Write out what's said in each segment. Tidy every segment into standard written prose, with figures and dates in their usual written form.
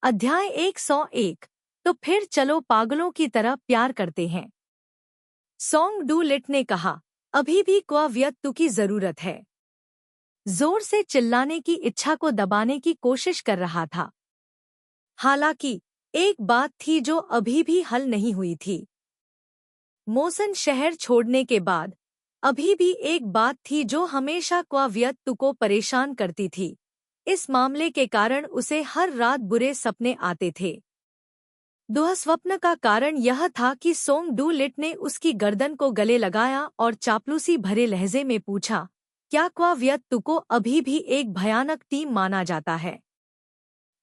अध्याय 101। तो फिर चलो पागलों की तरह प्यार करते हैं। सोंग डू लिट ने कहा, अभी भी क्वाव्यक्तु की जरूरत है। जोर से चिल्लाने की इच्छा को दबाने की कोशिश कर रहा था। हालांकि एक बात थी जो अभी भी हल नहीं हुई थी। मोसन शहर छोड़ने के बाद अभी भी एक बात थी जो हमेशा क्वाव्यक्तु को परेशान करती थी। इस मामले के कारण उसे हर रात बुरे सपने आते थे। दुःस्वप्न का कारण यह था कि सोंग डू लिट ने उसकी गर्दन को गले लगाया और चापलूसी भरे लहजे में पूछा, क्या क्वाव्यक्तु को अभी भी एक भयानक टीम माना जाता है?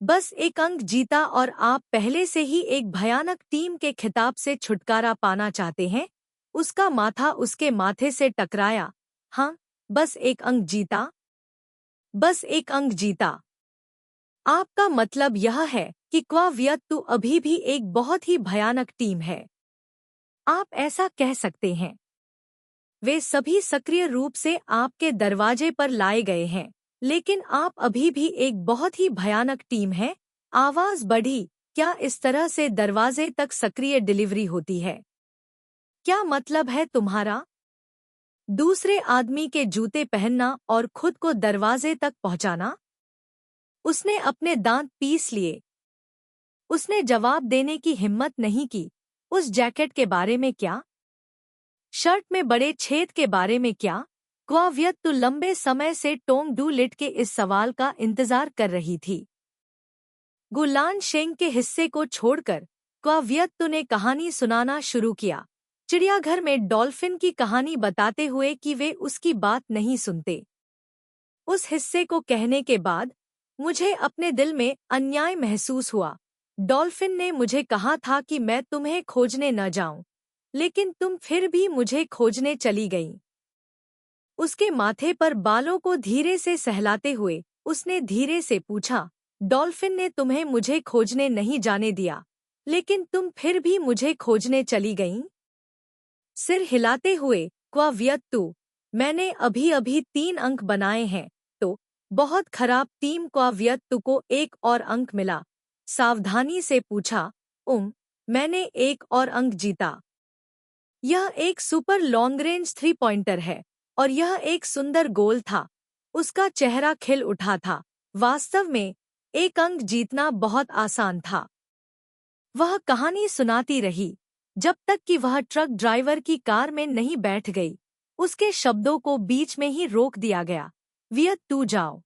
बस एक अंक जीता और आप पहले से ही एक भयानक टीम के खिताब से छुटकारा पाना चाहते हैं? उसका माथा उसके माथे से टकराया। हाँ, बस एक अंक जीता? बस एक अंक जीता। आपका मतलब यह है कि क्वाव्यक्तु अभी भी एक बहुत ही भयानक टीम है। आप ऐसा कह सकते हैं। वे सभी सक्रिय रूप से आपके दरवाजे पर लाए गए हैं, लेकिन आप अभी भी एक बहुत ही भयानक टीम है। आवाज बढ़ी, क्या इस तरह से दरवाजे तक सक्रिय डिलीवरी होती है? क्या मतलब है तुम्हारा? दूसरे आदमी के जूते पहनना और खुद को दरवाजे तक पहुंचाना? उसने अपने दांत पीस लिए। उसने जवाब देने की हिम्मत नहीं की। उस जैकेट के बारे में क्या? शर्ट में बड़े छेद के बारे में क्या? क्वाव्यक्तु लंबे समय से टोंग डू लिट के इस सवाल का इंतजार कर रही थी। गुलान शेंग के हिस्से को छोड़कर क्वाव्यक्तु ने कहानी सुनाना शुरू किया, चिड़ियाघर में डॉल्फिन की कहानी बताते हुए कि वे उसकी बात नहीं सुनते। उस हिस्से को कहने के बाद मुझे अपने दिल में अन्याय महसूस हुआ। डॉल्फिन ने मुझे कहा था कि मैं तुम्हें खोजने न जाऊं, लेकिन तुम फिर भी मुझे खोजने चली गईं। उसके माथे पर बालों को धीरे से सहलाते हुए उसने धीरे से पूछा, डॉल्फिन ने तुम्हें मुझे खोजने नहीं जाने दिया, लेकिन तुम फिर भी मुझे खोजने चली गईं? सिर हिलाते हुए क्वाव्यक्तु, मैंने अभी अभी 3 अंक बनाए हैं। तो बहुत खराब टीम। क्वाव्यक्तु को एक और अंक मिला। सावधानी से पूछा, मैंने एक और अंक जीता। यह एक सुपर लॉन्ग रेंज 3 पॉइंटर है और यह एक सुंदर गोल था। उसका चेहरा खिल उठा था। वास्तव में एक अंक जीतना बहुत आसान था। वह कहानी सुनाती रही जब तक कि वह ट्रक ड्राइवर की कार में नहीं बैठ गई। उसके शब्दों को बीच में ही रोक दिया गया। तू जाओ।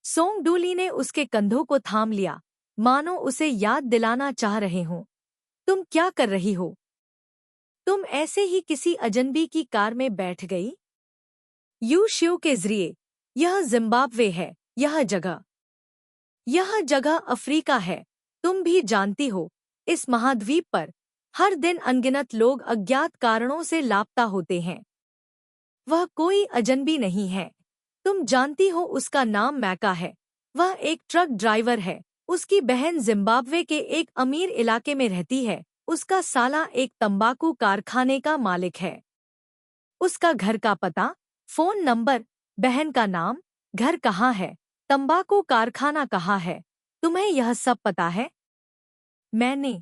सोंग डूली ने उसके कंधों को थाम लिया, मानो उसे याद दिलाना चाह रहे हों। तुम क्या कर रही हो? तुम ऐसे ही किसी अजनबी की कार में बैठ गई? यू शिव के जरिए। यह जिम्बाब्वे है। यह जगह अफ्रीका है। तुम भी जानती हो, इस महाद्वीप पर हर दिन अनगिनत लोग अज्ञात कारणों से लापता होते हैं। वह कोई अजनबी नहीं है। तुम जानती हो उसका नाम मैका है। वह एक ट्रक ड्राइवर है। उसकी बहन जिम्बाब्वे के एक अमीर इलाके में रहती है। उसका साला एक तंबाकू कारखाने का मालिक है। उसका घर का पता, फोन नंबर, बहन का नाम, घर कहाँ है, तंबाकू कारखाना कहाँ है, तुम्हें यह सब पता है? मैंने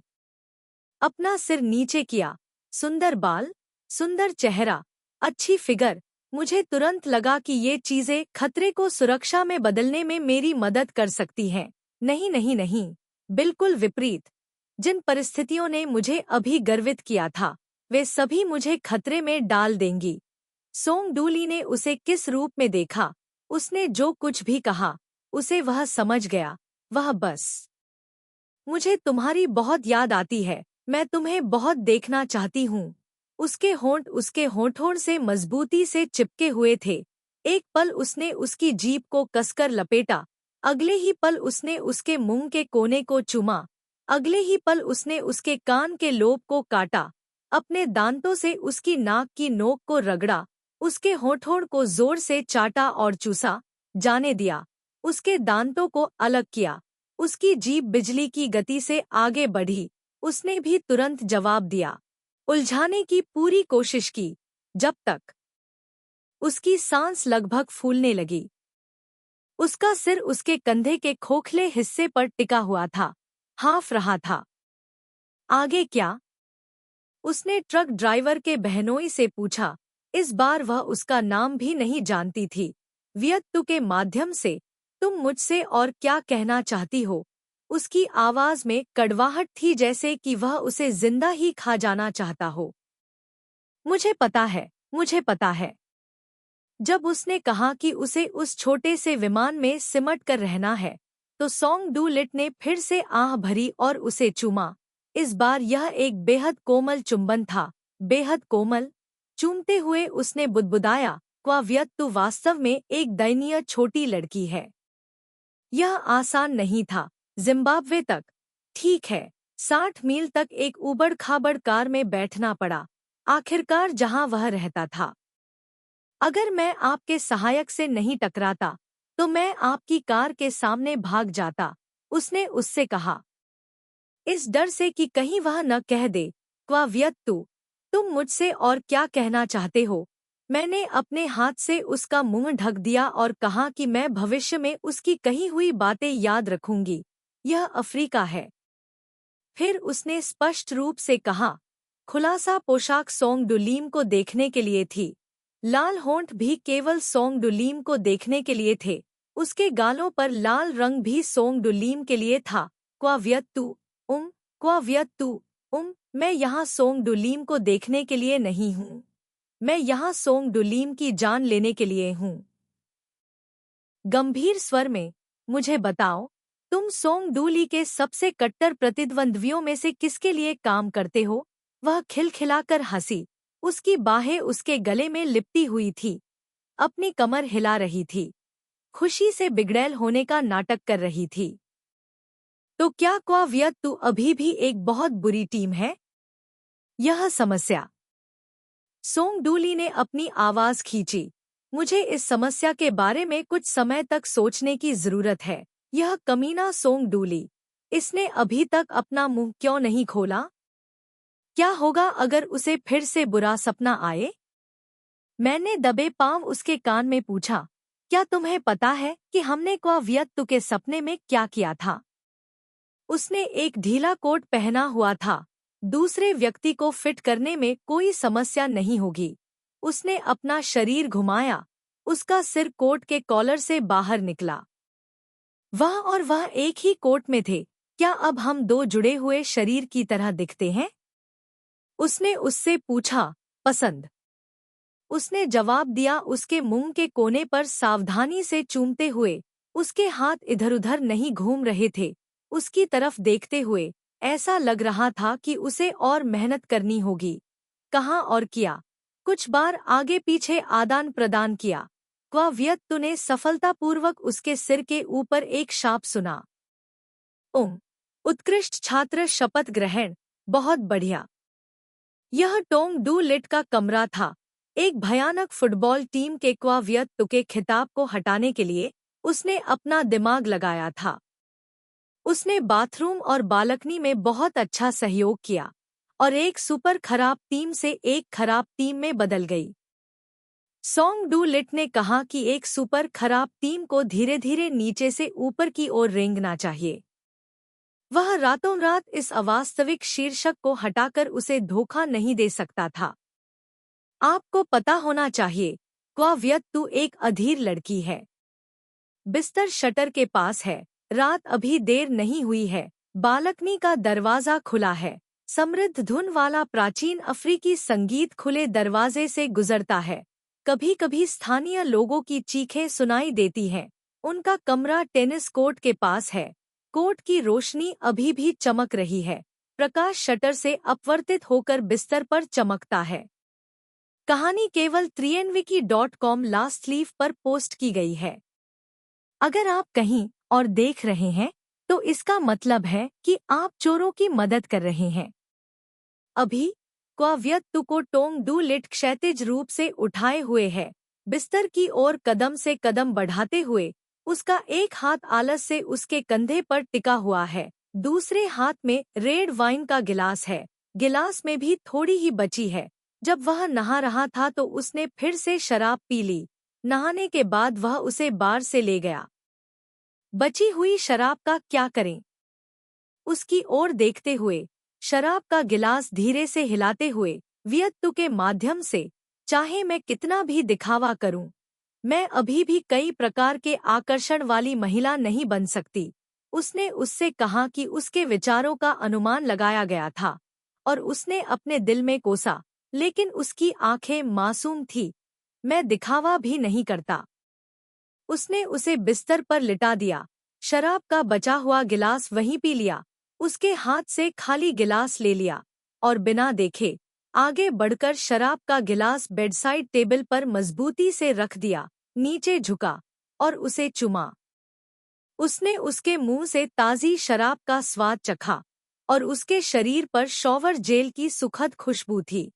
अपना सिर नीचे किया। सुंदर बाल, सुंदर चेहरा, अच्छी फिगर। मुझे तुरंत लगा कि ये चीजें खतरे को सुरक्षा में बदलने में मेरी मदद कर सकती हैं। नहीं नहीं नहीं, बिल्कुल विपरीत। जिन परिस्थितियों ने मुझे अभी गर्वित किया था, वे सभी मुझे खतरे में डाल देंगी। सोंग डूली ने उसे किस रूप में देखा? उसने जो कुछ भी कहा, उसे वह समझ गया। वह बस, मुझे तुम्हारी बहुत याद आती है, मैं तुम्हें बहुत देखना चाहती हूँ। उसके होंठ उसके होठों से मजबूती से चिपके हुए थे। एक पल उसने उसकी जीभ को कसकर लपेटा, अगले ही पल उसने उसके मुंह के कोने को चूमा, अगले ही पल उसने उसके कान के लोब को काटा, अपने दांतों से उसकी नाक की नोक को रगड़ा, उसके होठों को जोर से चाटा और चूसा, जाने दिया, उसके दांतों को अलग किया। उसकी जीभ बिजली की गति से आगे बढ़ी। उसने भी तुरंत जवाब दिया, उलझाने की पूरी कोशिश की, जब तक उसकी सांस लगभग फूलने लगी। उसका सिर उसके कंधे के खोखले हिस्से पर टिका हुआ था, हाँफ रहा था। आगे क्या? उसने ट्रक ड्राइवर के बहनोई से पूछा। इस बार वह उसका नाम भी नहीं जानती थी। वियत्तु के माध्यम से, तुम मुझसे और क्या कहना चाहती हो? उसकी आवाज में कड़वाहट थी, जैसे कि वह उसे जिंदा ही खा जाना चाहता हो। मुझे पता है, मुझे पता है। जब उसने कहा कि उसे उस छोटे से विमान में सिमट कर रहना है, तो सोंग डू लिट ने फिर से आह भरी और उसे चूमा। इस बार यह एक बेहद कोमल चुंबन था, बेहद कोमल। चूमते हुए उसने बुदबुदाया, क्वा वियत्तु वास्तव में एक दयनीय छोटी लड़की है। यह आसान नहीं था। जिम्बाब्वे तक, ठीक है, 60 मील तक एक ऊबड़-खाबड़ कार में बैठना पड़ा, आखिरकार जहां वह रहता था। अगर मैं आपके सहायक से नहीं टकराता, तो मैं आपकी कार के सामने भाग जाता, उसने उससे कहा। इस डर से कि कहीं वह न कह दे, क्वा वियत्तु, तुम मुझसे और क्या कहना चाहते हो? मैंने अपने हाथ से उसका मुंह ढक दिया और कहा कि मैं भविष्य में उसकी कही हुई बातें याद रखूंगी। यह अफ्रीका है। फिर उसने स्पष्ट रूप से कहा। खुलासा पोशाक सोंग डुलीम को देखने के लिए थी। लाल होंठ भी केवल सोंग डुलीम को देखने के लिए थे। उसके गालों पर लाल रंग भी सोंग डुलीम के लिए था। क्वा वियत्तु, क्वा वियत्तु, मैं यहाँ सोंग डुलीम को देखने के लिए नहीं हूँ। मैं यहाँ सोंग डुलीम की जान लेने के लिए हूँ। गंभीर स्वर में, मुझे बताओ, तुम सोंग डूली के सबसे कट्टर प्रतिद्वंद्वियों में से किसके लिए काम करते हो? वह खिलखिलाकर हंसी। उसकी बाहें उसके गले में लिपटी हुई थी, अपनी कमर हिला रही थी, खुशी से बिगड़ैल होने का नाटक कर रही थी। तो क्या क्वा वियत्तु अभी भी एक बहुत बुरी टीम है? यह समस्या। सोंग डूली ने अपनी आवाज खींची। मुझे इस समस्या के बारे में कुछ समय तक सोचने की जरूरत है। यह कमीना सोंग डूली, इसने अभी तक अपना मुंह क्यों नहीं खोला? क्या होगा अगर उसे फिर से बुरा सपना आए? मैंने दबे पांव उसके कान में पूछा। क्या तुम्हें पता है कि हमने क्वा वियत्तु के सपने में क्या किया था? उसने एक ढीला कोट पहना हुआ था। दूसरे व्यक्ति को फिट करने में कोई समस्या नहीं होगी। उसने अपना शरीर घुमाया। उसका सिर कोट के कॉलर से बाहर निकला। वह और वह एक ही कोट में थे। क्या अब हम दो जुड़े हुए शरीर की तरह दिखते हैं? उसने उससे पूछा। पसंद। उसने जवाब दिया, उसके मुंह के कोने पर सावधानी से चूमते हुए। उसके हाथ इधर-उधर नहीं घूम रहे थे। उसकी तरफ देखते हुए ऐसा लग रहा था कि उसे और मेहनत करनी होगी। कहाँ और किया। कुछ बार आगे पीछे आदान प्रदान किया। क्वा वियत्तु ने सफलतापूर्वक उसके सिर के ऊपर एक शाप सुना। उत्कृष्ट छात्र शपथ ग्रहण, बहुत बढ़िया। यह टोंग डू लिट का कमरा था। एक भयानक फुटबॉल टीम के क्वा वियत्तु के खिताब को हटाने के लिए उसने अपना दिमाग लगाया था। उसने बाथरूम और बालकनी में बहुत अच्छा सहयोग किया और एक सुपर खराब टीम से एक खराब टीम में बदल गई। सोंग डू लिट ने कहा कि एक सुपर खराब टीम को धीरे धीरे नीचे से ऊपर की ओर रेंगना चाहिए। वह रातों रात इस अवास्तविक शीर्षक को हटाकर उसे धोखा नहीं दे सकता था। आपको पता होना चाहिए, क्वा वियत्तु एक अधीर लड़की है। बिस्तर शटर के पास है। रात अभी देर नहीं हुई है। बालकनी का दरवाजा खुला है। समृद्ध धुन वाला प्राचीन अफ्रीकी संगीत खुले दरवाजे से गुजरता है। कभी कभी स्थानीय लोगों की चीखें सुनाई देती हैं। उनका कमरा टेनिस कोर्ट के पास है। कोर्ट की रोशनी अभी भी चमक रही है। प्रकाश शटर से अपवर्तित होकर बिस्तर पर चमकता है। कहानी केवल trienwiki.com लास्ट लीफ पर पोस्ट की गई है। अगर आप कहीं और देख रहे हैं, तो इसका मतलब है कि आप चोरों की मदद कर रहे हैं। अभी क्वा वियत्तु को टोंग डू लिट क्षैतिज रूप से उठाए हुए है, बिस्तर की ओर कदम से कदम बढ़ाते हुए। उसका एक हाथ आलस से उसके कंधे पर टिका हुआ है। दूसरे हाथ में रेड वाइन का गिलास है। गिलास में भी थोड़ी ही बची है। जब वह नहा रहा था तो उसने फिर से शराब पी ली। नहाने के बाद वह उसे बार से ले गया। बची हुई शराब का क्या करें? उसकी ओर देखते हुए, शराब का गिलास धीरे से हिलाते हुए, वियत्तु के माध्यम से, चाहे मैं कितना भी दिखावा करूं, मैं अभी भी कई प्रकार के आकर्षण वाली महिला नहीं बन सकती। उसने उससे कहा कि उसके विचारों का अनुमान लगाया गया था और उसने अपने दिल में कोसा, लेकिन उसकी आंखें मासूम थी। मैं दिखावा भी नहीं करता। उसने उसे बिस्तर पर लिटा दिया, शराब का बचा हुआ गिलास वहीं पी लिया, उसके हाथ से खाली गिलास ले लिया और बिना देखे आगे बढ़कर शराब का गिलास बेडसाइड टेबल पर मजबूती से रख दिया, नीचे झुका और उसे चुमा। उसने उसके मुंह से ताज़ी शराब का स्वाद चखा और उसके शरीर पर शॉवर जेल की सुखद खुशबू थी।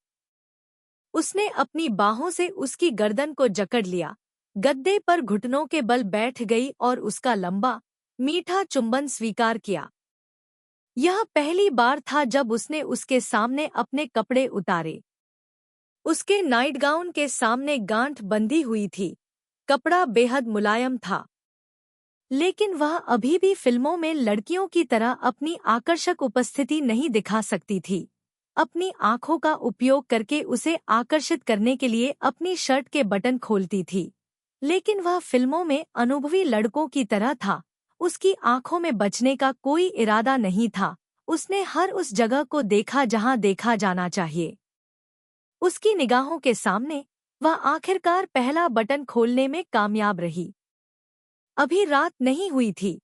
उसने अपनी बाहों से उसकी गर्दन को जकड़ लिया, गद्दे पर घुटनों के बल बैठ गई और उसका लंबा, मीठा चुंबन स्वीकार किया। यह पहली बार था जब उसने उसके सामने अपने कपड़े उतारे। उसके नाइटगाउन के सामने गांठ बंधी हुई थी। कपड़ा बेहद मुलायम था, लेकिन वह अभी भी फिल्मों में लड़कियों की तरह अपनी आकर्षक उपस्थिति नहीं दिखा सकती थी। अपनी आंखों का उपयोग करके उसे आकर्षित करने के लिए अपनी शर्ट के बटन खोलती थी, लेकिन वह फिल्मों में अनुभवी लड़कों की तरह था। उसकी आंखों में बचने का कोई इरादा नहीं था। उसने हर उस जगह को देखा जहां देखा जाना चाहिए। उसकी निगाहों के सामने वह आखिरकार पहला बटन खोलने में कामयाब रही। अभी रात नहीं हुई थी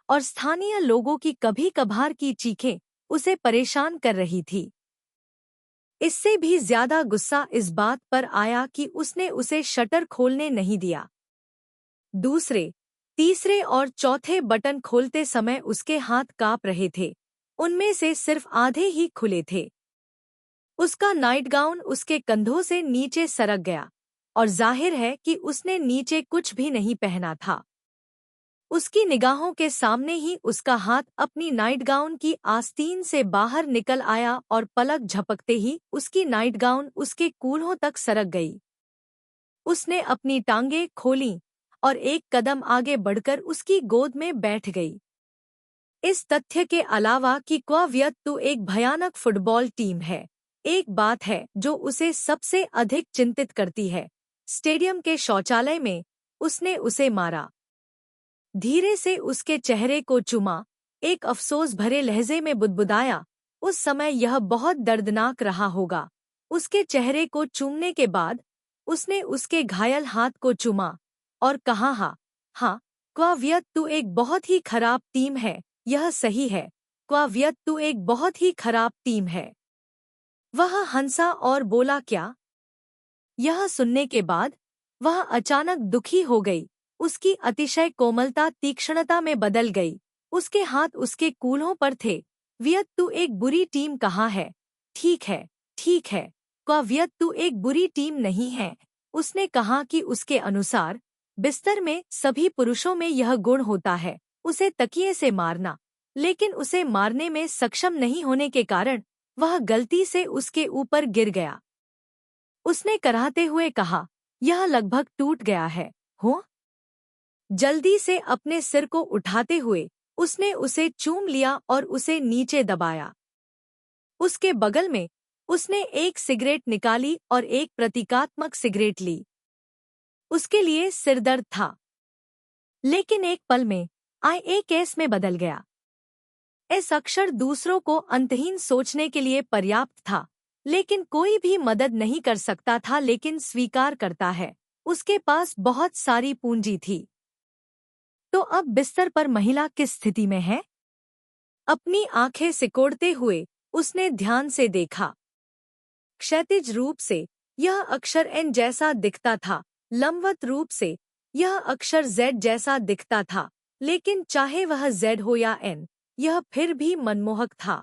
और स्थानीय लोगों की कभी कभार की चीखें उसे परेशान कर रही थी। इससे भी ज्यादा गुस्सा इस बात पर आया कि उसने उसे शटर खोलने नहीं दिया। दूसरे, तीसरे और चौथे बटन खोलते समय उसके हाथ कांप रहे थे। उनमें से सिर्फ आधे ही खुले थे। उसका नाइटगाउन उसके कंधों से नीचे सरक गया और जाहिर है कि उसने नीचे कुछ भी नहीं पहना था। उसकी निगाहों के सामने ही उसका हाथ अपनी नाइटगाउन की आस्तीन से बाहर निकल आया और पलक झपकते ही उसकी नाइटगाउन उसके कूल्हों तक सरक गई। उसने अपनी टांगें खोलीं और एक कदम आगे बढ़कर उसकी गोद में बैठ गई। इस तथ्य के अलावा कि क्वावियत्तु एक भयानक फुटबॉल टीम है, एक बात है जो उसे सबसे अधिक चिंतित करती है। स्टेडियम के शौचालय में उसने उसे मारा। धीरे से उसके चेहरे को चूमा, एक अफसोस भरे लहजे में बुदबुदाया, उस समय यह बहुत दर्दनाक रहा होगा। उसके चेहरे को चूमने के बाद उसने उसके घायल हाथ को चूमा और कहा, हाँ, क्वावियत्तु एक बहुत ही खराब टीम है, यह सही है, क्वावियत्तु एक बहुत ही खराब टीम है। वह हंसा और बोला, क्या? यह सुनने के बाद वह अचानक दुखी हो गई। उसकी अतिशय कोमलता तीक्ष्णता में बदल गई। उसके हाथ उसके कूल्हों पर थे। वियत्तु एक बुरी टीम कहाँ है? ठीक है, ठीक है, क्वावियत्तु एक बुरी टीम नहीं है। उसने कहा कि उसके अनुसार बिस्तर में सभी पुरुषों में यह गुण होता है, उसे तकिए से मारना, लेकिन उसे मारने में सक्षम नहीं होने के कारण वह गलती से उसके ऊपर गिर गया। उसने कराहते हुए कहा, यह लगभग टूट गया है, हो? जल्दी से अपने सिर को उठाते हुए उसने उसे चूम लिया और उसे नीचे दबाया। उसके बगल में उसने एक सिगरेट निकाली और एक प्रतीकात्मक सिगरेट ली। उसके लिए सिरदर्द था, लेकिन एक पल में IAS में बदल गया। इस अक्षर दूसरों को अंतहीन सोचने के लिए पर्याप्त था, लेकिन कोई भी मदद नहीं कर सकता था, लेकिन स्वीकार करता है। उसके पास बहुत सारी पूंजी थी। तो अब बिस्तर पर महिला किस स्थिति में है? अपनी आंखें सिकोड़ते हुए उसने ध्यान से देखा। क्षैतिज रूप से यह अक्षर N जैसा दिखता था, लंबवत रूप से यह अक्षर Z जैसा दिखता था, लेकिन चाहे वह Z हो या N, यह फिर भी मनमोहक था।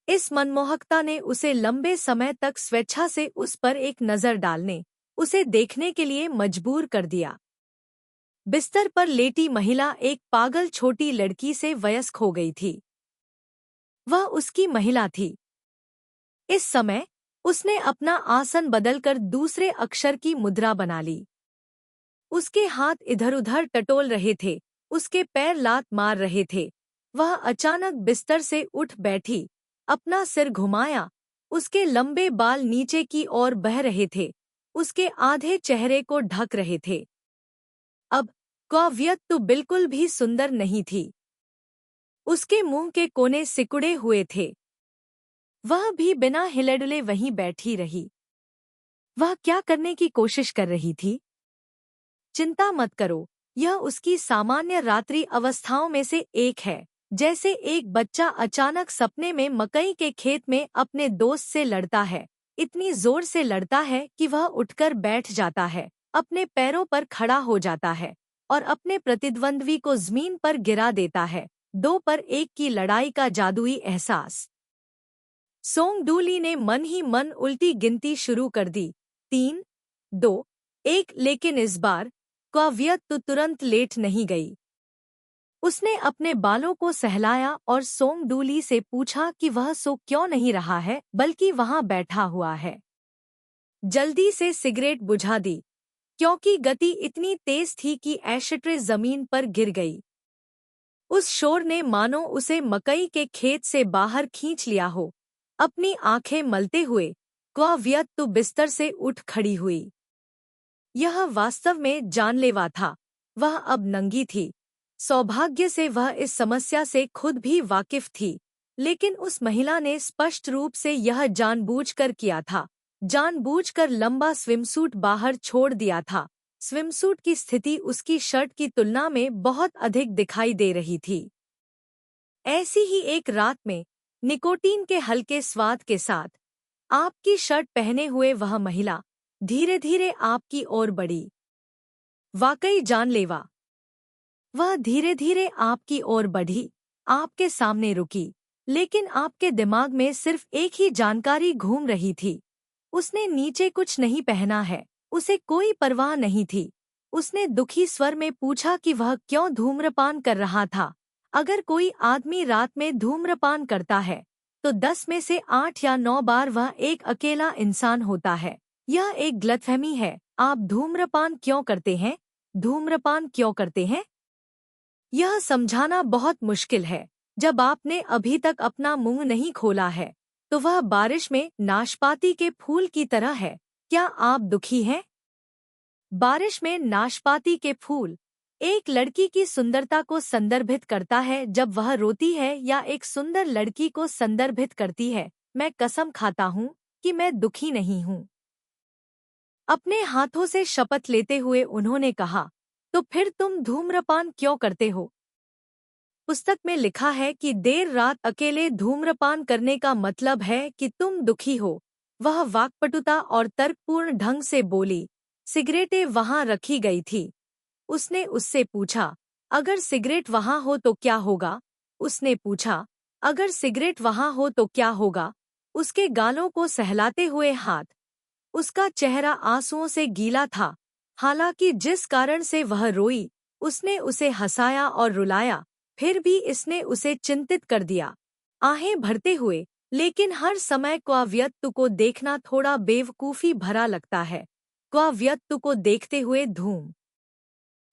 इस मनमोहकता ने उसे लंबे समय तक स्वेच्छा से उस पर एक नज़र डालने, उसे देखने के लिए मजबूर कर दिया। बिस्तर पर लेटी महिला एक पागल छोटी लड़की से वयस्क हो गई थी। वह उसकी महिला थी। इस समय उसने अपना आसन बदलकर दूसरे अक्षर की मुद्रा बना ली। उसके हाथ इधर-उधर टटोल रहे थे। उसके पैर लात मार रहे थे। वह अचानक बिस्तर से उठ बैठी, अपना सिर घुमाया। उसके लंबे बाल नीचे की ओर बह रहे थे, उसके आधे चेहरे को ढक रहे थे। अब काव्यत तो बिल्कुल भी सुंदर नहीं थी। उसके मुंह के कोने सिकुड़े हुए थे। वह भी बिना हिलडुले वहीं बैठी रही। वह क्या करने की कोशिश कर रही थी? चिंता मत करो, यह उसकी सामान्य रात्रि अवस्थाओं में से एक है। जैसे एक बच्चा अचानक सपने में मकई के खेत में अपने दोस्त से लड़ता है, इतनी जोर से लड़ता है कि वह उठकर बैठ जाता है, अपने पैरों पर खड़ा हो जाता है और अपने प्रतिद्वंद्वी को जमीन पर गिरा देता है। 2 पर 1 की लड़ाई का जादुई एहसास। सोंगडूली ने मन ही मन उल्टी गिनती शुरू कर दी, 3, 2, 1। लेकिन इस बार काव्यत तो तुरंत लेट नहीं गई। उसने अपने बालों को सहलाया और सोंगडूली से पूछा कि वह सो क्यों नहीं रहा है, बल्कि वहां बैठा हुआ है। जल्दी से सिगरेट बुझा दी, क्योंकि गति इतनी तेज थी कि एशट्रे जमीन पर गिर गई। उस शोर ने मानो उसे मकई के खेत से बाहर खींच लिया हो। अपनी आंखें मलते हुए काव्यत तो बिस्तर से उठ खड़ी हुई। यह वास्तव में जानलेवा था। वह अब नंगी थी। सौभाग्य से वह इस समस्या से खुद भी वाकिफ थी, लेकिन उस महिला ने स्पष्ट रूप से यह जानबूझकर किया था। जानबूझकर लंबा स्विमसूट बाहर छोड़ दिया था। स्विमसूट की स्थिति उसकी शर्ट की तुलना में बहुत अधिक दिखाई दे रही थी। ऐसी ही एक रात में निकोटीन के हल्के स्वाद के साथ आपकी शर्ट पहने हुए वह महिला धीरे धीरे आपकी ओर बढ़ी। वाकई जानलेवा। वह धीरे धीरे आपकी ओर बढ़ी, आपके सामने रुकी, लेकिन आपके दिमाग में सिर्फ एक ही जानकारी घूम रही थी। उसने नीचे कुछ नहीं पहना है। उसे कोई परवाह नहीं थी। उसने दुखी स्वर में पूछा कि वह क्यों धूम्रपान कर रहा था। अगर कोई आदमी रात में धूम्रपान करता है, तो 10 में से 8 या 9 बार वह एक अकेला इंसान होता है। यह एक गलतफहमी है। आप धूम्रपान क्यों करते हैं? धूम्रपान क्यों करते हैं? यह समझाना बहुत मुश्किल है। जब आपने अभी तक अपना मुंह नहीं खोला है, तो वह बारिश में नाशपाती के फूल की तरह है। क्या आप दुखी हैं? बारिश में नाशपाती के फूल एक लड़की की सुंदरता को संदर्भित करता है जब वह रोती है, या एक सुंदर लड़की को संदर्भित करती है? मैं कसम खाता हूँ कि मैं दुखी नहीं हूँ। अपने हाथों से शपथ लेते हुए उन्होंने कहा, तो फिर तुम धूम्रपान क्यों करते हो? पुस्तक में लिखा है कि देर रात अकेले धूम्रपान करने का मतलब है कि तुम दुखी हो। वह वाक्पटुता और तर्कपूर्ण ढंग से बोली। सिगरेटें वहां रखी गई थी। उसने उससे पूछा, अगर सिगरेट वहां हो तो क्या होगा? उसने पूछा, अगर सिगरेट वहां हो तो क्या होगा? उसके गालों को सहलाते हुए हाथ। उसका चेहरा आंसुओं से गीला था। हालांकि जिस कारण से वह रोई, उसने उसे हंसाया और रुलाया, फिर भी इसने उसे चिंतित कर दिया। आहें भरते हुए, लेकिन हर समय काव्यत्तु को देखना थोड़ा बेवकूफ़ी भरा लगता है। काव्यत्तु को देखते हुए धूम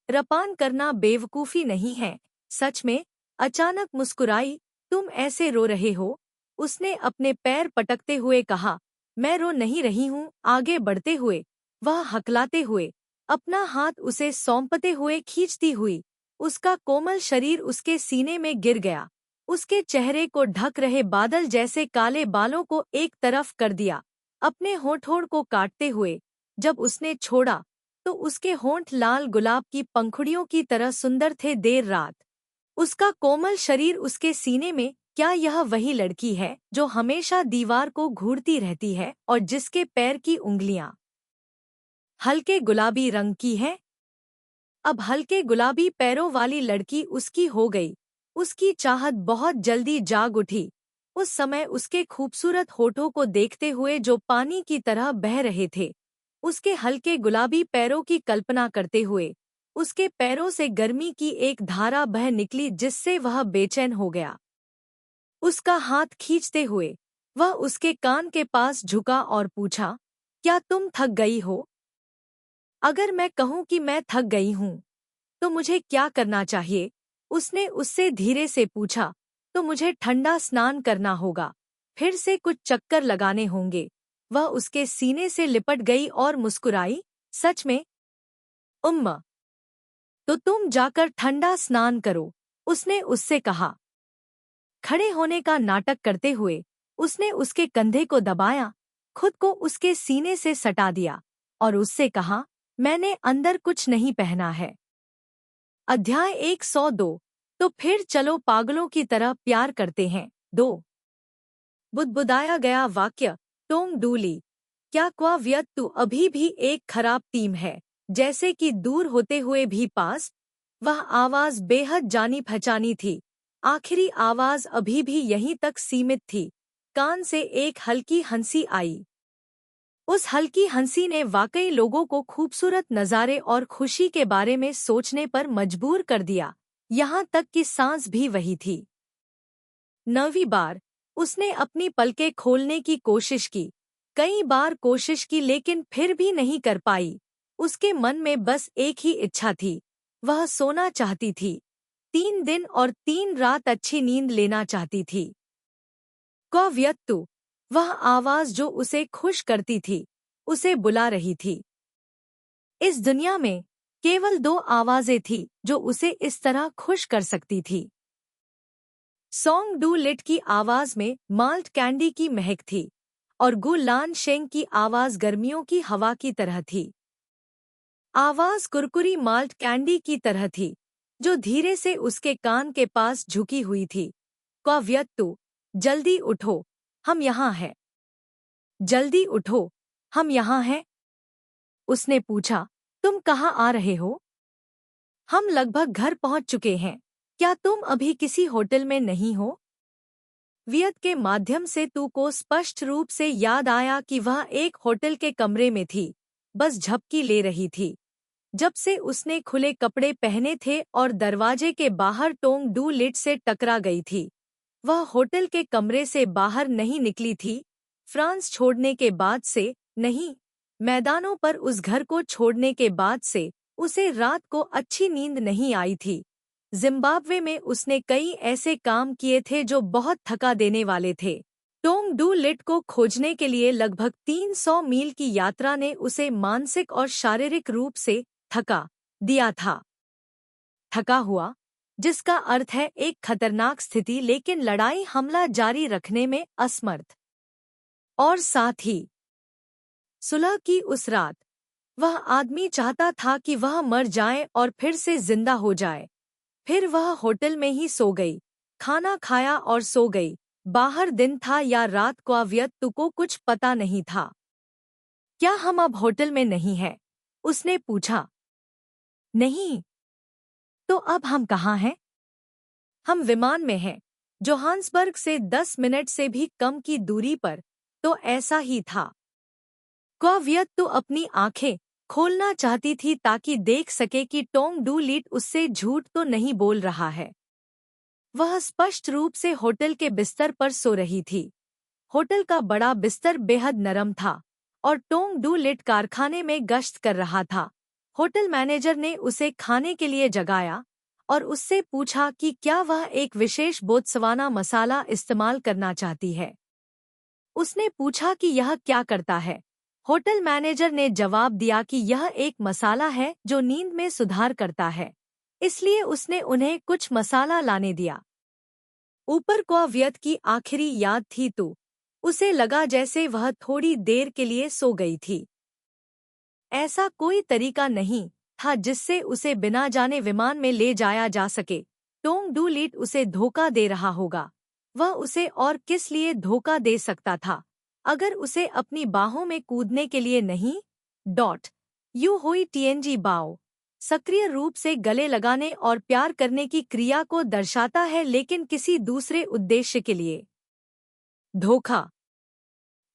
रपान करना बेवकूफ़ी नहीं है, सच में। अचानक मुस्कुराई, तुम ऐसे रो रहे हो? उसने अपने पैर पटकते हुए कहा, मैं रो नहीं रही हूँ। आगे बढ़ते हुए, वह हकलाते हुए, अपना हाथ उसे सौंपते हुए खींचती हुई, उसका कोमल शरीर उसके सीने में गिर गया। उसके चेहरे को ढक रहे बादल जैसे काले बालों को एक तरफ कर दिया। अपने होठों को काटते हुए जब उसने छोड़ा, तो उसके होंठ लाल गुलाब की पंखुड़ियों की तरह सुंदर थे। देर रात उसका कोमल शरीर उसके सीने में। क्या यह वही लड़की है जो हमेशा दीवार को घूरती रहती है और जिसके पैर की उंगलियां हल्के गुलाबी रंग की हैं? अब हल्के गुलाबी पैरों वाली लड़की उसकी हो गई। उसकी चाहत बहुत जल्दी जाग उठी। उस समय उसके खूबसूरत होठों को देखते हुए जो पानी की तरह बह रहे थे, उसके हल्के गुलाबी पैरों की कल्पना करते हुए, उसके पैरों से गर्मी की एक धारा बह निकली जिससे वह बेचैन हो गया। उसका हाथ खींचते हुए वह उसके कान के पास झुका और पूछा, क्या तुम थक गई हो? अगर मैं कहूँ कि मैं थक गई हूँ, तो मुझे क्या करना चाहिए? उसने उससे धीरे से पूछा। तो मुझे ठंडा स्नान करना होगा, फिर से कुछ चक्कर लगाने होंगे। वह उसके सीने से लिपट गई और मुस्कुराई। सच में? उम्मा, तो तुम जाकर ठंडा स्नान करो, उसने उससे कहा। खड़े होने का नाटक करते हुए उसने उसके कंधे को दबाया, खुद को उसके सीने से सटा दिया और उससे कहा, मैंने अंदर कुछ नहीं पहना है। अध्याय 102। तो फिर चलो पागलों की तरह प्यार करते हैं। 2। बुदबुदाया गया वाक्य। टोंग डूली। क्या क्वाव्यत तू अभी भी एक खराब टीम है, जैसे कि दूर होते हुए भी पास। वह आवाज बेहद जानी पहचानी थी। आखिरी आवाज अभी भी यहीं तक सीमित थी। कान से एक हल्की हंसी आई। उस हल्की हंसी ने वाकई लोगों को खूबसूरत नज़ारे और खुशी के बारे में सोचने पर मजबूर कर दिया, यहाँ तक कि सांस भी वही थी। 9वीं बार उसने अपनी पलकें खोलने की कोशिश की। कई बार कोशिश की लेकिन फिर भी नहीं कर पाई। उसके मन में बस एक ही इच्छा थी, वह सोना चाहती थी। 3 दिन और 3 रात अच्छी नींद लेना चाहती थी। क्वाव्यत्तु, वह आवाज जो उसे खुश करती थी, उसे बुला रही थी। इस दुनिया में केवल 2 आवाजें थी जो उसे इस तरह खुश कर सकती थी। सॉन्ग डू लिट की आवाज में माल्ट कैंडी की महक थी और गु लान शेंग की आवाज गर्मियों की हवा की तरह थी। आवाज कुरकुरी माल्ट कैंडी की तरह थी, जो धीरे से उसके कान के पास झुकी हुई थी। क्वाव्यत्तु, जल्दी उठो, हम यहाँ हैं। जल्दी उठो, हम यहाँ हैं। उसने पूछा, तुम कहाँ आ रहे हो? हम लगभग घर पहुँच चुके हैं। क्या तुम अभी किसी होटल में नहीं हो? वियत के माध्यम से तू को स्पष्ट रूप से याद आया कि वह एक होटल के कमरे में थी, बस झपकी ले रही थी। जब से उसने खुले कपड़े पहने थे और दरवाजे के बाहर टोंग डू लिट से टकरा गई थी, वह होटल के कमरे से बाहर नहीं निकली थी। फ्रांस छोड़ने के बाद से नहीं, मैदानों पर उस घर को छोड़ने के बाद से उसे रात को अच्छी नींद नहीं आई थी। जिम्बाब्वे में उसने कई ऐसे काम किए थे जो बहुत थका देने वाले थे। टोंग डू लिट को खोजने के लिए लगभग 300 मील की यात्रा ने उसे मानसिक और शारीरिक रूप से थका दिया था। थका हुआ, जिसका अर्थ है एक खतरनाक स्थिति लेकिन लड़ाई हमला जारी रखने में असमर्थ। और साथ ही सुलह की उस रात वह आदमी चाहता था कि वह मर जाए और फिर से जिंदा हो जाए। फिर वह होटल में ही सो गई, खाना खाया और सो गई। बाहर दिन था या रात, क्वाव्यत्तु को कुछ पता नहीं था। क्या हम अब होटल में नहीं हैं? उसने पूछा। नहीं। तो अब हम कहाँ हैं? हम विमान में हैं, जोहान्सबर्ग से 10 मिनट से भी कम की दूरी पर। तो ऐसा ही था। क्वाव्यत्तु अपनी आंखें खोलना चाहती थी ताकि देख सके कि टोंग डू लिट उससे झूठ तो नहीं बोल रहा है। वह स्पष्ट रूप से होटल के बिस्तर पर सो रही थी। होटल का बड़ा बिस्तर बेहद नरम था और टोंग डू लिट कारखाने में गश्त कर रहा था। होटल मैनेजर ने उसे खाने के लिए जगाया और उससे पूछा कि क्या वह एक विशेष बोत्सवाना मसाला इस्तेमाल करना चाहती है। उसने पूछा कि यह क्या करता है। होटल मैनेजर ने जवाब दिया कि यह एक मसाला है जो नींद में सुधार करता है, इसलिए उसने उन्हें कुछ मसाला लाने दिया। ऊपर क्वाव्यत की आखिरी याद थी तो उसे लगा जैसे वह थोड़ी देर के लिए सो गई थी। ऐसा कोई तरीका नहीं था जिससे उसे बिना जाने विमान में ले जाया जा सके। टोंग डू लिट उसे धोखा दे रहा होगा। वह उसे और किस लिए धोखा दे सकता था अगर उसे अपनी बाहों में कूदने के लिए नहीं। यू हुई टीएनजी बाओ सक्रिय रूप से गले लगाने और प्यार करने की क्रिया को दर्शाता है, लेकिन किसी दूसरे उद्देश्य के लिए। धोखा।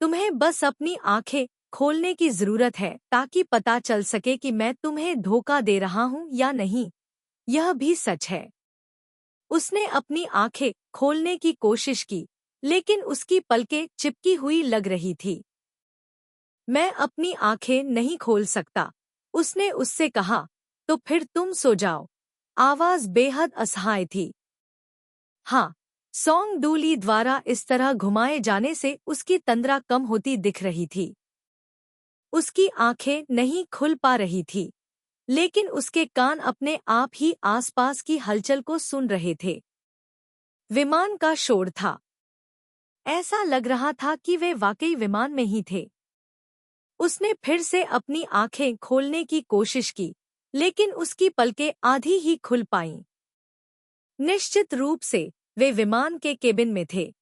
तुम्हें बस अपनी आंखें खोलने की जरूरत है ताकि पता चल सके कि मैं तुम्हें धोखा दे रहा हूं या नहीं। यह भी सच है। उसने अपनी आंखें खोलने की कोशिश की, लेकिन उसकी पलकें चिपकी हुई लग रही थी। मैं अपनी आंखें नहीं खोल सकता, उसने उससे कहा। तो फिर तुम सो जाओ, आवाज बेहद असहाय थी। हाँ, सोंग डू ली द्वारा इस तरह घुमाए जाने से उसकी तंद्रा कम होती दिख रही थी। उसकी आंखें नहीं खुल पा रही थी, लेकिन उसके कान अपने आप ही आसपास की हलचल को सुन रहे थे। विमान का शोर था। ऐसा लग रहा था कि वे वाकई विमान में ही थे। उसने फिर से अपनी आंखें खोलने की कोशिश की, लेकिन उसकी पलकें आधी ही खुल पाईं। निश्चित रूप से वे विमान के केबिन में थे।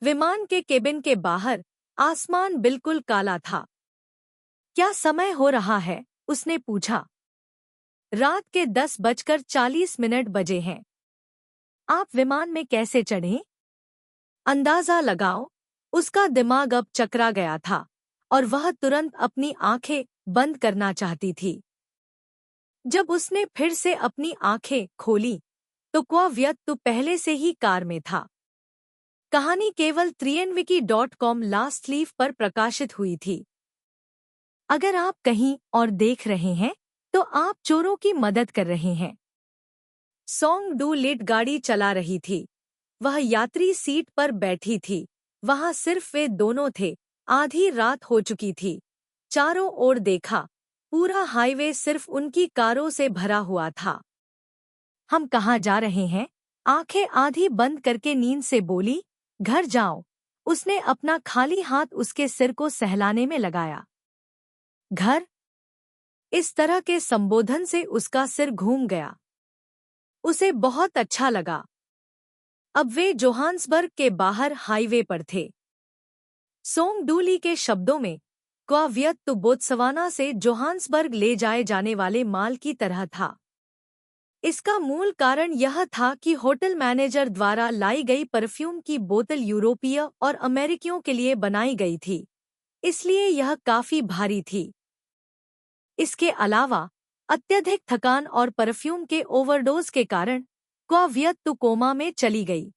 विमान के केबिन के बाहर आसमान बिल्कुल काला था। क्या समय हो रहा है? उसने पूछा। रात के 10:40 बजे हैं। आप विमान में कैसे चढ़े? अंदाजा लगाओ। उसका दिमाग अब चकरा गया था और वह तुरंत अपनी आंखें बंद करना चाहती थी। जब उसने फिर से अपनी आंखें खोली तो क्वाव्यक्तु पहले से ही कार में था। कहानी केवल 3nwiki.com लास्ट लीफ पर प्रकाशित हुई थी। अगर आप कहीं और देख रहे हैं तो आप चोरों की मदद कर रहे हैं। सोंग डू लिट गाड़ी चला रही थी। वह यात्री सीट पर बैठी थी। वहां सिर्फ वे दोनों थे। आधी रात हो चुकी थी। चारों ओर देखा। पूरा हाईवे सिर्फ उनकी कारों से भरा हुआ था। हम कहाँ जा रहे हैं? आंखें आधी बंद करके नींद से बोली। घर जाओ। उसने अपना खाली हाथ उसके सिर को सहलाने में लगाया। घर? इस तरह के संबोधन से उसका सिर घूम गया। उसे बहुत अच्छा लगा। अब वे जोहान्सबर्ग के बाहर हाईवे पर थे। सोंग डू ली के शब्दों में, क्वाव्यक्तु बोत्सवाना से जोहान्सबर्ग ले जाए जाने वाले माल की तरह था। इसका मूल कारण यह था कि होटल मैनेजर द्वारा लाई गई परफ्यूम की बोतल यूरोपीय और अमेरिकियों के लिए बनाई गई थी, इसलिए यह काफी भारी थी। इसके अलावा अत्यधिक थकान और परफ्यूम के ओवरडोज के कारण क्वाव्यक्तु कोमा में चली गई।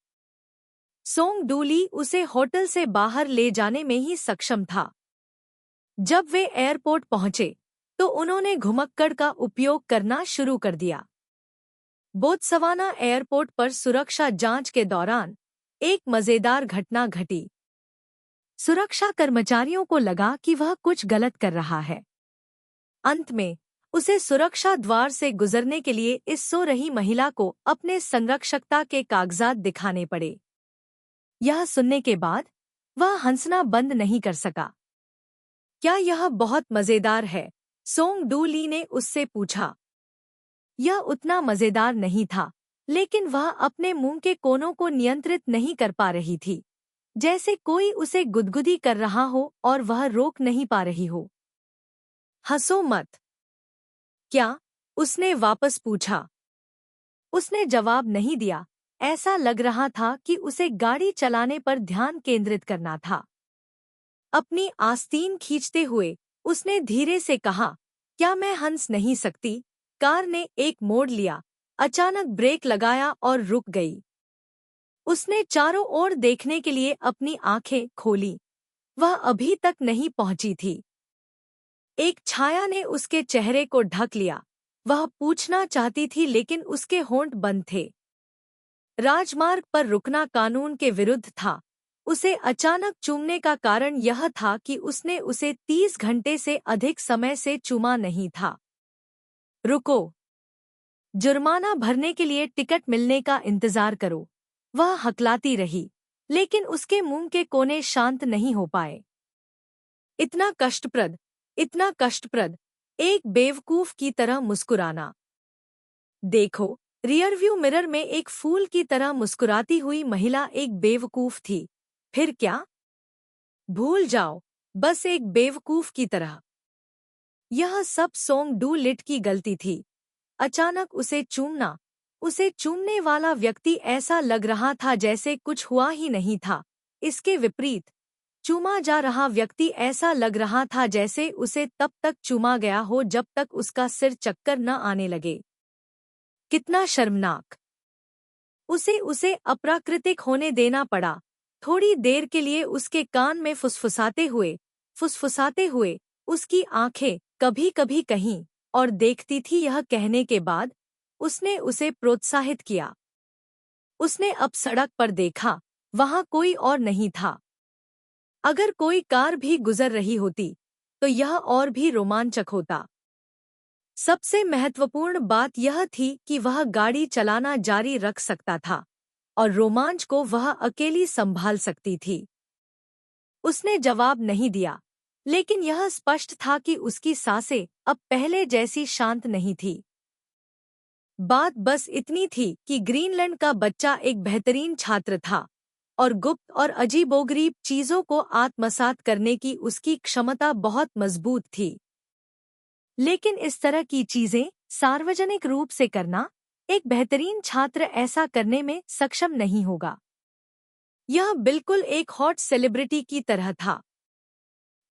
सोंग डू ली उसे होटल से बाहर ले जाने में ही सक्षम था। जब वे एयरपोर्ट पहुंचे तो उन्होंने घुमक्कड़ का उपयोग करना शुरू कर दिया। बोत्सवाना एयरपोर्ट पर सुरक्षा जांच के दौरान एक मजेदार घटना घटी। सुरक्षा कर्मचारियों को लगा कि वह कुछ गलत कर रहा है। अंत में उसे सुरक्षा द्वार से गुजरने के लिए इस सो रही महिला को अपने संरक्षकता के कागजात दिखाने पड़े। यह सुनने के बाद वह हंसना बंद नहीं कर सका। क्या यह बहुत मजेदार है? सोंग डू ली ने उससे पूछा। यह उतना मजेदार नहीं था, लेकिन वह अपने मुंह के कोनों को नियंत्रित नहीं कर पा रही थी, जैसे कोई उसे गुदगुदी कर रहा हो और वह रोक नहीं पा रही हो। हंसो मत। क्या? उसने वापस पूछा। उसने जवाब नहीं दिया। ऐसा लग रहा था कि उसे गाड़ी चलाने पर ध्यान केंद्रित करना था। अपनी आस्तीन खींचते हुए उसने धीरे से कहा, क्या मैं हंस नहीं सकती? कार ने एक मोड़ लिया, अचानक ब्रेक लगाया और रुक गई। उसने चारों ओर देखने के लिए अपनी आंखें खोली। वह अभी तक नहीं पहुंची थी। एक छाया ने उसके चेहरे को ढक लिया। वह पूछना चाहती थी लेकिन उसके होंठ बंद थे। राजमार्ग पर रुकना कानून के विरुद्ध था। उसे अचानक चूमने का कारण यह था कि उसने उसे 30 घंटे से अधिक समय से चूमा नहीं था। रुको। जुर्माना भरने के लिए टिकट मिलने का इंतजार करो। वह हकलाती रही, लेकिन उसके मुंह के कोने शांत नहीं हो पाए। इतना कष्टप्रद, इतना कष्टप्रद, एक बेवकूफ की तरह मुस्कुराना। देखो, रियरव्यू मिरर में एक फूल की तरह मुस्कुराती हुई महिला एक बेवकूफ थी। फिर क्या? भूल जाओ, बस एक बेवकूफ की तरह। यह सब सोंग डू लिट की गलती थी। अचानक उसे चूमना, उसे चूमने वाला व्यक्ति ऐसा लग रहा था जैसे कुछ हुआ ही नहीं था। इसके विपरीत, चूमा जा रहा व्यक्ति ऐसा लग रहा था जैसे उसे तब तक चूमा गया हो जब तक उसका सिर चक्कर न आने लगे। कितना शर्मनाक! उसे अप्राकृतिक होने देना पड़ा। थोड़ी देर के लिए उसके कान में फुसफुसाते हुए उसकी आंखें कभी-कभी कहीं और देखती थी। यह कहने के बाद उसने उसे प्रोत्साहित किया। उसने अब सड़क पर देखा, वहां कोई और नहीं था। अगर कोई कार भी गुजर रही होती तो यह और भी रोमांचक होता। सबसे महत्वपूर्ण बात यह थी कि वह गाड़ी चलाना जारी रख सकता था और रोमांच को वह अकेली संभाल सकती थी। उसने जवाब नहीं दिया, लेकिन यह स्पष्ट था कि उसकी सांसें अब पहले जैसी शांत नहीं थी। बात बस इतनी थी कि ग्रीनलैंड का बच्चा एक बेहतरीन छात्र था और गुप्त और अजीबोगरीब चीजों को आत्मसात करने की उसकी क्षमता बहुत मजबूत थी। लेकिन इस तरह की चीजें सार्वजनिक रूप से करना, एक बेहतरीन छात्र ऐसा करने में सक्षम नहीं होगा। यह बिल्कुल एक हॉट सेलिब्रिटी की तरह था।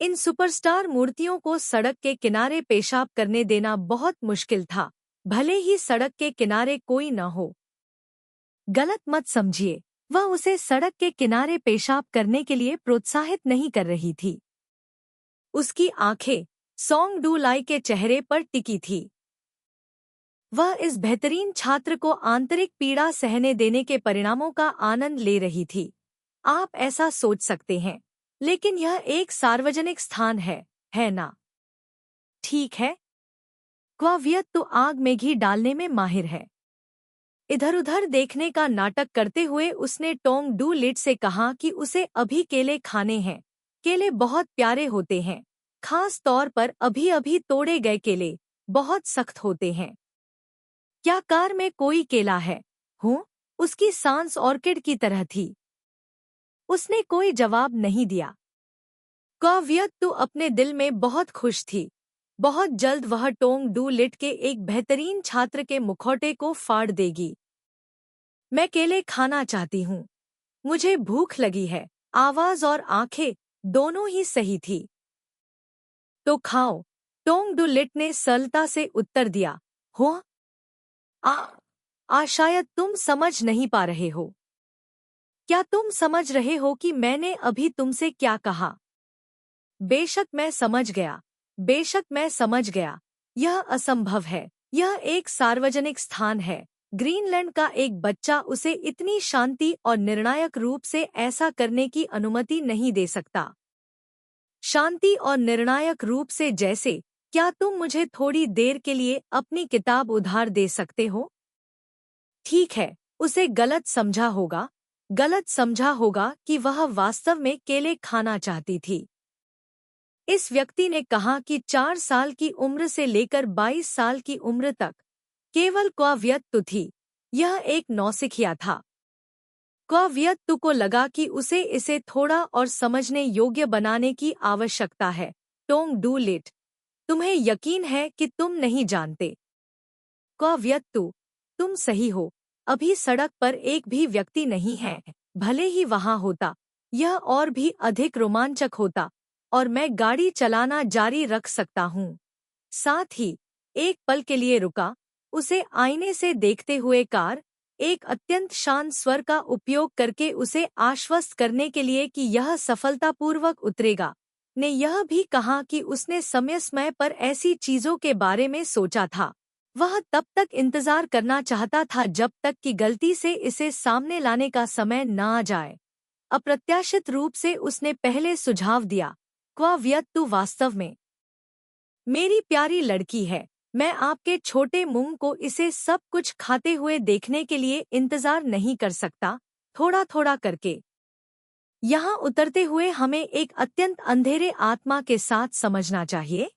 इन सुपरस्टार मूर्तियों को सड़क के किनारे पेशाब करने देना बहुत मुश्किल था, भले ही सड़क के किनारे कोई न हो। गलत मत समझिए, वह उसे सड़क के किनारे पेशाब करने के लिए प्रोत्साहित नहीं कर रही थी। उसकी आंखें सॉन्ग डू लाई के चेहरे पर टिकी थी। वह इस बेहतरीन छात्र को आंतरिक पीड़ा सहने देने के परिणामों का आनंद ले रही थी। आप ऐसा सोच सकते हैं, लेकिन यह एक सार्वजनिक स्थान है ना? ठीक है। क्वावियत तो आग में घी डालने में माहिर है। इधर-उधर देखने का नाटक करते हुए उसने टोंग डू लिट से कहा कि उसे अभी केले खाने हैं। केले बहुत प्यारे होते हैं, खास तौर पर अभी-अभी तोड़े गए केले बहुत सख्त होते हैं। क्या कार में कोई केला है? हूँ? उसकी सांस ऑर्किड की तरह थी। उसने कोई जवाब नहीं दिया। क्वावियत तो अपने दिल में बहुत खुश थी। बहुत जल्द वह टोंग डू लिट के एक बेहतरीन छात्र के मुखौटे को फाड़ देगी। मैं केले खाना चाहती हूँ। मुझे भूख लगी है। आवाज और आंखें दोनों ही सही थी। तो खाओ, टोंग डू लिट ने सरलता से उत्तर दिया। हो? शायद तुम समझ नहीं पा रहे हो। क्या तुम समझ रहे हो कि मैंने अभी तुमसे क्या कहा? बेशक मैं समझ गया। बेशक मैं समझ गया। यह असंभव है। यह एक सार्वजनिक स्थान है। ग्रीनलैंड का एक बच्चा उसे इतनी शांति और निर्णायक रूप से ऐसा करने की अनुमति नहीं दे सकता। शांति और निर्णायक रूप से जैसे, क्या तुम मुझे थोड़ी देर के लिए अपनी किताब उधार दे सकते हो? ठीक है, उसे गलत समझा होगा। गलत समझा होगा कि वह वास्तव में केले खाना चाहती थी। इस व्यक्ति ने कहा कि 4 साल की उम्र से लेकर 22 साल की उम्र तक केवल क्वावियत्तु थी। यह एक नौसिखिया था। क्वावियत्तु को लगा कि उसे इसे थोड़ा और समझने योग्य बनाने की आवश्यकता है। टोंग डू लिट, तुम्हें यकीन है कि तुम नहीं जानते। क्वावियत्तु, तुम सही हो। अभी सड़क पर एक भी व्यक्ति नहीं है। भले ही वहां होता, यह और भी अधिक रोमांचक होता और मैं गाड़ी चलाना जारी रख सकता हूँ। साथ ही एक पल के लिए रुका। उसे आईने से देखते हुए कार, एक अत्यंत शांत स्वर का उपयोग करके उसे आश्वस्त करने के लिए कि यह सफलतापूर्वक उतरेगा, ने यह भी कहा कि उसने समय समय पर ऐसी चीजों के बारे में सोचा था। वह तब तक इंतजार करना चाहता था जब तक कि गलती से इसे सामने लाने का समय न आ जाए। अप्रत्याशित रूप से उसने पहले सुझाव दिया। क्वावियत्तु वास्तव में मेरी प्यारी लड़की है। मैं आपके छोटे मुंह को इसे सब कुछ खाते हुए देखने के लिए इंतजार नहीं कर सकता। थोड़ा थोड़ा करके यहाँ उतरते हुए हमें एक अत्यंत अंधेरे आत्मा के साथ समझना चाहिए।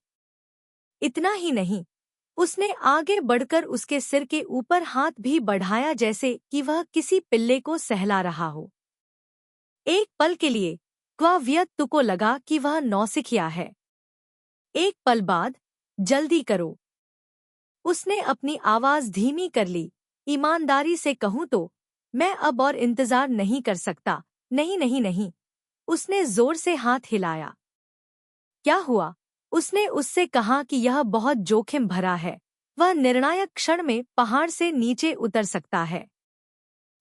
इतना ही नहीं, उसने आगे बढ़कर उसके सिर के ऊपर हाथ भी बढ़ाया जैसे कि वह किसी पिल्ले को सहला रहा हो। एक पल के लिए क्वावियत्तु को लगा कि वह नौसिखिया है। एक पल बाद, जल्दी करो। उसने अपनी आवाज धीमी कर ली। ईमानदारी से कहूँ तो मैं अब और इंतजार नहीं कर सकता। नहीं नहीं नहीं। उसने जोर से हाथ हिलाया। क्या हुआ? उसने उससे कहा कि यह बहुत जोखिम भरा है। वह निर्णायक क्षण में पहाड़ से नीचे उतर सकता है।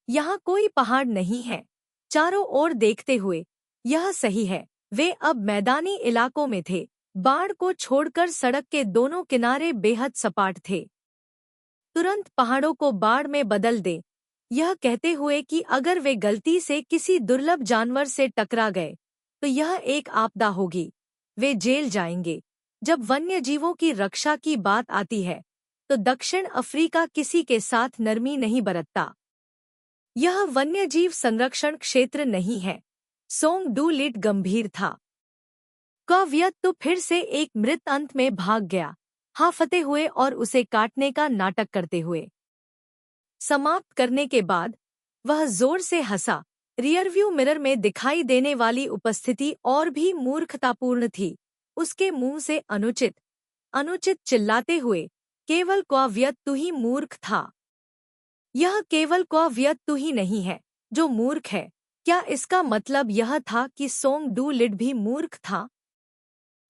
यहाँ कोई पहाड़ नहीं है। चारों ओर देखते हुए, यह सही है। वे अब मैदानी इलाकों में थे। बाढ़ को छोड़कर सड़क के दोनों किनारे बेहद सपाट थे। तुरंत पहाड़ों को बाढ़ में बदल दे, यह कहते हुए कि अगर वे गलती से किसी दुर्लभ जानवर से टकरा गए तो यह एक आपदा होगी, वे जेल जाएंगे। जब वन्यजीवों की रक्षा की बात आती है तो दक्षिण अफ्रीका किसी के साथ नरमी नहीं बरतता। यह वन्यजीव संरक्षण क्षेत्र नहीं है। सोंग डू लिट गंभीर था। क्वावियत तो फिर से एक मृत अंत में भाग गया, हांफते हुए और उसे काटने का नाटक करते हुए। समाप्त करने के बाद वह जोर से हंसा। रियरव्यू मिरर में दिखाई देने वाली उपस्थिति और भी मूर्खतापूर्ण थी। उसके मुंह से अनुचित अनुचित चिल्लाते हुए, केवल क्वावियत तू ही मूर्ख था। यह केवल क्वावियत तू ही नहीं है जो मूर्ख है। क्या इसका मतलब यह था कि सोंग डू लिट भी मूर्ख था?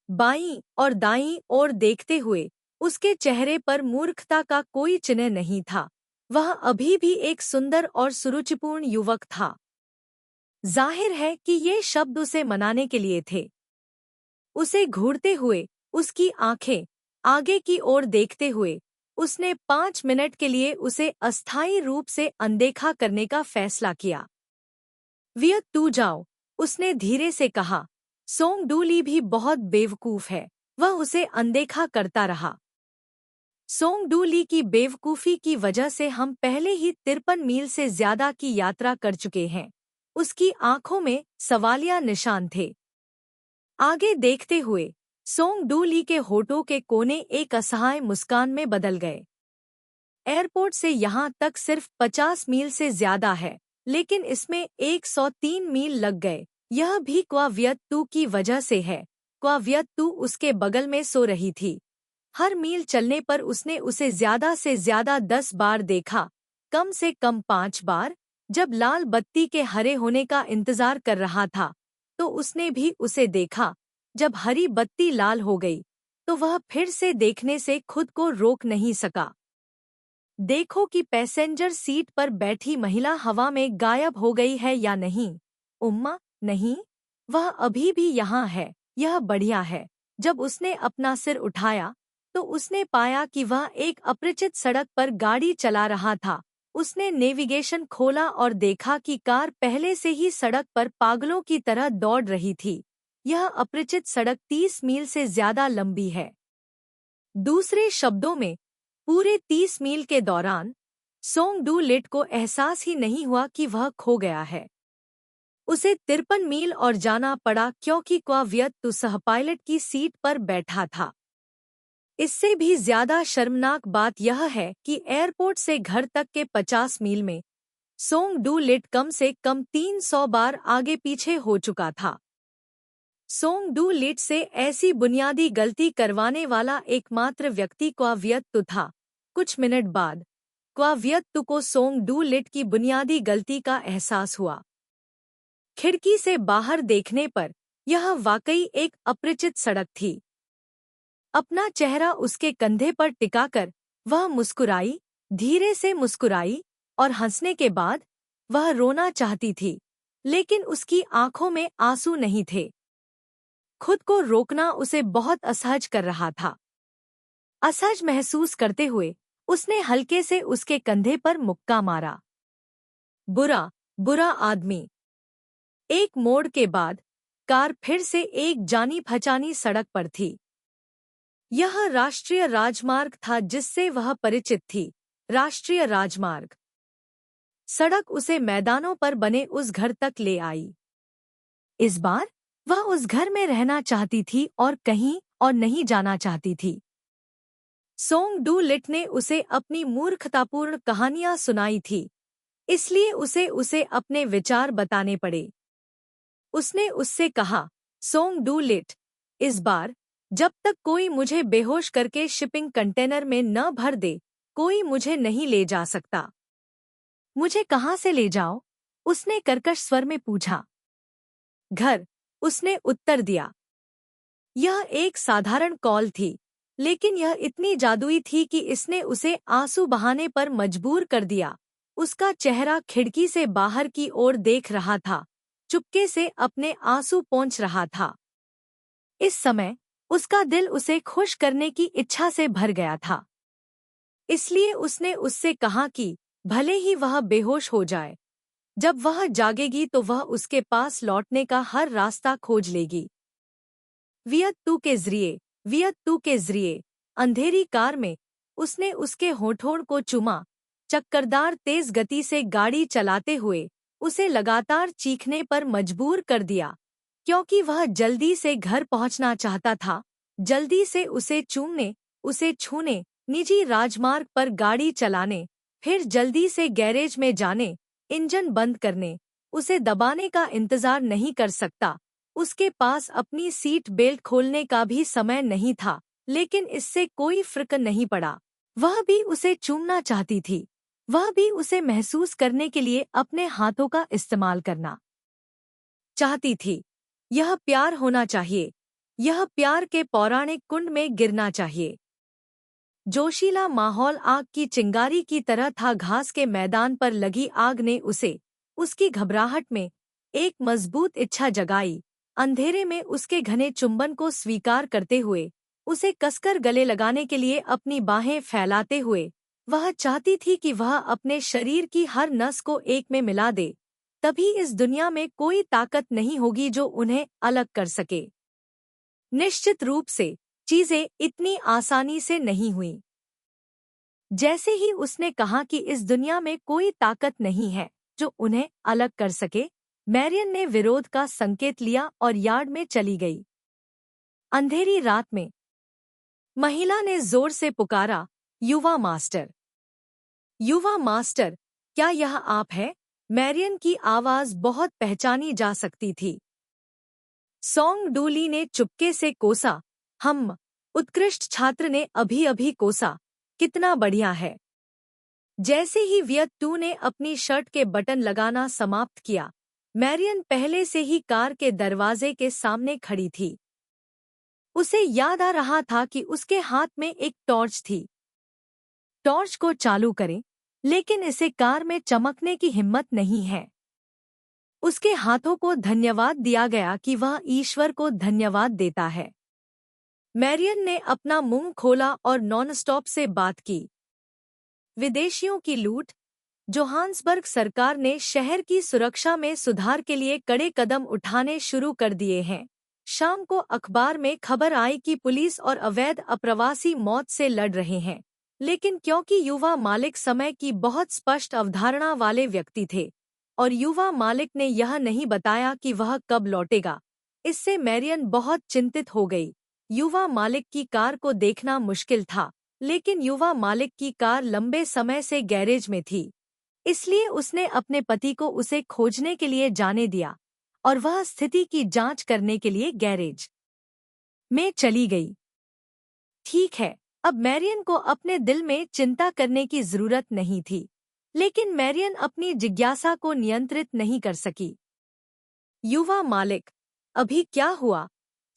बाईं और दाईं ओर देखते हुए उसके चेहरे पर मूर्खता का कोई चिन्ह नहीं था। वह अभी भी एक सुंदर और सुरुचिपूर्ण युवक था। जाहिर है कि ये शब्द उसे मनाने के लिए थे। उसे घूरते हुए, उसकी आंखें आगे की ओर देखते हुए, उसने 5 मिनट के लिए उसे अस्थायी रूप से अनदेखा करने का फैसला किया। वियत तू जाओ, उसने धीरे से कहा। सोंग डू ली भी बहुत बेवकूफ है, वह उसे अनदेखा करता रहा। सोंग डू ली की बेवकूफ़ी की वजह से हम पहले ही 53 मील से ज्यादा की यात्रा कर चुके हैं। उसकी आंखों में सवालिया निशान थे। आगे देखते हुए सोंग डू ली के होठों के कोने एक असहाय मुस्कान में बदल गए। एयरपोर्ट से यहाँ तक सिर्फ 50 मील से ज्यादा है, लेकिन इसमें 103 मील लग गए। यह भी क्वावियत तू की वजह से है। क्वावियत तू उसके बगल में सो रही थी। हर मील चलने पर उसने उसे ज्यादा से ज्यादा 10 बार देखा, कम से कम 5 बार। जब लाल बत्ती के हरे होने का इंतजार कर रहा था तो उसने भी उसे देखा। जब हरी बत्ती लाल हो गई तो वह फिर से देखने से खुद को रोक नहीं सका। देखो कि पैसेंजर सीट पर बैठी महिला हवा में गायब हो गई है या नहीं। उम्मा, नहीं, वह अभी भी यहाँ है। यह बढ़िया है। जब उसने अपना सिर उठाया तो उसने पाया कि वह एक अपरिचित सड़क पर गाड़ी चला रहा था। उसने नेविगेशन खोला और देखा कि कार पहले से ही सड़क पर पागलों की तरह दौड़ रही थी। यह अपरिचित सड़क 30 मील से ज्यादा लंबी है। दूसरे शब्दों में, पूरे 30 मील के दौरान सोंग डू लिट को एहसास ही नहीं हुआ कि वह खो गया है। उसे 53 मील और जाना पड़ा क्योंकि क्वावियत तू सहपायलट की सीट पर बैठा था। इससे भी ज्यादा शर्मनाक बात यह है कि एयरपोर्ट से घर तक के 50 मील में सोंग डू लिट कम से कम 300 बार आगे पीछे हो चुका था। सोंग डू लिट से ऐसी बुनियादी गलती करवाने वाला एकमात्र व्यक्ति क्वावियत तू था। कुछ मिनट बाद क्वावियत तू को सोंग डू लिट की बुनियादी गलती का एहसास हुआ। खिड़की से बाहर देखने पर यह वाकई एक अपरिचित सड़क थी। अपना चेहरा उसके कंधे पर टिकाकर वह मुस्कुराई, धीरे से मुस्कुराई, और हंसने के बाद वह रोना चाहती थी, लेकिन उसकी आंखों में आंसू नहीं थे। खुद को रोकना उसे बहुत असहज कर रहा था। असहज महसूस करते हुए उसने हल्के से उसके कंधे पर मुक्का मारा। बुरा, बुरा आदमी। एक मोड़ के बाद कार फिर से एक जानी पहचानी सड़क पर थी। यह राष्ट्रीय राजमार्ग था जिससे वह परिचित थी। राष्ट्रीय राजमार्ग। सड़क उसे मैदानों पर बने उस घर तक ले आई। इस बार वह उस घर में रहना चाहती थी और कहीं और नहीं जाना चाहती थी। सोंग डू लिट ने उसे अपनी मूर्खतापूर्ण कहानियां सुनाई थी, इसलिए उसे अपने विचार बताने पड़े। उसने उससे कहा, सोंग डू लिट, इस बार जब तक कोई मुझे बेहोश करके शिपिंग कंटेनर में न भर दे, कोई मुझे नहीं ले जा सकता। मुझे कहाँ से ले जाओ? उसने कर्कश स्वर में पूछा। घर, उसने उत्तर दिया। यह एक साधारण कॉल थी, लेकिन यह इतनी जादुई थी कि इसने उसे आंसू बहाने पर मजबूर कर दिया। उसका चेहरा खिड़की से बाहर की ओर देख रहा था, चुपके से अपने आंसू पोंछ रहा था। इस समय उसका दिल उसे खुश करने की इच्छा से भर गया था। इसलिए उसने उससे कहा कि भले ही वह बेहोश हो जाए, जब वह जागेगी तो वह उसके पास लौटने का हर रास्ता खोज लेगी। वियत्तू के जरिए, वियत्तू के जरिए अंधेरी कार में उसने उसके होठों को चूमा, चक्करदार तेज गति से गाड़ी चलाते हुए उसे लगातार चीखने पर मजबूर कर दिया, क्योंकि वह जल्दी से घर पहुंचना चाहता था, जल्दी से उसे चूमने, उसे छूने, निजी राजमार्ग पर गाड़ी चलाने, फिर जल्दी से गैरेज में जाने, इंजन बंद करने, उसे दबाने का इंतजार नहीं कर सकता। उसके पास अपनी सीट बेल्ट खोलने का भी समय नहीं था, लेकिन इससे कोई फर्क नहीं पड़ा। वह भी उसे चूमना चाहती थी, वह भी उसे महसूस करने के लिए अपने हाथों का इस्तेमाल करना चाहती थी। यह प्यार होना चाहिए, यह प्यार के पौराणिक कुंड में गिरना चाहिए। जोशीला माहौल आग की चिंगारी की तरह था। घास के मैदान पर लगी आग ने उसे, उसकी घबराहट में, एक मजबूत इच्छा जगाई। अंधेरे में उसके घने चुंबन को स्वीकार करते हुए, उसे कसकर गले लगाने के लिए अपनी बाहें फैलाते हुए, वह चाहती थी कि वह अपने शरीर की हर नस को एक में मिला दे। तभी इस दुनिया में कोई ताकत नहीं होगी जो उन्हें अलग कर सके। निश्चित रूप से चीजें इतनी आसानी से नहीं हुई। जैसे ही उसने कहा कि इस दुनिया में कोई ताकत नहीं है जो उन्हें अलग कर सके, मैरियन ने विरोध का संकेत लिया और यार्ड में चली गई। अंधेरी रात में महिला ने जोर से पुकारा, युवा मास्टर, युवा मास्टर, क्या यह आप है? मैरियन की आवाज बहुत पहचानी जा सकती थी। सोंग डू ली ने चुपके से कोसा, हम, उत्कृष्ट छात्र ने अभी अभी कोसा, कितना बढ़िया है। जैसे ही वियत्तू ने अपनी शर्ट के बटन लगाना समाप्त किया, मैरियन पहले से ही कार के दरवाजे के सामने खड़ी थी। उसे याद आ रहा था कि उसके हाथ में एक टॉर्च थी। टॉर्च को चालू करें, लेकिन इसे कार में चमकने की हिम्मत नहीं है। उसके हाथों को धन्यवाद दिया गया कि वह ईश्वर को धन्यवाद देता है। मैरियन ने अपना मुंह खोला और नॉनस्टॉप से बात की। विदेशियों की लूट, जोहान्सबर्ग सरकार ने शहर की सुरक्षा में सुधार के लिए कड़े कदम उठाने शुरू कर दिए हैं। शाम को अखबार में खबर आई कि पुलिस और अवैध अप्रवासी मौत से लड़ रहे हैं, लेकिन क्योंकि युवा मालिक समय की बहुत स्पष्ट अवधारणा वाले व्यक्ति थे और युवा मालिक ने यह नहीं बताया कि वह कब लौटेगा, इससे मैरियन बहुत चिंतित हो गई। युवा मालिक की कार को देखना मुश्किल था, लेकिन युवा मालिक की कार लंबे समय से गैरेज में थी, इसलिए उसने अपने पति को उसे खोजने के लिए जाने दिया और वह स्थिति की जांच करने के लिए गैरेज में चली गई। ठीक है, अब मैरियन को अपने दिल में चिंता करने की जरूरत नहीं थी, लेकिन मैरियन अपनी जिज्ञासा को नियंत्रित नहीं कर सकी। युवा मालिक, अभी क्या हुआ?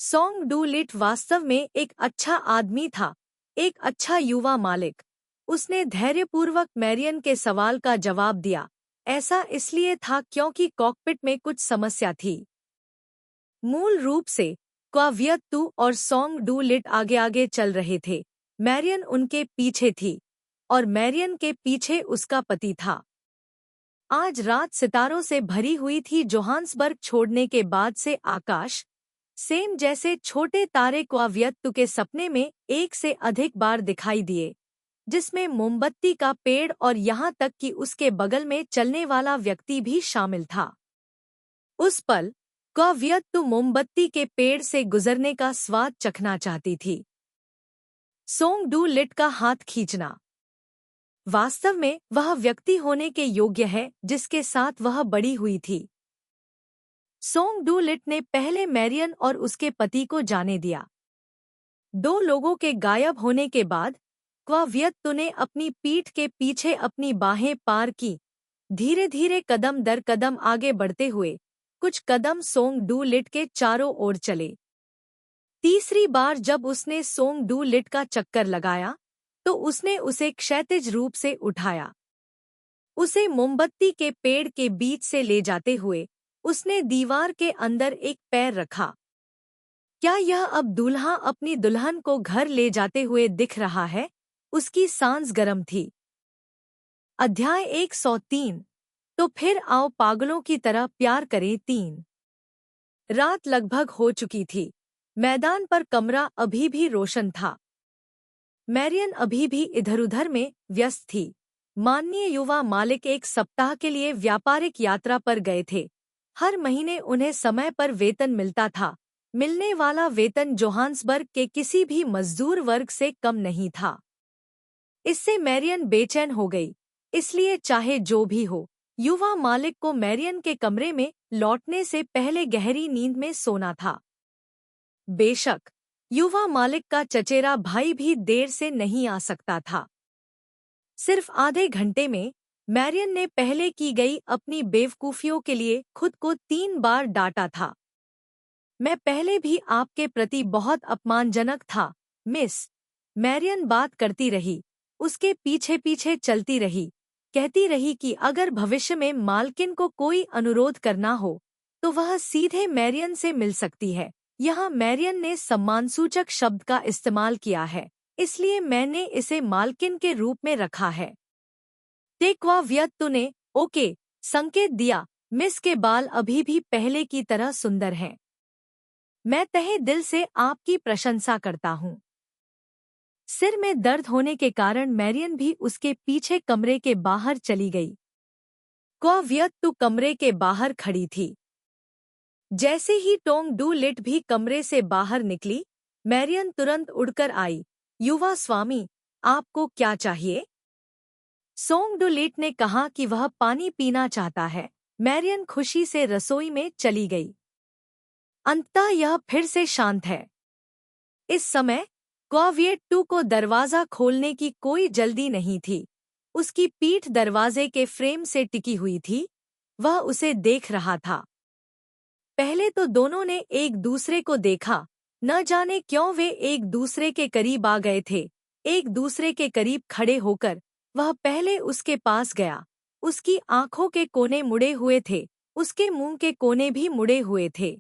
सोंग डू लिट वास्तव में एक अच्छा आदमी था, एक अच्छा युवा मालिक। उसने धैर्यपूर्वक मैरियन के सवाल का जवाब दिया। ऐसा इसलिए था क्योंकि कॉकपिट में कुछ समस्या थी। मूल रूप से क्वावियत्तू और सोंग डू लिट आगे आगे चल रहे थे, मैरियन उनके पीछे थी और मैरियन के पीछे उसका पति था। आज रात सितारों से भरी हुई थी। जोहान्सबर्ग छोड़ने के बाद से आकाश सेम जैसे छोटे तारे क्वावियत्तू के सपने में एक से अधिक बार दिखाई दिए, जिसमें मोमबत्ती का पेड़ और यहाँ तक कि उसके बगल में चलने वाला व्यक्ति भी शामिल था। उस पल क्वावियत्तू मोमबत्ती के पेड़ से गुजरने का स्वाद चखना चाहती थी। सोंग डू लिट का हाथ खींचना, वास्तव में वह व्यक्ति होने के योग्य है जिसके साथ वह बड़ी हुई थी। सोंग डू लिट ने पहले मैरियन और उसके पति को जाने दिया। 2 लोगों के गायब होने के बाद क्वावियत्तू ने अपनी पीठ के पीछे अपनी बाहें पार की, धीरे धीरे कदम दर कदम आगे बढ़ते हुए कुछ कदम सोंग डू लिट के चारों ओर चले। तीसरी बार जब उसने सोंग डू लिट का चक्कर लगाया तो उसने उसे क्षैतिज रूप से उठाया। उसे मोमबत्ती के पेड़ के बीच से ले जाते हुए उसने दीवार के अंदर एक पैर रखा। क्या यह अब दूल्हा अपनी दुल्हन को घर ले जाते हुए दिख रहा है? उसकी सांस गर्म थी। अध्याय 103। तो फिर आओ पागलों की तरह प्यार करें 3। रात लगभग हो चुकी थी। मैदान पर कमरा अभी भी रोशन था। मैरियन अभी भी इधर-उधर में व्यस्त थी। माननीय युवा मालिक एक सप्ताह के लिए व्यापारिक यात्रा पर गए थे। हर महीने उन्हें समय पर वेतन मिलता था। मिलने वाला वेतन जोहान्सबर्ग के किसी भी मजदूर वर्ग से कम नहीं था। इससे मैरियन बेचैन हो गई। इसलिए चाहे जो भी हो, युवा मालिक को मैरियन के कमरे में लौटने से पहले गहरी नींद में सोना था। बेशक, युवा मालिक का चचेरा भाई भी देर से नहीं आ सकता था। सिर्फ आधे घंटे में मैरियन ने पहले की गई अपनी बेवकूफियों के लिए खुद को 3 बार डांटा था। मैं पहले भी आपके प्रति बहुत अपमानजनक था, मिस। मैरियन बात करती रही, उसके पीछे पीछे चलती रही, कहती रही कि अगर भविष्य में मालकिन को कोई अनुरोध करना हो तो वह सीधे मैरियन से मिल सकती है। यहाँ मैरियन ने सम्मानसूचक शब्द का इस्तेमाल किया है, इसलिए मैंने इसे मालकिन के रूप में रखा है। टेक्वा व्यक्ति ने ओके संकेत दिया। मिस के बाल अभी भी पहले की तरह सुंदर हैं। मैं तहे दिल से आपकी प्रशंसा करता हूँ। सिर में दर्द होने के कारण मैरियन भी उसके पीछे कमरे के बाहर चली गई। क्वा व्यक्ति कमरे के बाहर खड़ी थी। जैसे ही टोंग डू लिट भी कमरे से बाहर निकली, मैरियन तुरंत उड़कर आई। युवा स्वामी, आपको क्या चाहिए? सोंग डू लिट ने कहा कि वह पानी पीना चाहता है। मैरियन खुशी से रसोई में चली गई। अंततः यह फिर से शांत है। इस समय क्वाविएट को दरवाजा खोलने की कोई जल्दी नहीं थी। उसकी पीठ दरवाजे के फ्रेम से टिकी हुई थी। वह उसे देख रहा था। पहले तो दोनों ने एक दूसरे को देखा। न जाने क्यों वे एक दूसरे के करीब आ गए थे। एक दूसरे के करीब खड़े होकर वह पहले उसके पास गया। उसकी आंखों के कोने मुड़े हुए थे, उसके मुंह के कोने भी मुड़े हुए थे।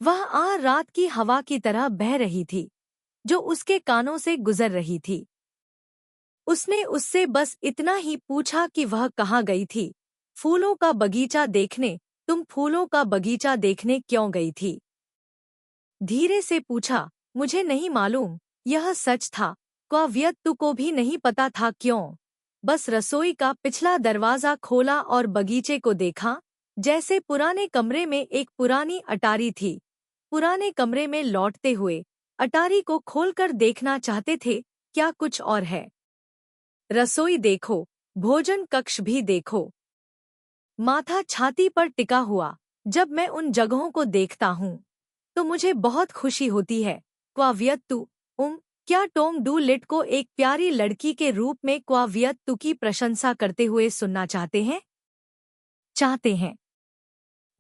वह रात की हवा की तरह बह रही थी, जो उसके कानों से गुजर रही थी। उसने उससे बस इतना ही पूछा कि वह कहाँ गई थी। फूलों का बगीचा देखने। तुम फूलों का बगीचा देखने क्यों गई थी? धीरे से पूछा। मुझे नहीं मालूम। यह सच था। क्वावियत्तु को भी नहीं पता था क्यों। बस रसोई का पिछला दरवाजा खोला और बगीचे को देखा। जैसे पुराने कमरे में एक पुरानी अटारी थी। पुराने कमरे में लौटते हुए अटारी को खोलकर देखना चाहते थे, क्या कुछ और है? रसोई देखो, भोजन कक्ष भी देखो। माथा छाती पर टिका हुआ। जब मैं उन जगहों को देखता हूँ तो मुझे बहुत खुशी होती है। क्वावियत्तु, क्या टोंग डू लिट को एक प्यारी लड़की के रूप में क्वावियत्तु की प्रशंसा करते हुए सुनना चाहते हैं? चाहते हैं।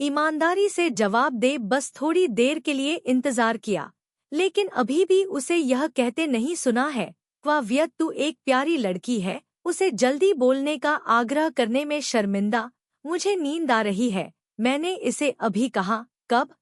ईमानदारी से जवाब दे। बस थोड़ी देर के लिए इंतजार किया, लेकिन अभी भी उसे यह कहते नहीं सुना है। क्वावियत्तु एक प्यारी लड़की है। उसे जल्दी बोलने का आग्रह करने में शर्मिंदा। मुझे नींद आ रही है। मैंने इसे अभी कहा। कब?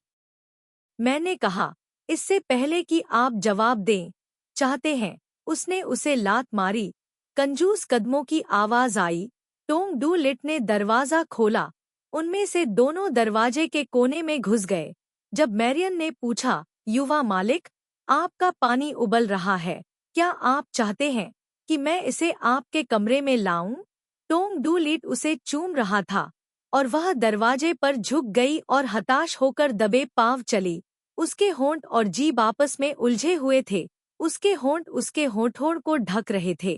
मैंने कहा, इससे पहले कि आप जवाब दें। चाहते हैं। उसने उसे लात मारी। कंजूस कदमों की आवाज आई। टोंग डू लिट ने दरवाजा खोला। उनमें से दोनों दरवाजे के कोने में घुस गए। जब मैरियन ने पूछा, युवा मालिक, आपका पानी उबल रहा है। क्या आप चाहते हैं कि मैं इसे आपके कमरे में लाऊं? टोंग डू लिट उसे चूम रहा था और वह दरवाजे पर झुक गई और हताश होकर दबे पांव चली। उसके होंठ और जीभ आपस में उलझे हुए थे। उसके होंठ उसके होठों को ढक रहे थे।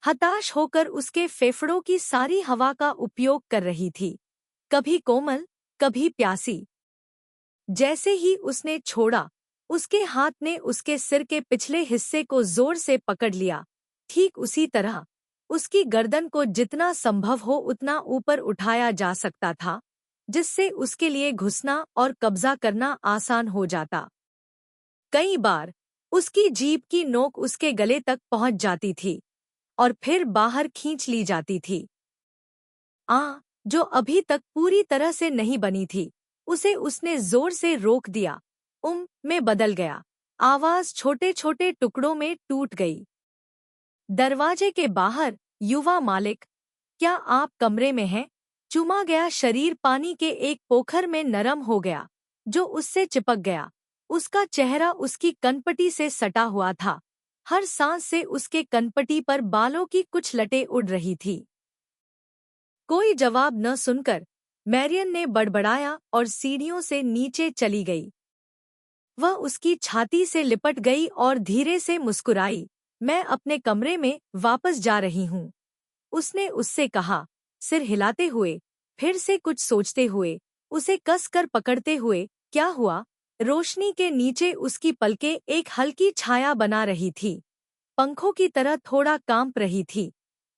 हताश होकर उसके फेफड़ों की सारी हवा का उपयोग कर रही थी, कभी कोमल, कभी प्यासी। जैसे ही उसने छोड़ा, उसके हाथ ने उसके सिर के पिछले हिस्से को जोर से पकड़ लिया। ठीक उसी तरह उसकी गर्दन को जितना संभव हो उतना ऊपर उठाया जा सकता था, जिससे उसके लिए घुसना और कब्जा करना आसान हो जाता। कई बार उसकी जीभ की नोक उसके गले तक पहुंच जाती थी और फिर बाहर खींच ली जाती थी। जो अभी तक पूरी तरह से नहीं बनी थी, उसे उसने जोर से रोक दिया। में बदल गया। आवाज छोटे छोटे टुकड़ों में टूट गई। दरवाजे के बाहर युवा मालिक, क्या आप कमरे में हैं? चुमा गया शरीर पानी के एक पोखर में नरम हो गया, जो उससे चिपक गया। उसका चेहरा उसकी कनपटी से सटा हुआ था। हर सांस से उसके कनपटी पर बालों की कुछ लटें उड़ रही थी। कोई जवाब न सुनकर मैरियन ने बड़बड़ाया और सीढ़ियों से नीचे चली गई। वह उसकी छाती से लिपट गई और धीरे से मुस्कुराई। मैं अपने कमरे में वापस जा रही हूँ, उसने उससे कहा, सिर हिलाते हुए। फिर से कुछ सोचते हुए, उसे कस कर पकड़ते हुए। क्या हुआ? रोशनी के नीचे उसकी पलकें एक हल्की छाया बना रही थी, पंखों की तरह थोड़ा कांप रही थी।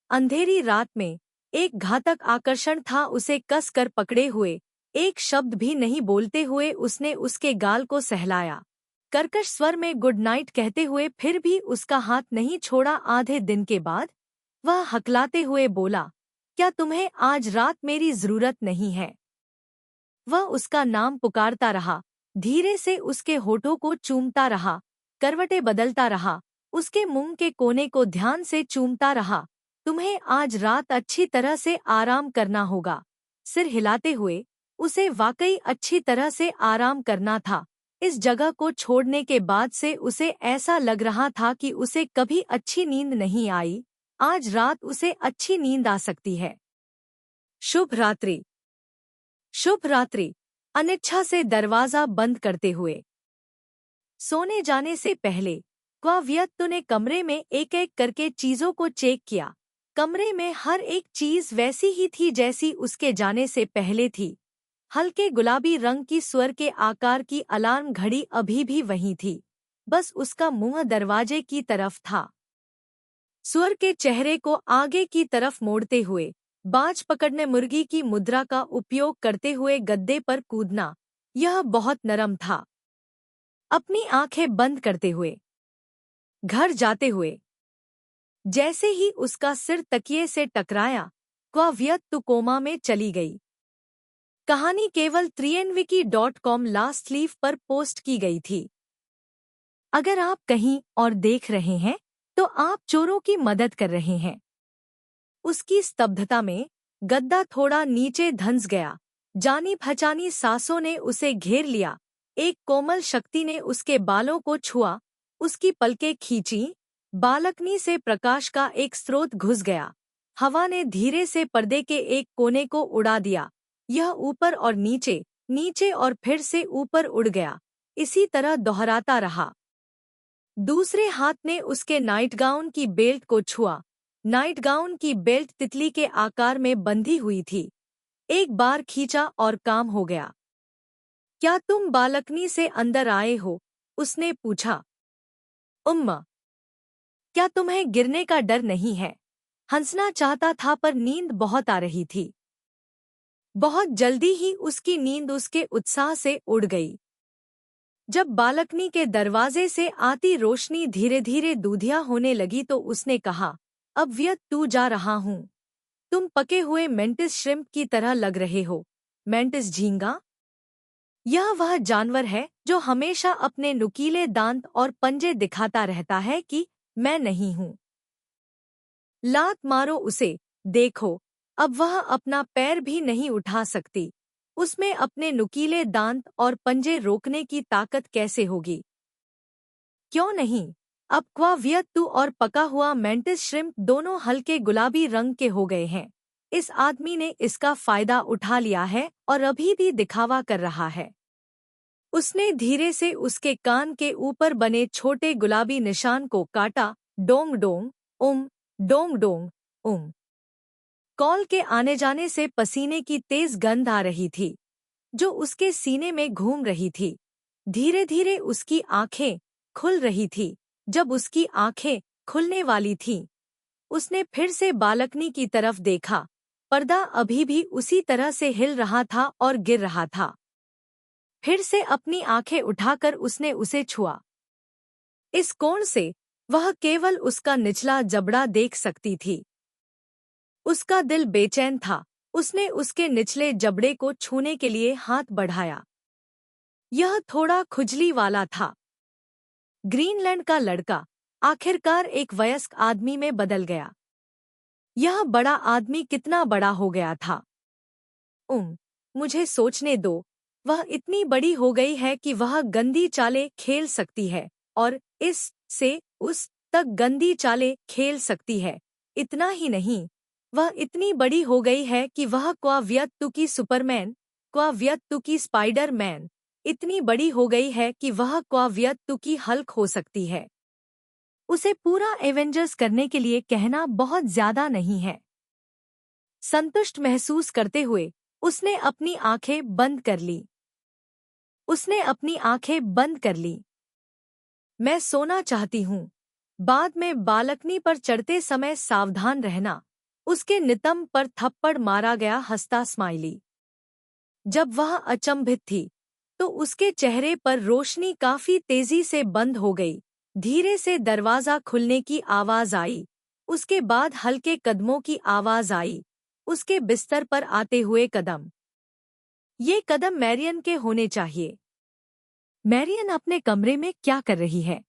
अंधेरी रात में एक घातक आकर्षण था उसे कस कर पकड़े हुए। एक शब्द भी नहीं बोलते हुए उसने उसके गाल को सहलाया, कर्कश स्वर में गुड नाइट कहते हुए। फिर भी उसका हाथ नहीं छोड़ा। आधे दिन के बाद वह हकलाते हुए बोला, क्या तुम्हें आज रात मेरी जरूरत नहीं है? वह उसका नाम पुकारता रहा, धीरे से उसके होठों को चूमता रहा, करवटें बदलता रहा, उसके मुंह के कोने को ध्यान से चूमता रहा। तुम्हें आज रात अच्छी तरह से आराम करना होगा। सिर हिलाते हुए, उसे वाकई अच्छी तरह से आराम करना था। इस जगह को छोड़ने के बाद से उसे ऐसा लग रहा था कि उसे कभी अच्छी नींद नहीं आई। आज रात उसे अच्छी नींद आ सकती है। शुभ रात्रि। शुभ रात्रि। अनिच्छा से दरवाजा बंद करते हुए सोने जाने से पहले क्वाव्यक्तु ने कमरे में एक एक करके चीजों को चेक किया। कमरे में हर एक चीज वैसी ही थी जैसी उसके जाने से पहले थी। हल्के गुलाबी रंग की स्वर के आकार की अलार्म घड़ी अभी भी वहीं थी, बस उसका मुंह दरवाजे की तरफ था। स्वर के चेहरे को आगे की तरफ मोड़ते हुए, बाज पकड़ने मुर्गी की मुद्रा का उपयोग करते हुए गद्दे पर कूदना, यह बहुत नरम था। अपनी आंखें बंद करते हुए घर जाते हुए जैसे ही उसका सिर तकिए से टकराया, क्वाव्यक्तु कोमा में चली गई। कहानी केवल trienviki.com लास्ट लीफ पर पोस्ट की गई थी। अगर आप कहीं और देख रहे हैं तो आप चोरों की मदद कर रहे हैं। उसकी स्तब्धता में गद्दा थोड़ा नीचे धंस गया। जानी पहचानी सांसों ने उसे घेर लिया। एक कोमल शक्ति ने उसके बालों को छुआ, उसकी पलकें खींची। बालकनी से प्रकाश का एक स्रोत घुस गया। हवा ने धीरे से पर्दे के एक कोने को उड़ा दिया। यह ऊपर और नीचे, नीचे और फिर से ऊपर उड़ गया। इसी तरह दोहराता रहा। दूसरे हाथ ने उसके नाइटगाउन की बेल्ट को छुआ। नाइटगाउन की बेल्ट तितली के आकार में बंधी हुई थी। एक बार खींचा और काम हो गया। क्या तुम बालकनी से अंदर आए हो? उसने पूछा। उम्मा, क्या तुम्हें गिरने का डर नहीं है? हंसना चाहता था पर नींद बहुत आ रही थी। बहुत जल्दी ही उसकी नींद उसके उत्साह से उड़ गई। जब बालकनी के दरवाजे से आती रोशनी धीरे धीरे दूधिया होने लगी तो उसने कहा, अब तू जा रहा हूँ। तुम पके हुए मेंटिस श्रिम्प की तरह लग रहे हो। मेंटिस झींगा? यह वह जानवर है जो हमेशा अपने नुकीले दांत और पंजे दिखाता रहता है कि मैं नहीं हूँ। लात मारो उसे, देखो, अब वह अपना पैर भी नहीं उठा सकती। उसमें अपने नुकीले दांत और पंजे रोकने की ताकत कैसे होगी? क्यों नहीं? अब क्वाव्यक्तु और पका हुआ मेंटिस श्रिम्प दोनों हल्के गुलाबी रंग के हो गए हैं। इस आदमी ने इसका फायदा उठा लिया है और अभी भी दिखावा कर रहा है। उसने धीरे से उसके कान के ऊपर बने छोटे गुलाबी निशान को काटा। डोंग डोंग डोंग डोंग उम। कॉल के आने जाने से पसीने की तेज गंध आ रही थी, जो उसके सीने में घूम रही थी। धीरे धीरे उसकी आंखें खुल रही थी। जब उसकी आंखें खुलने वाली थीं, उसने फिर से बालकनी की तरफ देखा। पर्दा अभी भी उसी तरह से हिल रहा था और गिर रहा था। फिर से अपनी आंखें उठाकर उसने उसे छुआ। इस कोण से वह केवल उसका निचला जबड़ा देख सकती थी। उसका दिल बेचैन था। उसने उसके निचले जबड़े को छूने के लिए हाथ बढ़ाया। यह थोड़ा खुजली वाला था। ग्रीनलैंड का लड़का, आखिरकार एक वयस्क आदमी में बदल गया। यह बड़ा आदमी कितना बड़ा हो गया था। मुझे सोचने दो। वह इतनी बड़ी हो गई है कि वह गंदी चालें खेल सकती है और इस से उस तक गंदी चालें खेल सकती है। इतना ही नहीं, वह इतनी बड़ी हो गई है कि वह क्वाव्यक्तु की सुपरमैन, क्वाव्यक्तु की स्पाइडरमैन, इतनी बड़ी हो गई है कि वह क्वाव्यक्तु की हल्क हो सकती है। उसे पूरा एवेंजर्स करने के लिए कहना बहुत ज्यादा नहीं है। संतुष्ट महसूस करते हुए उसने अपनी आंखें बंद कर ली। उसने अपनी आंखें बंद कर ली। मैं सोना चाहती हूँ। बाद में बालकनी पर चढ़ते समय सावधान रहना। उसके नितंब पर थप्पड़ मारा गया हंसता स्माइली। जब वह अचंभित थी तो उसके चेहरे पर रोशनी काफी तेजी से बंद हो गई। धीरे से दरवाजा खुलने की आवाज आई। उसके बाद हल्के कदमों की आवाज आई। उसके बिस्तर पर आते हुए कदम। ये कदम मैरियन के होने चाहिए। मैरियन अपने कमरे में क्या कर रही है?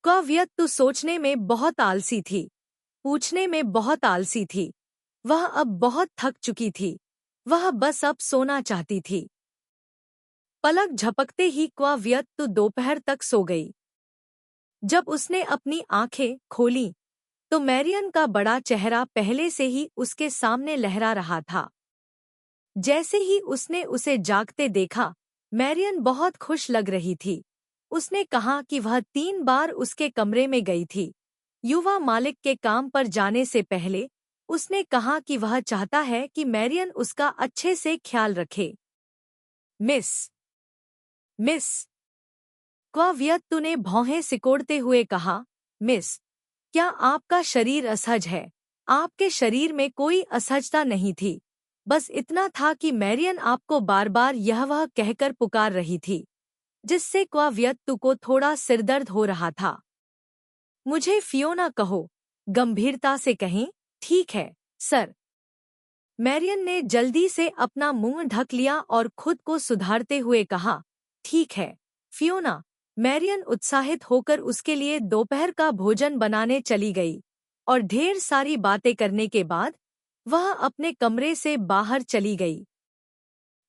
क्वाव्यक्तु सोचने में बहुत आलसी थी, पूछने में बहुत आलसी थी। वह अब बहुत थक चुकी थी। वह बस अब सोना चाहती थी। पलक झपकते ही क्वाव्यक्तु दोपहर तक सो गई। जब उसने अपनी आंखें खोलीं, तो मैरियन का बड़ा चेहरा पहले से ही उसके सामने लहरा रहा था। जैसे ही उसने उसे जागते देखा, मैरियन बहुत खुश लग रही थी। उसने कहा कि वह 3 बार उसके कमरे में गई थी। युवा मालिक के काम पर जाने से पहले उसने कहा कि वह चाहता है कि मैरियन उसका अच्छे से ख्याल रखे। मिस मिस क्वाव्यक्तु ने भौहें सिकोड़ते हुए कहा, मिस, क्या आपका शरीर असहज है? आपके शरीर में कोई असहजता नहीं थी। बस इतना था कि मैरियन आपको बार बार यह वह कहकर पुकार रही थी, जिससे क्वाव्यक्तु को थोड़ा सिरदर्द हो रहा था। मुझे फियोना कहो, गंभीरता से कहें। ठीक है, सर। मैरियन ने जल्दी से अपना मुंह ढक लिया और खुद को सुधारते हुए कहा, ठीक है, फियोना। मैरियन उत्साहित होकर उसके लिए दोपहर का भोजन बनाने चली गई और ढेर सारी बातें करने के बाद वह अपने कमरे से बाहर चली गई।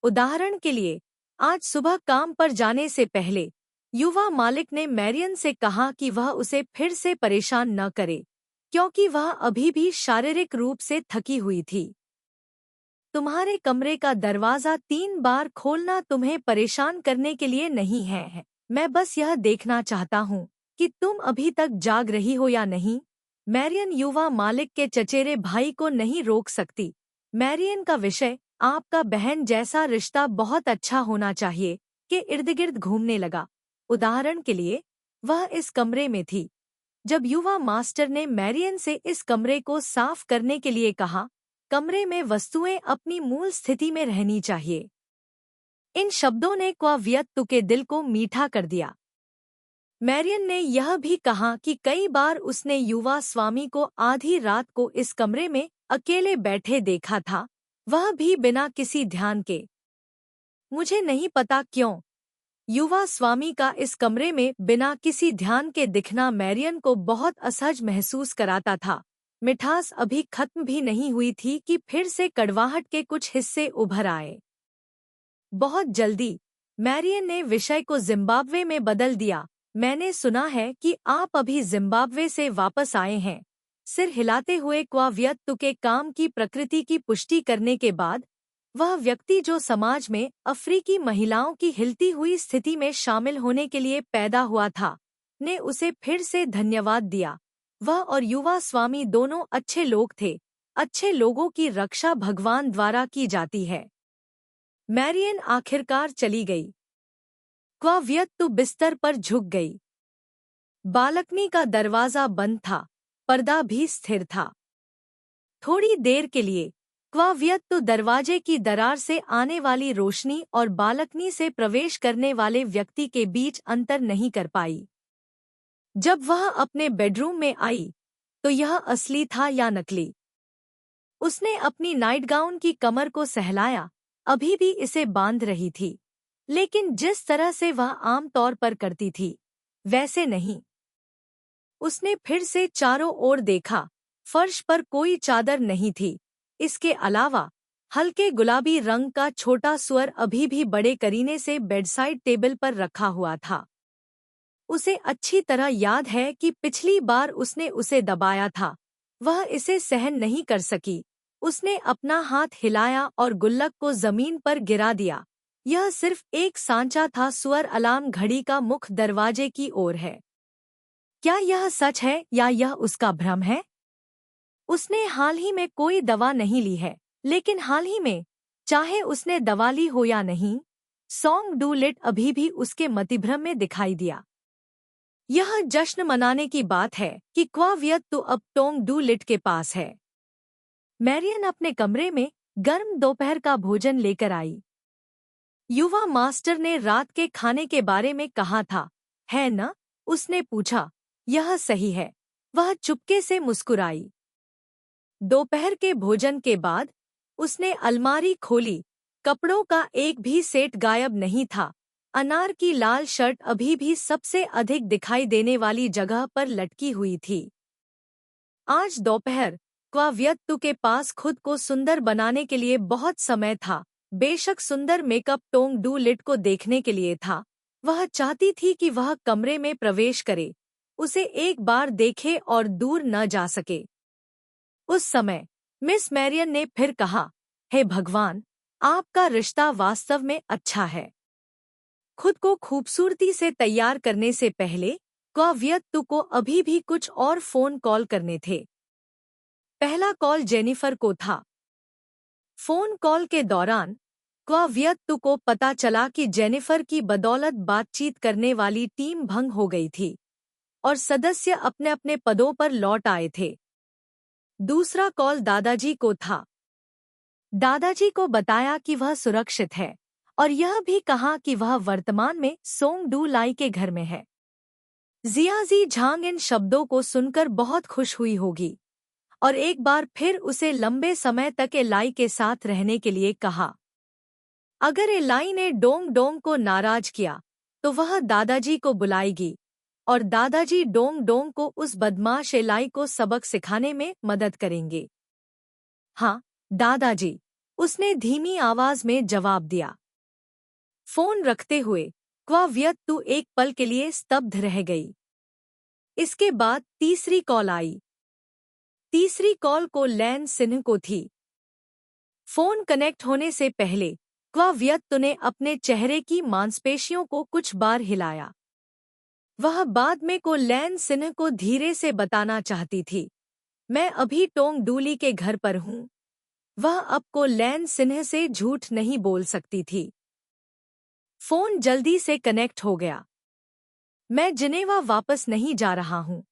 उदाहरण के लिए, आज सुबह काम पर जाने से पहले युवा मालिक ने मैरियन से कहा कि वह उसे फिर से परेशान न करे, क्योंकि वह अभी भी शारीरिक रूप से थकी हुई थी। तुम्हारे कमरे का दरवाजा 3 बार खोलना तुम्हें परेशान करने के लिए नहीं है। मैं बस यह देखना चाहता हूँ कि तुम अभी तक जाग रही हो या नहीं। मैरियन युवा मालिक के चचेरे भाई को नहीं रोक सकती। मैरियन का विषय आपका बहन जैसा रिश्ता बहुत अच्छा होना चाहिए के इर्द-गिर्द घूमने लगा। उदाहरण के लिए, वह इस कमरे में थी जब युवा मास्टर ने मैरियन से इस कमरे को साफ करने के लिए कहा। कमरे में वस्तुएं अपनी मूल स्थिति में रहनी चाहिए। इन शब्दों ने क्वाव्यक्तु के दिल को मीठा कर दिया। मैरियन ने यह भी कहा कि कई बार उसने युवा स्वामी को आधी रात को इस कमरे में अकेले बैठे देखा था, वह भी बिना किसी ध्यान के। मुझे नहीं पता क्यों, युवा स्वामी का इस कमरे में बिना किसी ध्यान के दिखना मैरियन को बहुत असहज महसूस कराता था। मिठास अभी खत्म भी नहीं हुई थी कि फिर से कड़वाहट के कुछ हिस्से उभर आए। बहुत जल्दी मैरियन ने विषय को जिम्बाब्वे में बदल दिया। मैंने सुना है कि आप अभी जिम्बाब्वे से वापस आए हैं। सिर हिलाते हुए क्वाव्यक्तु के काम की प्रकृति की पुष्टि करने के बाद वह व्यक्ति जो समाज में अफ्रीकी महिलाओं की हिलती हुई स्थिति में शामिल होने के लिए पैदा हुआ था, ने उसे फिर से धन्यवाद दिया। वह और युवा स्वामी दोनों अच्छे लोग थे। अच्छे लोगों की रक्षा भगवान द्वारा की जाती है। मैरियन आखिरकार चली गई। क्वाव्यक्तु बिस्तर पर झुक गई। बालकनी का दरवाजा बंद था, पर्दा भी स्थिर था। थोड़ी देर के लिए क्वाव्यक्तु दरवाजे की दरार से आने वाली रोशनी और बालकनी से प्रवेश करने वाले व्यक्ति के बीच अंतर नहीं कर पाई। जब वह अपने बेडरूम में आई तो यह असली था या नकली। उसने अपनी नाइटगाउन की कमर को सहलाया, अभी भी इसे बांध रही थी, लेकिन जिस तरह से वह आम तौर पर करती थी, वैसे नहीं। उसने फिर से चारों ओर देखा। फर्श पर कोई चादर नहीं थी। इसके अलावा हल्के गुलाबी रंग का छोटा सुअर अभी भी बड़े करीने से बेडसाइड टेबल पर रखा हुआ था। उसे अच्छी तरह याद है कि पिछली बार उसने उसे दबाया था। वह इसे सहन नहीं कर सकी। उसने अपना हाथ हिलाया और गुल्लक को जमीन पर गिरा दिया। यह सिर्फ एक सांचा था। सुअर अलार्म घड़ी का मुख दरवाजे की ओर है। क्या यह सच है या यह उसका भ्रम है? उसने हाल ही में कोई दवा नहीं ली है, लेकिन हाल ही में, चाहे उसने दवा ली हो या नहीं, सॉन्ग डू लिट अभी भी उसके मतिभ्रम में दिखाई दिया। यह जश्न मनाने की बात है कि क्वा वियत तो अब टोंग डू लिट के पास है। मैरियन अपने कमरे में गर्म दोपहर का भोजन लेकर आई। युवा मास्टर ने रात के खाने के बारे में कहा था, है न? उसने पूछा। यह सही है। वह चुपके से मुस्कुराई। दोपहर के भोजन के बाद उसने अलमारी खोली। कपड़ों का एक भी सेट गायब नहीं था। अनार की लाल शर्ट अभी भी सबसे अधिक दिखाई देने वाली जगह पर लटकी हुई थी। आज दोपहर क्वा वियत के पास खुद को सुंदर बनाने के लिए बहुत समय था। बेशक सुंदर मेकअप टोंग डू लिट को देखने के लिए था। वह चाहती थी कि वह कमरे में प्रवेश करे, उसे एक बार देखे और दूर न जा सके। उस समय मिस मैरियन ने फिर कहा, हे भगवान, आपका रिश्ता वास्तव में अच्छा है। खुद को खूबसूरती से तैयार करने से पहले क्वा वियत को अभी भी कुछ और फोन कॉल करने थे। पहला कॉल जेनिफर को था। फोन कॉल के दौरान क्वा वियत को पता चला कि जेनिफर की बदौलत बातचीत करने वाली टीम भंग हो गई थी और सदस्य अपने अपने पदों पर लौट आए थे। दूसरा कॉल दादाजी को था। दादाजी को बताया कि वह सुरक्षित है और यह भी कहा कि वह वर्तमान में सोंग डू लाई के घर में है। जियाजी झांग इन शब्दों को सुनकर बहुत खुश हुई होगी और एक बार फिर उसे लंबे समय तक एलाई के साथ रहने के लिए कहा। अगर एलाई ने डोंग डोंग को नाराज किया तो वह दादाजी को बुलाएगी और दादाजी डोंग डोंग को उस बदमाश एलाई को सबक सिखाने में मदद करेंगे। हाँ, दादाजी, उसने धीमी आवाज में जवाब दिया। फोन रखते हुए क्वा वियत एक पल के लिए स्तब्ध रह गई। इसके बाद तीसरी कॉल आई। तीसरी कॉल को लैन सिन्ह को थी। फोन कनेक्ट होने से पहले क्वा वियत ने अपने चेहरे की मांसपेशियों को कुछ बार हिलाया। वह बाद में को लैन सिन्ह को धीरे से बताना चाहती थी, मैं अभी टोंग डूली के घर पर हूँ। वह अब को लैन सिन्ह से झूठ नहीं बोल सकती थी। फोन जल्दी से कनेक्ट हो गया। मैं जिनेवा वापस नहीं जा रहा हूँ।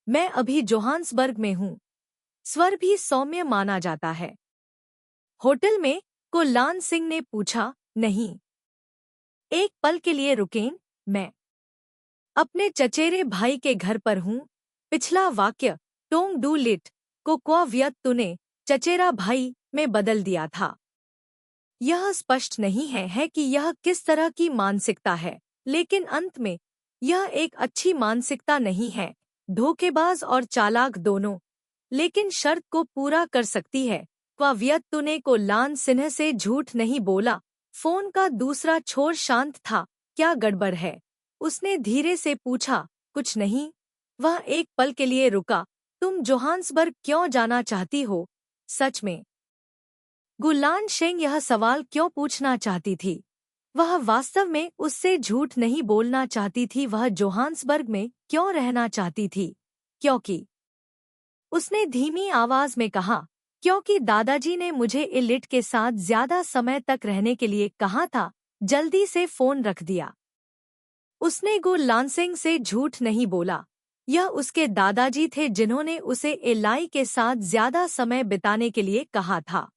मैं अभी जोहान्सबर्ग में हूँ। स्वर भी सौम्य माना जाता है। होटल में को लान सिंह ने पूछा, नहीं। एक पल के लिए रुकें, मैं अपने चचेरे भाई के घर पर हूँ। पिछला वाक्य टोंग डू लिट को क्वा वियत ने चचेरा भाई में बदल दिया था। यह स्पष्ट नहीं है कि यह किस तरह की मानसिकता है, लेकिन अंत में यह एक अच्छी मानसिकता नहीं है। धोखेबाज और चालाक दोनों, लेकिन शर्त को पूरा कर सकती है। क्वा वियत ने को लान सिन्ह से झूठ नहीं बोला। फोन का दूसरा छोर शांत था। क्या गड़बड़ है? उसने धीरे से पूछा। कुछ नहीं। वह एक पल के लिए रुका। तुम जोहान्सबर्ग क्यों जाना चाहती हो? सच में? गुलान शेंग यह सवाल क्यों पूछना चाहती थी? वह वास्तव में उससे झूठ नहीं बोलना चाहती थी। वह जोहान्सबर्ग में क्यों रहना चाहती थी? क्योंकि उसने धीमी आवाज में कहा, क्योंकि दादाजी ने मुझे इलिट के साथ ज्यादा समय तक रहने के लिए कहा था। जल्दी से फोन रख दिया। उसने गो लानसिंग से झूठ नहीं बोला। यह उसके दादाजी थे जिन्होंने उसे एलाई के साथ ज्यादा समय बिताने के लिए कहा था।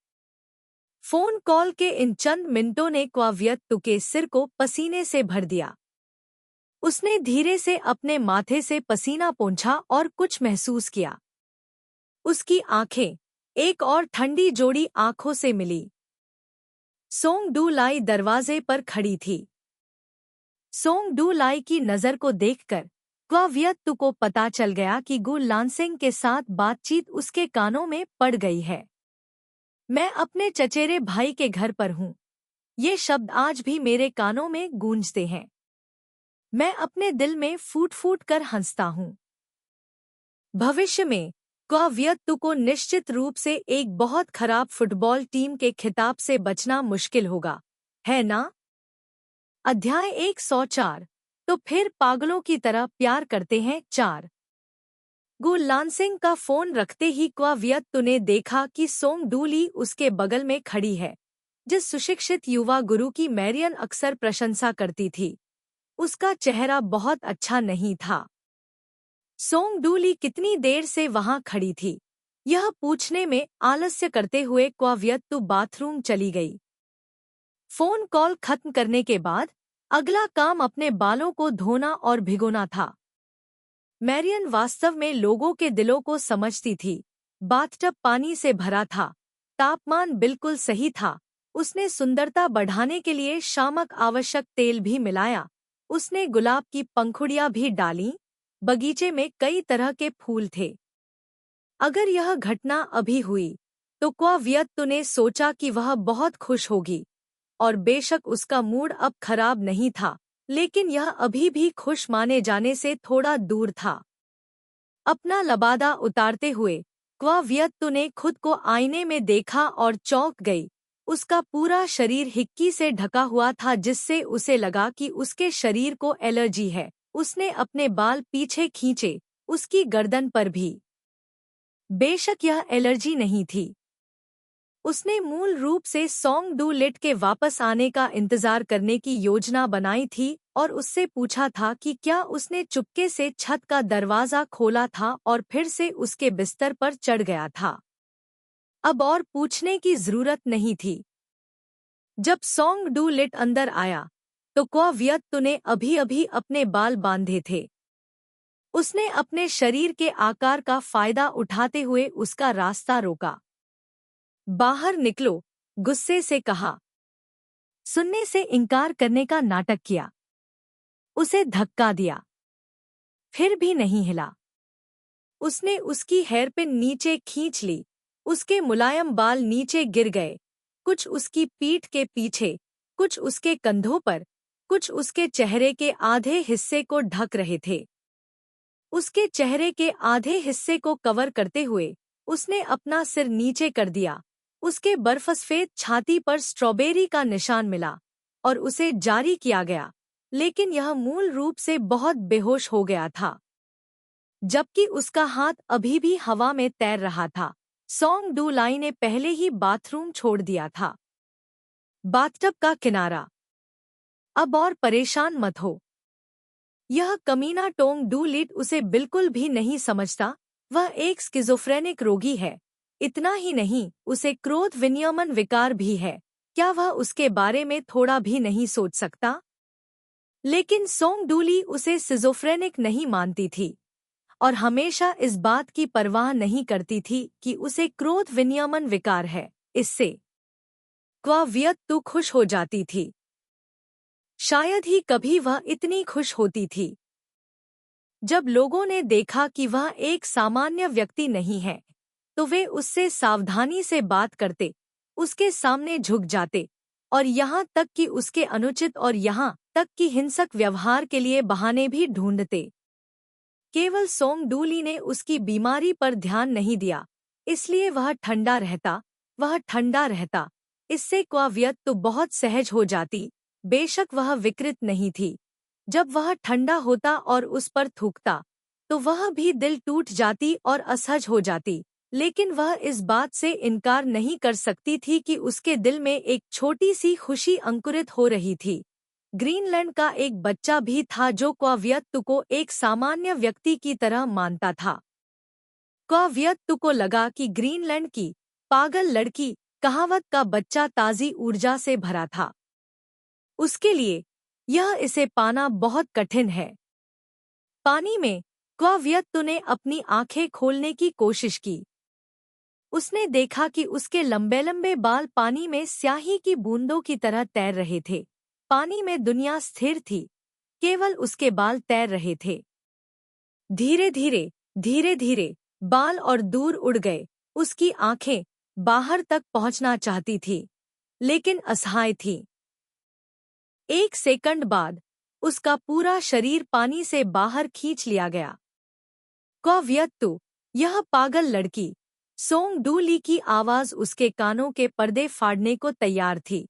फोन कॉल के इन चंद मिनटों ने क्वा वियत के सिर को पसीने से भर दिया। उसने धीरे से अपने माथे से पसीना पोंछा और कुछ महसूस किया। उसकी आंखें एक और ठंडी जोड़ी आंखों से मिली। सोंग डू लाई दरवाजे पर खड़ी थी। सोंग डू लाई की नजर को देखकर क्वाव्यक्तु को पता चल गया कि गु लानसिंग के साथ बातचीत उसके कानों में पड़ गई है। मैं अपने चचेरे भाई के घर पर हूँ। ये शब्द आज भी मेरे कानों में गूंजते हैं। मैं अपने दिल में फूट फूट कर हंसता हूँ। भविष्य में क्वाव्यक्तु को निश्चित रूप से एक बहुत खराब फुटबॉल टीम के खिताब से बचना मुश्किल होगा, है ना? अध्याय 104। तो फिर पागलों की तरह प्यार करते हैं 4। गु लानसिंग का फोन रखते ही क्वाव्यक्तु ने देखा कि सोंग डूली उसके बगल में खड़ी है, जिस सुशिक्षित युवा गुरु की मैरियन अक्सर प्रशंसा करती थी। उसका चेहरा बहुत अच्छा नहीं था। सोंग डूली कितनी देर से वहां खड़ी थी, यह पूछने में आलस्य करते हुए क्वाव्यक्तु बाथरूम चली गई। फोन कॉल खत्म करने के बाद अगला काम अपने बालों को धोना और भिगोना था। मैरियन वास्तव में लोगों के दिलों को समझती थी। बाथटब पानी से भरा था, तापमान बिल्कुल सही था। उसने सुंदरता बढ़ाने के लिए शामक आवश्यक तेल भी मिलाया। उसने गुलाब की पंखुड़ियां भी डालीं। बगीचे में कई तरह के फूल थे। अगर यह घटना अभी हुई तो क्वाव्यक्तु ने सोचा कि वह बहुत खुश होगी, और बेशक उसका मूड अब खराब नहीं था, लेकिन यह अभी भी खुश माने जाने से थोड़ा दूर था। अपना लबादा उतारते हुए क्वाव्यक्तु ने खुद को आईने में देखा और चौंक गई। उसका पूरा शरीर हिक्की से ढका हुआ था, जिससे उसे लगा कि उसके शरीर को एलर्जी है। उसने अपने बाल पीछे खींचे, उसकी गर्दन पर भी। बेशक यह एलर्जी नहीं थी। उसने मूल रूप से सोंग डू लिट के वापस आने का इंतजार करने की योजना बनाई थी और उससे पूछा था कि क्या उसने चुपके से छत का दरवाजा खोला था और फिर से उसके बिस्तर पर चढ़ गया था। अब और पूछने की जरूरत नहीं थी। जब सोंग डू लिट अंदर आया तो क्वाव्यक्तु ने अभी-अभी अपने बाल बांधे थे। उसने अपने शरीर के आकार का फायदा उठाते हुए उसका रास्ता रोका। बाहर निकलो, गुस्से से कहा। सुनने से इनकार करने का नाटक किया। उसे धक्का दिया, फिर भी नहीं हिला। उसने उसकी हेयरपिन नीचे खींच ली। उसके मुलायम बाल नीचे गिर गए, कुछ उसकी पीठ के पीछे, कुछ उसके कंधों पर, कुछ उसके चेहरे के आधे हिस्से को ढक रहे थे। उसके चेहरे के आधे हिस्से को कवर करते हुए उसने अपना सिर नीचे कर दिया। उसके बर्फसफेद छाती पर स्ट्रॉबेरी का निशान मिला और उसे जारी किया गया, लेकिन यह मूल रूप से बहुत बेहोश हो गया था। जबकि उसका हाथ अभी भी हवा में तैर रहा था। सोंग डू लाई ने पहले ही बाथरूम छोड़ दिया था। बाथटब का किनारा। अब और परेशान मत हो। यह कमीना टोंग डू लिट उसे बिल्कुल भी नहीं समझता। वह एक स्किज़ोफ्रेनिक रोगी है। इतना ही नहीं, उसे क्रोध विनियमन विकार भी है। क्या वह उसके बारे में थोड़ा भी नहीं सोच सकता? लेकिन सोंग डूली उसे सिजोफ्रेनिक नहीं मानती थी और हमेशा इस बात की परवाह नहीं करती थी कि उसे क्रोध विनियमन विकार है। इससे क्वाव्यक्तु खुश हो जाती थी। शायद ही कभी वह इतनी खुश होती थी। जब लोगों ने देखा कि वह एक सामान्य व्यक्ति नहीं है, तो वे उससे सावधानी से बात करते, उसके सामने झुक जाते और यहाँ तक कि उसके अनुचित और यहाँ तक कि हिंसक व्यवहार के लिए बहाने भी ढूंढते। केवल सोंग डूली ने उसकी बीमारी पर ध्यान नहीं दिया, इसलिए वह ठंडा रहता। इससे क्वाव्यक्तु बहुत सहज हो जाती। बेशक वह विकृत नहीं थी। जब वह ठंडा होता और उस पर थूकता तो वह भी दिल टूट जाती और असहज हो जाती, लेकिन वह इस बात से इनकार नहीं कर सकती थी कि उसके दिल में एक छोटी सी खुशी अंकुरित हो रही थी। ग्रीनलैंड का एक बच्चा भी था जो क्वाव्यक्तु को एक सामान्य व्यक्ति की तरह मानता था। क्वाव्यक्तु को लगा कि ग्रीनलैंड की पागल लड़की कहावत का बच्चा ताज़ी ऊर्जा से भरा था। उसके लिए यह इसे पाना बहुत कठिन है। पानी में क्वाव्यक्तु ने अपनी आंखें खोलने की कोशिश की। उसने देखा कि उसके लंबे लंबे बाल पानी में स्याही की बूंदों की तरह तैर रहे थे। पानी में दुनिया स्थिर थी, केवल उसके बाल तैर रहे थे। धीरे धीरे, धीरे धीरे बाल और दूर उड़ गए। उसकी आंखें बाहर तक पहुंचना चाहती थी, लेकिन असहाय थी। एक सेकंड बाद उसका पूरा शरीर पानी से बाहर खींच लिया गया। क्वाव्यत्तु, यह पागल लड़की, सोंग डू ली की आवाज उसके कानों के पर्दे फाड़ने को तैयार थी।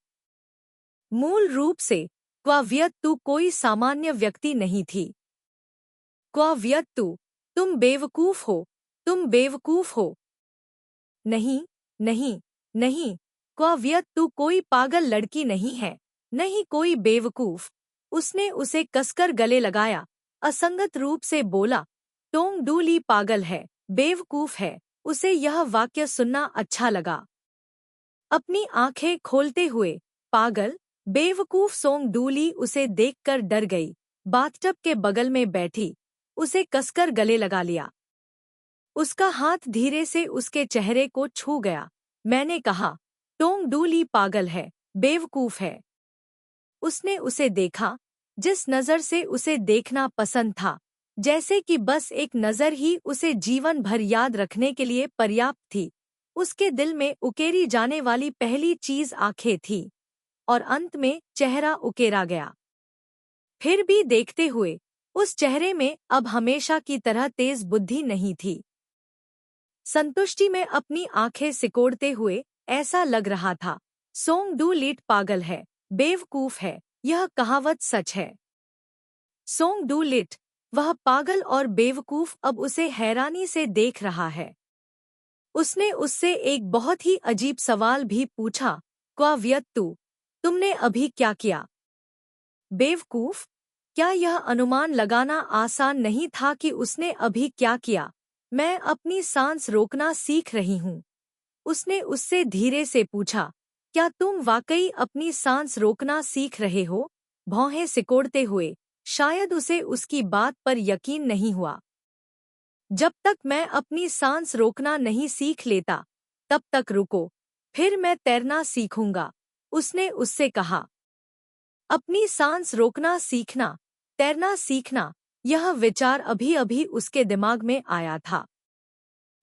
मूल रूप से क्वाव्यत्तु कोई सामान्य व्यक्ति नहीं थी। क्वाव्यत्तु, तुम बेवकूफ हो, तुम बेवकूफ हो। नहीं, नहीं, नहीं, क्वाव्यत्तु कोई पागल लड़की नहीं है, नहीं कोई बेवकूफ। उसने उसे कसकर गले लगाया, असंगत रूप से बोला, टोंग डू ली पागल है, बेवकूफ है। उसे यह वाक्य सुनना अच्छा लगा। अपनी आंखें खोलते हुए, पागल, बेवकूफ सोंग डू ली उसे देखकर डर गई। बाथटब के बगल में बैठी, उसे कसकर गले लगा लिया। उसका हाथ धीरे से उसके चेहरे को छू गया। मैंने कहा, टोंग डू ली पागल है, बेवकूफ है। उसने उसे देखा, जिस नज़र से उसे देखना पसंद था, जैसे कि बस एक नज़र ही उसे जीवन भर याद रखने के लिए पर्याप्त थी। उसके दिल में उकेरी जाने वाली पहली चीज आंखें थी, और अंत में चेहरा उकेरा गया। फिर भी देखते हुए, उस चेहरे में अब हमेशा की तरह तेज बुद्धि नहीं थी। संतुष्टि में अपनी आंखें सिकोड़ते हुए ऐसा लग रहा था, सोंग डू लीट पागल है, बेवकूफ है, यह कहावत सच है। सोंग डू लिट, वह पागल और बेवकूफ अब उसे हैरानी से देख रहा है। उसने उससे एक बहुत ही अजीब सवाल भी पूछा, क्वाव्यत्तु, तुमने अभी क्या किया? बेवकूफ? क्या यह अनुमान लगाना आसान नहीं था कि उसने अभी क्या किया? मैं अपनी सांस रोकना सीख रही हूँ। उसने उससे धीरे से पूछा, क्या तुम वाकई अपनी सांस रोकना सीख रहे हो? भौहें सिकोड़ते हुए, शायद उसे उसकी बात पर यकीन नहीं हुआ। जब तक मैं अपनी सांस रोकना नहीं सीख लेता, तब तक रुको, फिर मैं तैरना सीखूंगा, उसने उससे कहा। अपनी सांस रोकना सीखना, तैरना सीखना, यह विचार अभी अभी उसके दिमाग में आया था।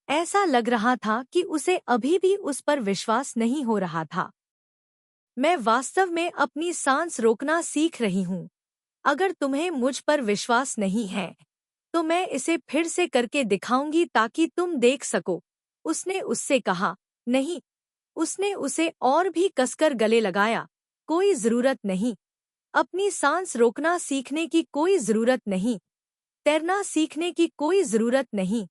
ऐसा लग रहा था कि उसे अभी भी उस पर विश्वास नहीं हो रहा था। मैं वास्तव में अपनी सांस रोकना सीख रही हूँ। अगर तुम्हें मुझ पर विश्वास नहीं है, तो मैं इसे फिर से करके दिखाऊंगी ताकि तुम देख सको, उसने उससे कहा। नहीं, उसने उसे और भी कसकर गले लगाया। कोई जरूरत नहीं, अपनी सांस रोकना सीखने की कोई जरूरत नहीं, तैरना सीखने की कोई जरूरत नहीं।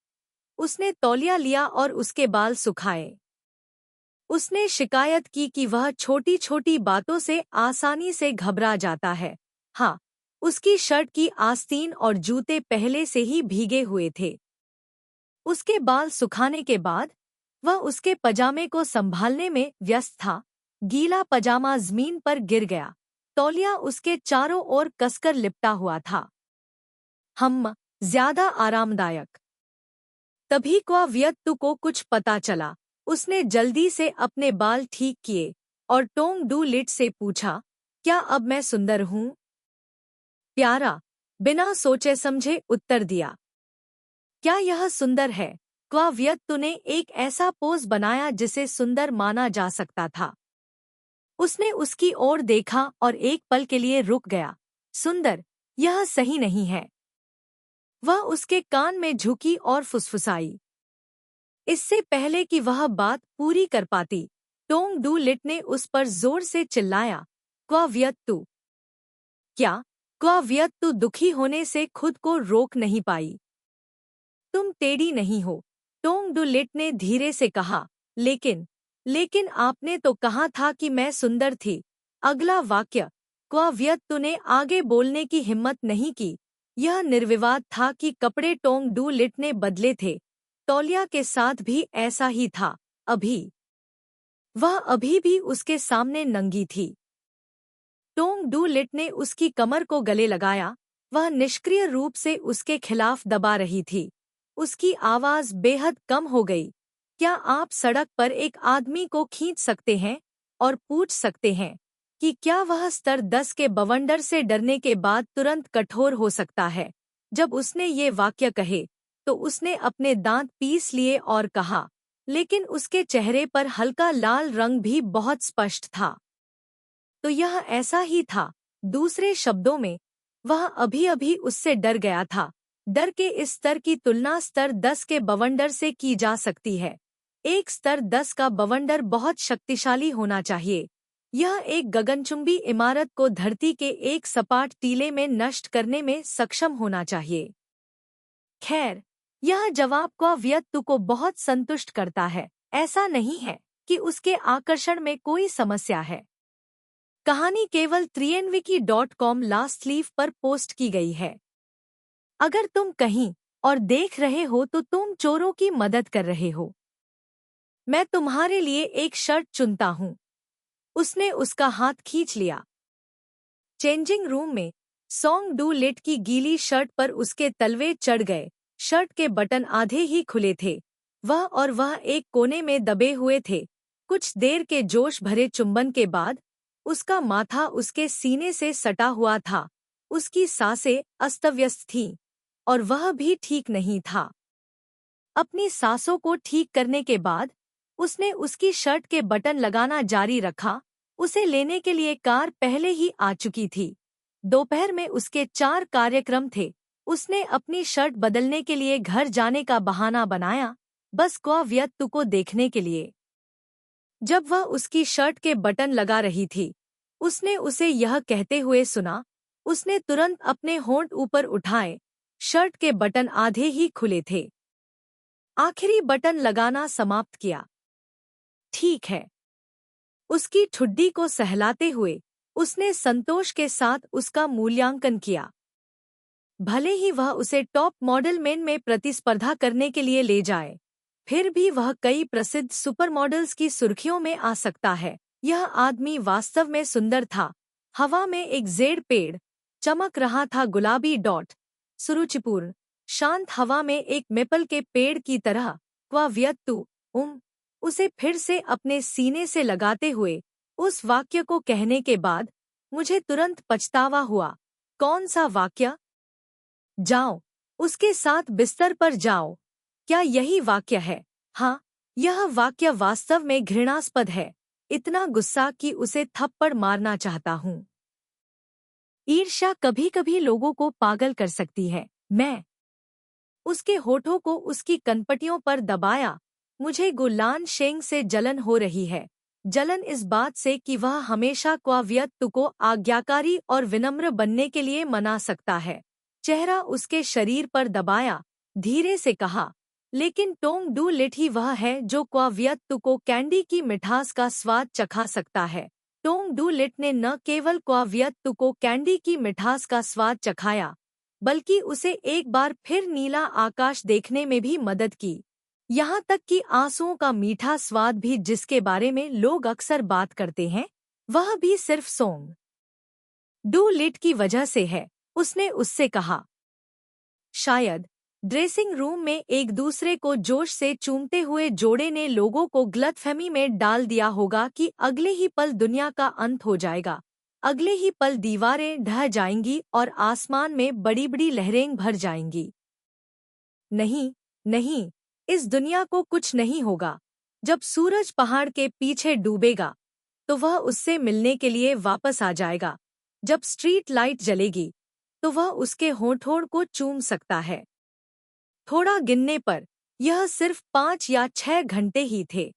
उसने तौलिया लिया और उसके बाल सुखाए। उसने शिकायत की कि वह छोटी छोटी बातों से आसानी से घबरा जाता है। हाँ, उसकी शर्ट की आस्तीन और जूते पहले से ही भीगे हुए थे। उसके बाल सुखाने के बाद वह उसके पजामे को संभालने में व्यस्त था। गीला पजामा जमीन पर गिर गया। तौलिया उसके चारों ओर कसकर लिपटा हुआ था। ज्यादा आरामदायक। तभी क्वाव्यत्तु को कुछ पता चला। उसने जल्दी से अपने बाल ठीक किए और टोंग डू लिट से पूछा, क्या अब मैं सुंदर हूँ? प्यारा, बिना सोचे समझे उत्तर दिया। क्या यह सुंदर है? क्वाव्यत्तु ने एक ऐसा पोज बनाया जिसे सुंदर माना जा सकता था। उसने उसकी ओर देखा और एक पल के लिए रुक गया। सुंदर, यह सही नहीं है। वह उसके कान में झुकी और फुसफुसाई। इससे पहले कि वह बात पूरी कर पाती, टोंग डू लिट ने उस पर जोर से चिल्लाया, क्वाव्यत्तु! क्या? क्वाव्यत्तु दुखी होने से खुद को रोक नहीं पाई। तुम टेढ़ी नहीं हो, टोंग डू लिट ने धीरे से कहा। लेकिन आपने तो कहा था कि मैं सुंदर थी। अगला वाक्य क्वाव्यत्तु ने आगे बोलने की हिम्मत नहीं की। यह निर्विवाद था कि कपड़े टोंग डू लिट ने बदले थे। तौलिया के साथ भी ऐसा ही था। वह अभी भी उसके सामने नंगी थी। टोंग डू लिट ने उसकी कमर को गले लगाया। वह निष्क्रिय रूप से उसके खिलाफ दबा रही थी। उसकी आवाज बेहद कम हो गई। क्या आप सड़क पर एक आदमी को खींच सकते हैं और पूछ सकते हैं कि क्या वह स्तर 10 के बवंडर से डरने के बाद तुरंत कठोर हो सकता है? जब उसने ये वाक्य कहे तो उसने अपने दांत पीस लिए और कहा, लेकिन उसके चेहरे पर हल्का लाल रंग भी बहुत स्पष्ट था। तो यह ऐसा ही था। दूसरे शब्दों में, वह अभी-अभी उससे डर गया था। डर के इस स्तर की तुलना स्तर 10 के बवंडर से की जा सकती है। एक स्तर 10 का बवंडर बहुत शक्तिशाली होना चाहिए। यह एक गगनचुंबी इमारत को धरती के एक सपाट टीले में नष्ट करने में सक्षम होना चाहिए। खैर, यह जवाब क्वाव्यक्तु को बहुत संतुष्ट करता है। ऐसा नहीं है कि उसके आकर्षण में कोई समस्या है। कहानी केवल trienviki.com लास्ट लीफ पर पोस्ट की गई है। अगर तुम कहीं और देख रहे हो तो तुम चोरों की मदद कर रहे हो। मैं तुम्हारे लिए एक शर्ट चुनता हूँ। उसने उसका हाथ खींच लिया। चेंजिंग रूम में सॉन्ग डू लिट की गीली शर्ट पर उसके तलवे चढ़ गए। शर्ट के बटन आधे ही खुले थे। वह एक कोने में दबे हुए थे। कुछ देर के जोश भरे चुंबन के बाद उसका माथा उसके सीने से सटा हुआ था। उसकी सांसें अस्तव्यस्त थीं और वह भी ठीक नहीं था। अपनी सांसों को ठीक करने के बाद उसने उसकी शर्ट के बटन लगाना जारी रखा। उसे लेने के लिए कार पहले ही आ चुकी थी। दोपहर में उसके 4 कार्यक्रम थे। उसने अपनी शर्ट बदलने के लिए घर जाने का बहाना बनाया, बस क्वाव्यक्तु को देखने के लिए। जब वह उसकी शर्ट के बटन लगा रही थी, उसने उसे यह कहते हुए सुना। उसने तुरंत अपने होंठ ऊपर उठाए। शर्ट के बटन आधे ही खुले थे। आखिरी बटन लगाना समाप्त किया। ठीक है। उसकी ठुड्डी को सहलाते हुए उसने संतोष के साथ उसका मूल्यांकन किया। भले ही वह उसे टॉप मॉडल मेन में प्रतिस्पर्धा करने के लिए ले जाए, फिर भी वह कई प्रसिद्ध सुपरमॉडल्स की सुर्खियों में आ सकता है। यह आदमी वास्तव में सुंदर था। हवा में एक जेड पेड़ चमक रहा था, गुलाबी डॉट, सुरुचिपूर्ण, शांत हवा में एक मेपल के पेड़ की तरह। क्वाव्यक्तु उसे फिर से अपने सीने से लगाते हुए उस वाक्य को कहने के बाद मुझे तुरंत पछतावा हुआ। कौन सा वाक्य? जाओ, उसके साथ बिस्तर पर जाओ। क्या यही वाक्य है? हाँ, यह वाक्य वास्तव में घृणास्पद है। इतना गुस्सा कि उसे थप्पड़ मारना चाहता हूँ। ईर्ष्या कभी-कभी लोगों को पागल कर सकती है। मैं उसके होठों को उसकी कनपटियों पर दबाया। मुझे गुलान शेंग से जलन हो रही है। जलन इस बात से कि वह हमेशा क्वाव्यक्तु को आज्ञाकारी और विनम्र बनने के लिए मना सकता है। चेहरा उसके शरीर पर दबाया, धीरे से कहा, लेकिन टोंग डू लिट ही वह है जो क्वाव्यक्तु को कैंडी की मिठास का स्वाद चखा सकता है। टोंग डू लिट ने न केवल क्वाव्यक्तु को कैंडी की मिठास का स्वाद चखाया, बल्कि उसे एक बार फिर नीला आकाश देखने में भी मदद की। यहाँ तक कि आंसुओं का मीठा स्वाद भी, जिसके बारे में लोग अक्सर बात करते हैं, वह भी सिर्फ सॉन्ग डू लिट की वजह से है। उसने उससे कहा। शायद ड्रेसिंग रूम में एक दूसरे को जोश से चूमते हुए जोड़े ने लोगों को गलतफहमी में डाल दिया होगा कि अगले ही पल दुनिया का अंत हो जाएगा। अगले ही पल दीवारें ढह जाएंगी और आसमान में बड़ी-बड़ी लहरें भर जाएंगी। नहीं, नहीं, इस दुनिया को कुछ नहीं होगा। जब सूरज पहाड़ के पीछे डूबेगा, तो वह उससे मिलने के लिए वापस आ जाएगा। जब स्ट्रीट लाइट जलेगी, तो वह उसके होंठ को चूम सकता है। थोड़ा गिनने पर यह सिर्फ 5 या 6 घंटे ही थे।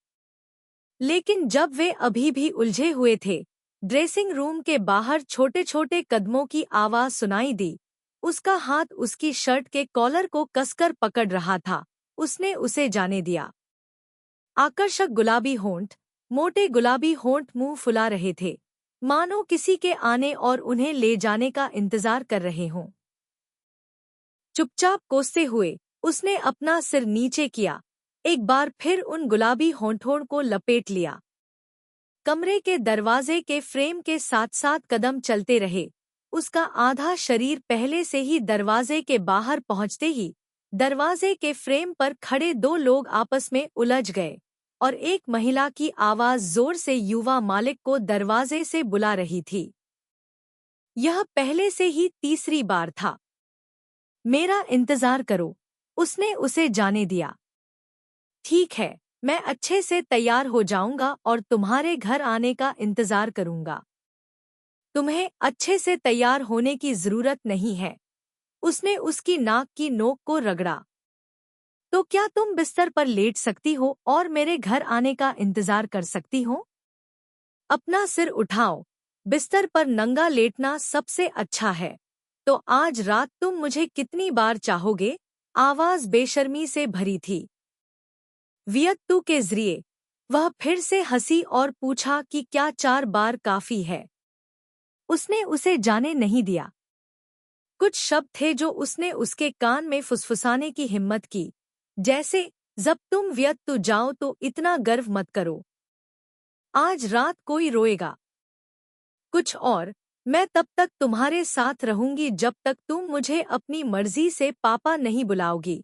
लेकिन जब वे अभी भी उलझे हुए थे, ड्रेसिंग रूम के बाहर छोटे-छोटे कदमों की आवाज सुनाई दी। उसका हाथ उसकी शर्ट के कॉलर को कसकर पकड़ रहा था। उसने उसे जाने दिया। आकर्षक गुलाबी होंठ, मोटे गुलाबी होंठ मुंह फुला रहे थे, मानो किसी के आने और उन्हें ले जाने का इंतजार कर रहे हों। चुपचाप कोसते हुए उसने अपना सिर नीचे किया, एक बार फिर उन गुलाबी होंठों को लपेट लिया। कमरे के दरवाजे के फ्रेम के साथ-साथ कदम चलते रहे। उसका आधा शरीर पहले से ही दरवाजे के बाहर पहुंचते ही दरवाजे के फ्रेम पर खड़े 2 लोग आपस में उलझ गए और एक महिला की आवाज जोर से युवा मालिक को दरवाजे से बुला रही थी। यह पहले से ही तीसरी बार था। मेरा इंतजार करो। उसने उसे जाने दिया। ठीक है, मैं अच्छे से तैयार हो जाऊंगा और तुम्हारे घर आने का इंतजार करूंगा। तुम्हें अच्छे से तैयार होने की जरूरत नहीं है। उसने उसकी नाक की नोक को रगड़ा। तो क्या तुम बिस्तर पर लेट सकती हो और मेरे घर आने का इंतजार कर सकती हो? अपना सिर उठाओ। बिस्तर पर नंगा लेटना सबसे अच्छा है। तो आज रात तुम मुझे कितनी बार चाहोगे? आवाज बेशर्मी से भरी थी। वियत्तू के जरिए वह फिर से हंसी और पूछा कि क्या 4 बार काफी है? उसने उसे जाने नहीं दिया। कुछ शब्द थे जो उसने उसके कान में फुसफुसाने की हिम्मत की, जैसे, जब तुम व्यत्तु जाओ तो इतना गर्व मत करो। आज रात कोई रोएगा। कुछ और, मैं तब तक तुम्हारे साथ रहूंगी जब तक तुम मुझे अपनी मर्जी से पापा नहीं बुलाओगी।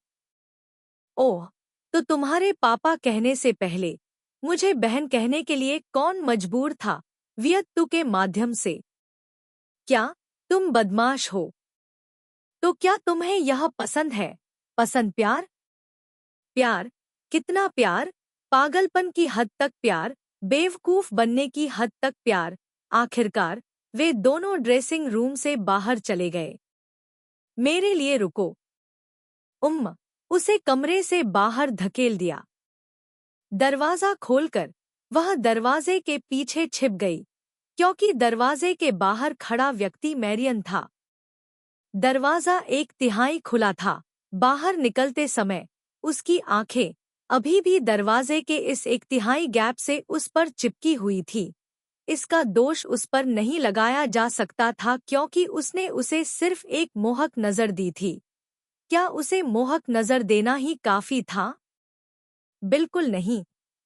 ओह, तो तुम्हारे पापा कहने से पहले मुझे बहन कहने के लिए कौन मजबूर था? वियत्तु के माध्यम से। क्या तुम बदमाश हो? तो क्या तुम्हें यह पसंद है? पसंद प्यार? प्यार? कितना प्यार? पागलपन की हद तक प्यार, बेवकूफ बनने की हद तक प्यार। आखिरकार वे दोनों ड्रेसिंग रूम से बाहर चले गए। मेरे लिए रुको। उसे कमरे से बाहर धकेल दिया। दरवाजा खोलकर वह दरवाजे के पीछे छिप गई, क्योंकि दरवाजे के बाहर खड़ा व्यक्ति मैरियन था। दरवाजा 1/3 खुला था। बाहर निकलते समय उसकी आंखें अभी भी दरवाजे के इस 1/3 गैप से उस पर चिपकी हुई थी। इसका दोष उस पर नहीं लगाया जा सकता था क्योंकि उसने उसे सिर्फ एक मोहक नजर दी थी। क्या उसे मोहक नजर देना ही काफी था? बिल्कुल नहीं।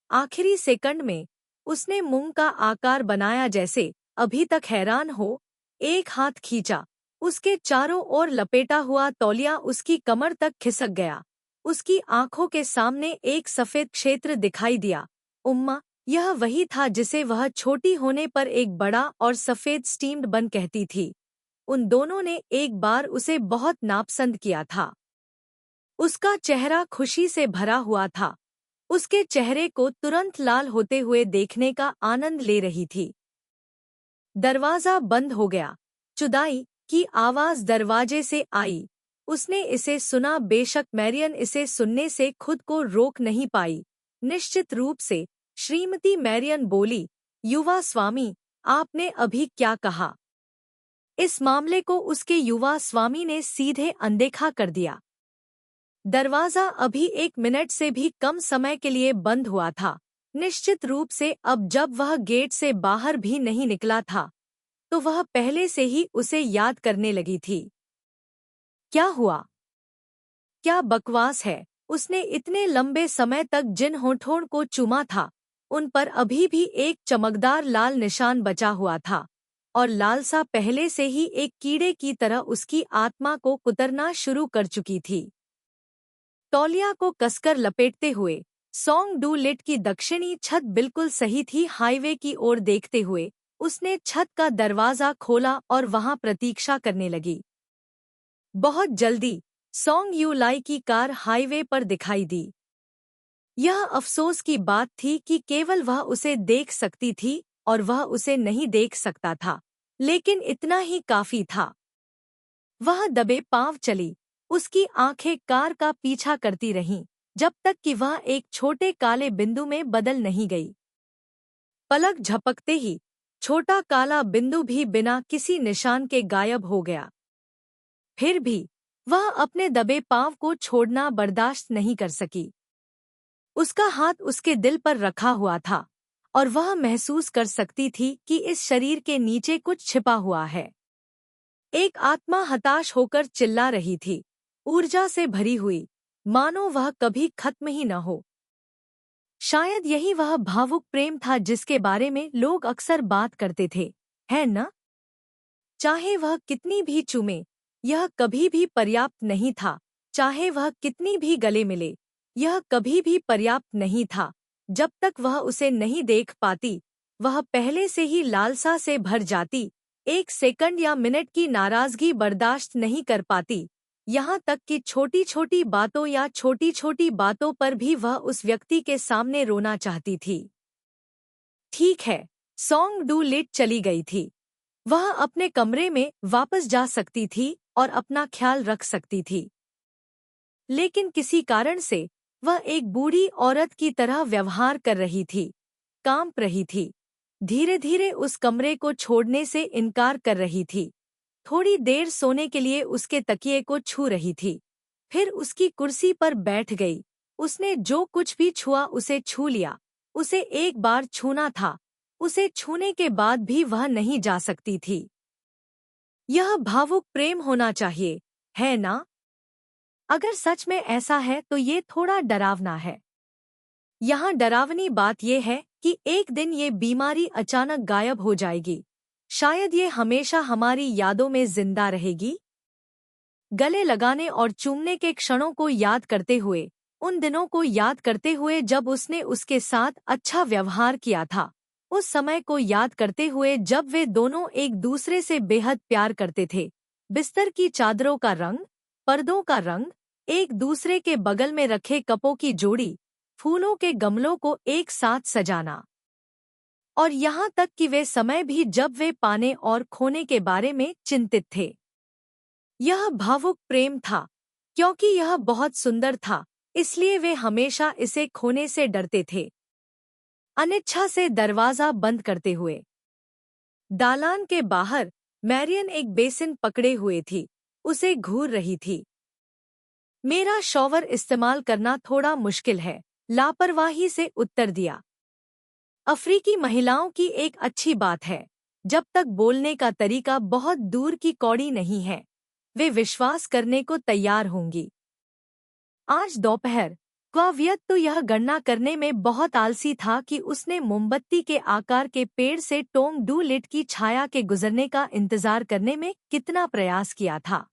आखिरी सेकंड में उसने मुंह का आकार बनाया, जैसे अभी तक हैरान हो। एक हाथ खींचा। उसके चारों ओर लपेटा हुआ तौलिया उसकी कमर तक खिसक गया। उसकी आंखों के सामने एक सफेद क्षेत्र दिखाई दिया। यह वही था जिसे वह छोटी होने पर एक बड़ा और सफेद स्टीम्ड बन कहती थी। उन दोनों ने एक बार उसे बहुत नापसंद किया था। उसका चेहरा खुशी से भरा हुआ था। उसके चेहरे को तुरंत लाल होते हुए देखने का आनंद ले रही थी। दरवाजा बंद हो गया। चुदाई की आवाज दरवाजे से आई। उसने इसे सुना, बेशक मैरियन इसे सुनने से खुद को रोक नहीं पाई। निश्चित रूप से, श्रीमती मैरियन बोली, युवा स्वामी, आपने अभी क्या कहा? इस मामले को उसके युवा स्वामी ने सीधे अनदेखा कर दिया। दरवाजा अभी 1 मिनट से भी कम समय के लिए बंद हुआ था। निश्चित रूप से अब जब वह गेट से बाहर भी नहीं निकला था, तो वह पहले से ही उसे याद करने लगी थी। क्या हुआ? क्या बकवास है? उसने इतने लंबे समय तक जिन होठों को चूमा था, उन पर अभी भी एक चमकदार लाल निशान बचा हुआ था, और लालसा पहले से ही एक कीड़े की तरह उसकी आत्मा को कुतरना शुरू कर चुकी थी। तौलिया को कसकर लपेटते हुए सोंग डू लिट की दक्षिणी छत बिल्कुल सही थी। हाईवे की ओर देखते हुए उसने छत का दरवाजा खोला और वहां प्रतीक्षा करने लगी। बहुत जल्दी सोंग यू लाई की कार हाईवे पर दिखाई दी। यह अफसोस की बात थी कि केवल वह उसे देख सकती थी और वह उसे नहीं देख सकता था, लेकिन इतना ही काफी था। वह दबे पांव चली। उसकी आंखें कार का पीछा करती रहीं, जब तक कि वह एक छोटे काले बिंदु में बदल नहीं गई। पलक झपकते ही छोटा काला बिंदु भी बिना किसी निशान के गायब हो गया। फिर भी वह अपने दबे पांव को छोड़ना बर्दाश्त नहीं कर सकी। उसका हाथ उसके दिल पर रखा हुआ था और वह महसूस कर सकती थी कि इस शरीर के नीचे कुछ छिपा हुआ है। एक आत्मा हताश होकर चिल्ला रही थी, ऊर्जा से भरी हुई, मानो वह कभी खत्म ही न हो। शायद यही वह भावुक प्रेम था जिसके बारे में लोग अक्सर बात करते थे, है न? चाहे वह कितनी भी चूमे, यह कभी भी पर्याप्त नहीं था। चाहे वह कितनी भी गले मिले, यह कभी भी पर्याप्त नहीं था। जब तक वह उसे नहीं देख पाती, वह पहले से ही लालसा से भर जाती। 1 सेकंड या मिनट की नाराजगी बर्दाश्त नहीं कर पाती। यहाँ तक कि छोटी छोटी बातों या छोटी छोटी बातों पर भी वह उस व्यक्ति के सामने रोना चाहती थी। ठीक है, सॉन्ग डू लिट चली गई थी। वह अपने कमरे में वापस जा सकती थी और अपना ख्याल रख सकती थी, लेकिन किसी कारण से वह एक बूढ़ी औरत की तरह व्यवहार कर रही थी, कांप रही थी, धीरे धीरे उस कमरे को छोड़ने से इनकार कर रही थी। थोड़ी देर सोने के लिए उसके तकिए को छू रही थी, फिर उसकी कुर्सी पर बैठ गई। उसने जो कुछ भी छुआ उसे छू लिया। उसे एक बार छूना था, उसे छूने के बाद भी वह नहीं जा सकती थी। यह भावुक प्रेम होना चाहिए, है ना? अगर सच में ऐसा है तो ये थोड़ा डरावना है। यहाँ डरावनी बात यह है कि एक दिन ये बीमारी अचानक गायब हो जाएगी। शायद ये हमेशा हमारी यादों में जिंदा रहेगी। गले लगाने और चूमने के क्षणों को याद करते हुए, उन दिनों को याद करते हुए जब उसने उसके साथ अच्छा व्यवहार किया था, उस समय को याद करते हुए जब वे दोनों एक दूसरे से बेहद प्यार करते थे। बिस्तर की चादरों का रंग, पर्दों का रंग, एक दूसरे के बगल में रखे कपों की जोड़ी, फूलों के गमलों को एक साथ सजाना, और यहाँ तक कि वे समय भी जब वे पाने और खोने के बारे में चिंतित थे। यह भावुक प्रेम था, क्योंकि यह बहुत सुंदर था, इसलिए वे हमेशा इसे खोने से डरते थे। अनिच्छा से दरवाजा बंद करते हुए दालान के बाहर मैरियन एक बेसिन पकड़े हुए थी, उसे घूर रही थी। मेरा शॉवर इस्तेमाल करना थोड़ा मुश्किल है, लापरवाही से उत्तर दिया। अफ्रीकी महिलाओं की एक अच्छी बात है, जब तक बोलने का तरीका बहुत दूर की कौड़ी नहीं है, वे विश्वास करने को तैयार होंगी। आज दोपहर क्वावियत तो यह गणना करने में बहुत आलसी था कि उसने मोमबत्ती के आकार के पेड़ से टोंग डू लिट की छाया के गुजरने का इंतजार करने में कितना प्रयास किया था।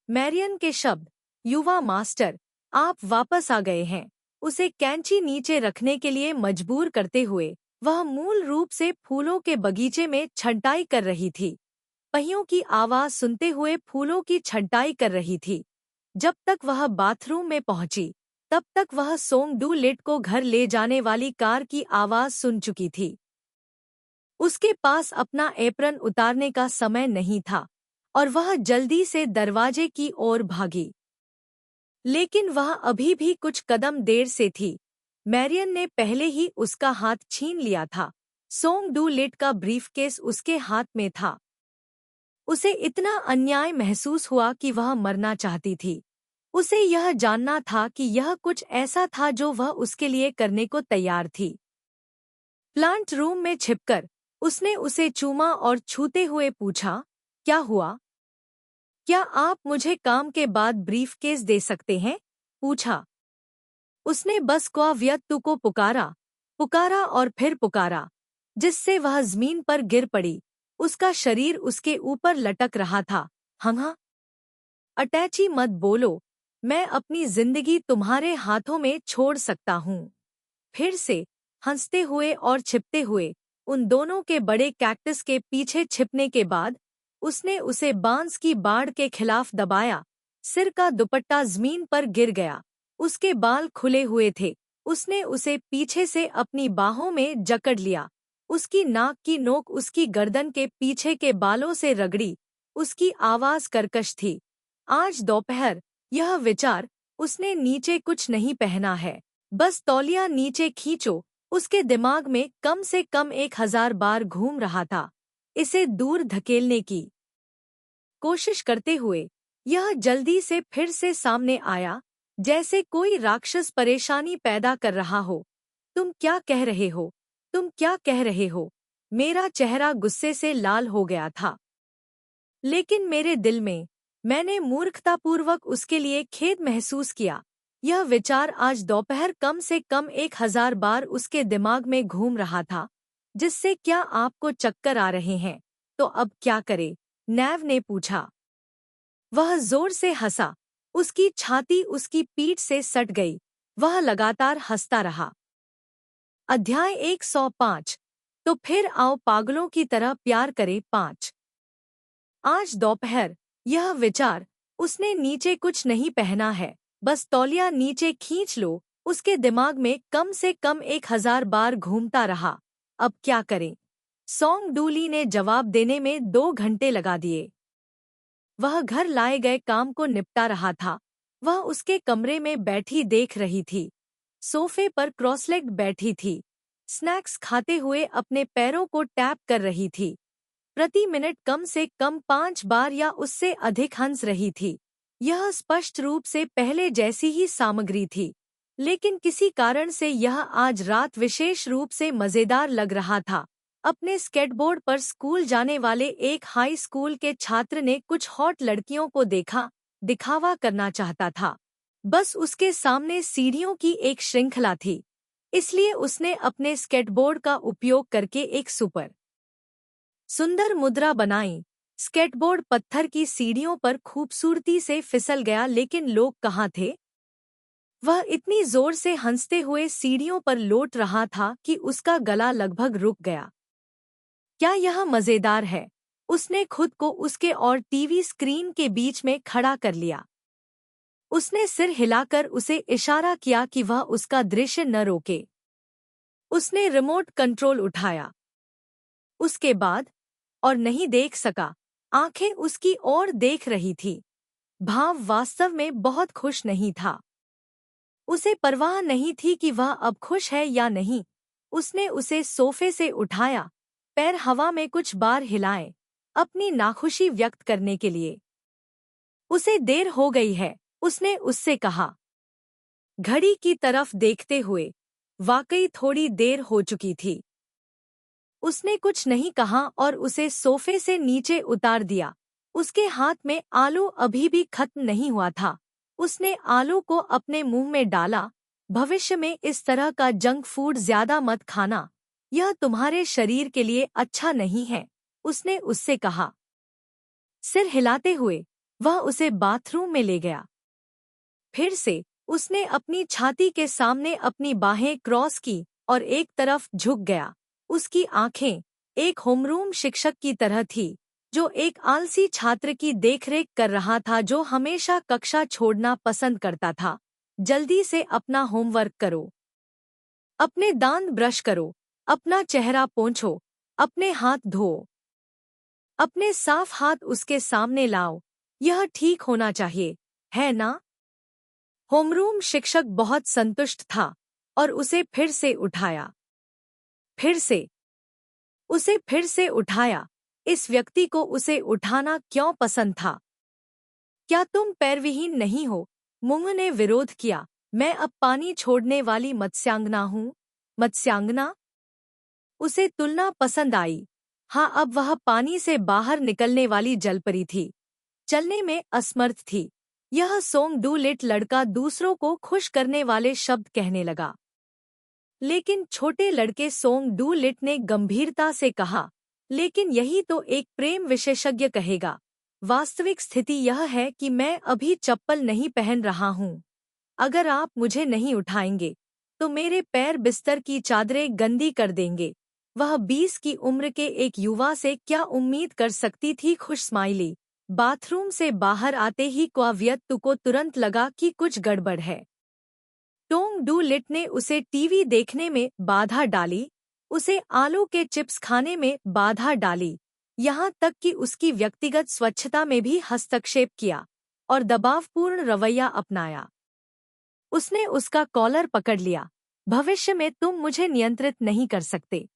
मैरियन के शब्द, युवा मास्टर, आप वापस आ गए हैं, उसे कैंची नीचे रखने के लिए मजबूर करते हुए वह मूल रूप से फूलों के बगीचे में छंटाई कर रही थी। पहियों की आवाज सुनते हुए फूलों की छंटाई कर रही थी। जब तक वह बाथरूम में पहुंची, तब तक वह सोंग डू लिट को घर ले जाने वाली कार की आवाज सुन चुकी थी। उसके पास अपना एप्रन उतारने का समय नहीं था और वह जल्दी से दरवाजे की ओर भागी, लेकिन वह अभी भी कुछ कदम देर से थी। मैरियन ने पहले ही उसका हाथ छीन लिया था। सोंग डू लिट का ब्रीफकेस उसके हाथ में था। उसे इतना अन्याय महसूस हुआ कि वह मरना चाहती थी। उसे यह जानना था कि यह कुछ ऐसा था जो वह उसके लिए करने को तैयार थी। प्लांट रूम में छिपकर उसने उसे चूमा और छूते हुए पूछा, क्या हुआ? क्या आप मुझे काम के बाद ब्रीफकेस दे सकते हैं? पूछा। उसने बस क्वावियत्तु को पुकारा, पुकारा और फिर पुकारा, जिससे वह जमीन पर गिर पड़ी। उसका शरीर उसके ऊपर लटक रहा था। हाँ, अटैची मत बोलो, मैं अपनी जिंदगी तुम्हारे हाथों में छोड़ सकता हूँ। फिर से हंसते हुए और छिपते हुए उन दोनों के बड़े कैक्टस के पीछे छिपने के बाद उसने उसे बांस की बाड़ के खिलाफ दबाया। सिर का दुपट्टा जमीन पर गिर गया। उसके बाल खुले हुए थे। उसने उसे पीछे से अपनी बाहों में जकड़ लिया। उसकी नाक की नोक उसकी गर्दन के पीछे के बालों से रगड़ी। उसकी आवाज कर्कश थी। आज दोपहर यह विचार, उसने नीचे कुछ नहीं पहना है, बस तौलिया नीचे खींचो, उसके दिमाग में कम से कम 1000 बार घूम रहा था। इसे दूर धकेलने की कोशिश करते हुए यह जल्दी से फिर से सामने आया, जैसे कोई राक्षस परेशानी पैदा कर रहा हो। तुम क्या कह रहे हो? तुम क्या कह रहे हो? मेरा चेहरा गुस्से से लाल हो गया था, लेकिन मेरे दिल में मैंने मूर्खतापूर्वक उसके लिए खेद महसूस किया। यह विचार आज दोपहर कम से कम 1000 बार उसके दिमाग में घूम रहा था, जिससे क्या आपको चक्कर आ रहे हैं? तो अब क्या करे? नैव ने पूछा। वह जोर से हंसा। उसकी छाती उसकी पीठ से सट गई। वह लगातार हंसता रहा। अध्याय 105। तो फिर आओ पागलों की तरह प्यार करें 5। आज दोपहर यह विचार उसने नीचे कुछ नहीं पहना है, बस तौलिया नीचे खींच लो। उसके दिमाग में कम से कम 1000 बार घूमता रहा। अब क्या करें? सोंग डूली ने जवाब देने में 2 घंटे लगा दिए। वह घर लाए गए काम को निपटा रहा था। वह उसके कमरे में बैठी देख रही थी। सोफे पर क्रॉसलेग्ड बैठी थी, स्नैक्स खाते हुए अपने पैरों को टैप कर रही थी। प्रति मिनट कम से कम 5 बार या उससे अधिक हंस रही थी। यह स्पष्ट रूप से पहले जैसी ही सामग्री थी, लेकिन किसी कारण से यह आज रात विशेष रूप से मजेदार लग रहा था। अपने स्केटबोर्ड पर स्कूल जाने वाले एक हाई स्कूल के छात्र ने कुछ हॉट लड़कियों को देखा, दिखावा करना चाहता था। बस उसके सामने सीढ़ियों की एक श्रृंखला थी, इसलिए उसने अपने स्केटबोर्ड का उपयोग करके एक सुपर सुंदर मुद्रा बनाई। स्केटबोर्ड पत्थर की सीढ़ियों पर खूबसूरती से फिसल गया, लेकिन लोग कहाँ थे? वह इतनी जोर से हंसते हुए सीढ़ियों पर लौट रहा था कि उसका गला लगभग रुक गया। क्या यह मजेदार है? उसने खुद को उसके और टीवी स्क्रीन के बीच में खड़ा कर लिया। उसने सिर हिलाकर उसे इशारा किया कि वह उसका दृश्य न रोके। उसने रिमोट कंट्रोल उठाया। उसके बाद और नहीं देख सका। आंखें उसकी ओर देख रही थी। भाव वास्तव में बहुत खुश नहीं था। उसे परवाह नहीं थी कि वह अब खुश है या नहीं। उसने उसे सोफे से उठाया, पैर हवा में कुछ बार हिलाए, अपनी नाखुशी व्यक्त करने के लिए। उसे देर हो गई है, उसने उससे कहा, घड़ी की तरफ देखते हुए। वाकई थोड़ी देर हो चुकी थी। उसने कुछ नहीं कहा और उसे सोफे से नीचे उतार दिया। उसके हाथ में आलू अभी भी खत्म नहीं हुआ था। उसने आलू को अपने मुंह में डाला। भविष्य में इस तरह का जंक फूड ज्यादा मत खाना, यह तुम्हारे शरीर के लिए अच्छा नहीं है, उसने उससे कहा। सिर हिलाते हुए वह उसे बाथरूम में ले गया। फिर से उसने अपनी छाती के सामने अपनी बाहें क्रॉस की और एक तरफ झुक गया। उसकी आंखें एक होमरूम शिक्षक की तरह थी, जो एक आलसी छात्र की देखरेख कर रहा था जो हमेशा कक्षा छोड़ना पसंद करता था। जल्दी से अपना होमवर्क करो, अपने दांत ब्रश करो, अपना चेहरा पोंछो, अपने हाथ धोओ, अपने साफ हाथ उसके सामने लाओ। यह ठीक होना चाहिए, है ना? होमरूम शिक्षक बहुत संतुष्ट था और उसे फिर से उठाया। उसे फिर से उठाया। इस व्यक्ति को उसे उठाना क्यों पसंद था? क्या तुम पैरविहीन नहीं हो? मुंह ने विरोध किया। मैं अब पानी छोड़ने वाली मत्स्यांगना हूँ। मत्स्यांगना? उसे तुलना पसंद आई। हाँ, अब वह पानी से बाहर निकलने वाली जलपरी थी, चलने में असमर्थ थी। यह सोंग डू लिट लड़का दूसरों को खुश करने वाले शब्द कहने लगा। लेकिन छोटे लड़के सोंग डू लिट ने गंभीरता से कहा, लेकिन यही तो एक प्रेम विशेषज्ञ कहेगा। वास्तविक स्थिति यह है कि मैं अभी चप्पल नहीं पहन रहा हूँ। अगर आप मुझे नहीं उठाएंगे तो मेरे पैर बिस्तर की चादरें गंदी कर देंगे। वह 20 की उम्र के एक युवा से क्या उम्मीद कर सकती थी? खुश स्माइली। बाथरूम से बाहर आते ही क्वाव्यक्तु को तुरंत लगा कि कुछ गड़बड़ है। टोंग डू लिट ने उसे टीवी देखने में बाधा डाली, उसे आलू के चिप्स खाने में बाधा डाली, यहाँ तक कि उसकी व्यक्तिगत स्वच्छता में भी हस्तक्षेप किया और दबावपूर्ण रवैया अपनाया। उसने उसका कॉलर पकड़ लिया। भविष्य में तुम मुझे नियंत्रित नहीं कर सकते।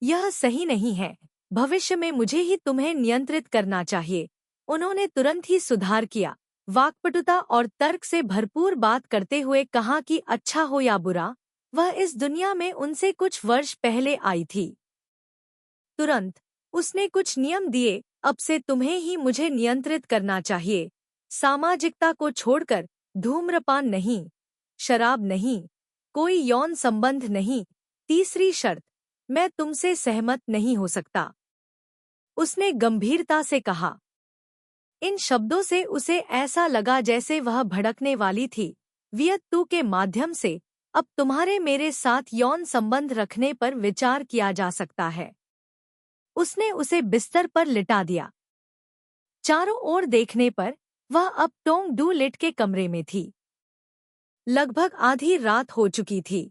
यह सही नहीं है। भविष्य में मुझे ही तुम्हें नियंत्रित करना चाहिए। उन्होंने तुरंत ही सुधार किया, वाक्पटुता और तर्क से भरपूर बात करते हुए कहा कि अच्छा हो या बुरा, वह इस दुनिया में उनसे कुछ वर्ष पहले आई थी। तुरंत उसने कुछ नियम दिए, अब से तुम्हें ही मुझे नियंत्रित करना चाहिए। सामाजिकता को छोड़कर धूम्रपान नहीं, शराब नहीं, कोई यौन संबंध नहीं। तीसरी शर्त, मैं तुमसे सहमत नहीं हो सकता, उसने गंभीरता से कहा। इन शब्दों से उसे ऐसा लगा जैसे वह भड़कने वाली थी। वियत्तु के माध्यम से अब तुम्हारे मेरे साथ यौन संबंध रखने पर विचार किया जा सकता है। उसने उसे बिस्तर पर लिटा दिया। चारों ओर देखने पर वह अब टोंग डू लिट के कमरे में थी। लगभग आधी रात हो चुकी थी।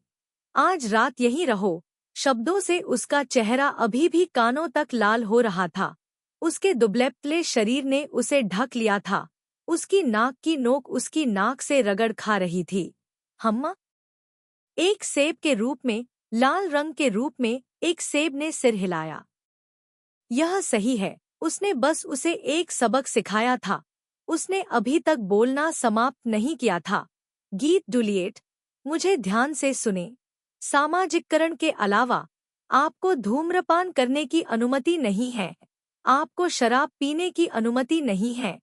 आज रात यहीं रहो, शब्दों से उसका चेहरा अभी भी कानों तक लाल हो रहा था। उसके दुबले शरीर ने उसे ढक लिया था। उसकी नाक की नोक उसकी नाक से रगड़ खा रही थी। हम्मा। एक सेब के रूप में, लाल रंग के रूप में, एक सेब ने सिर हिलाया। यह सही है, उसने बस उसे एक सबक सिखाया था। उसने अभी तक बोलना समाप्त नहीं किया था। गीत जूलियट, मुझे ध्यान से सुने। सामाजिककरण के अलावा आपको धूम्रपान करने की अनुमति नहीं है। आपको शराब पीने की अनुमति नहीं है।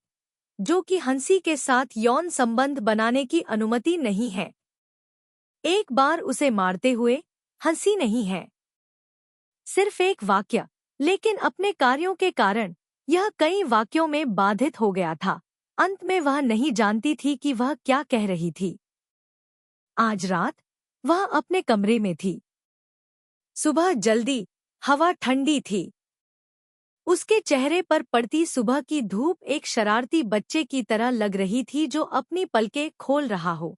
जो कि हंसी के साथ यौन संबंध बनाने की अनुमति नहीं है। एक बार उसे मारते हुए हंसी नहीं है। सिर्फ एक वाक्य, लेकिन अपने कार्यों के कारण यह कई वाक्यों में बाधित हो गया था। अंत में वह नहीं जानती थी कि वह क्या कह रही थी। आज रात वह अपने कमरे में थी। सुबह जल्दी, हवा ठंडी थी। उसके चेहरे पर पड़ती सुबह की धूप एक शरारती बच्चे की तरह लग रही थी जो अपनी पलकें खोल रहा हो।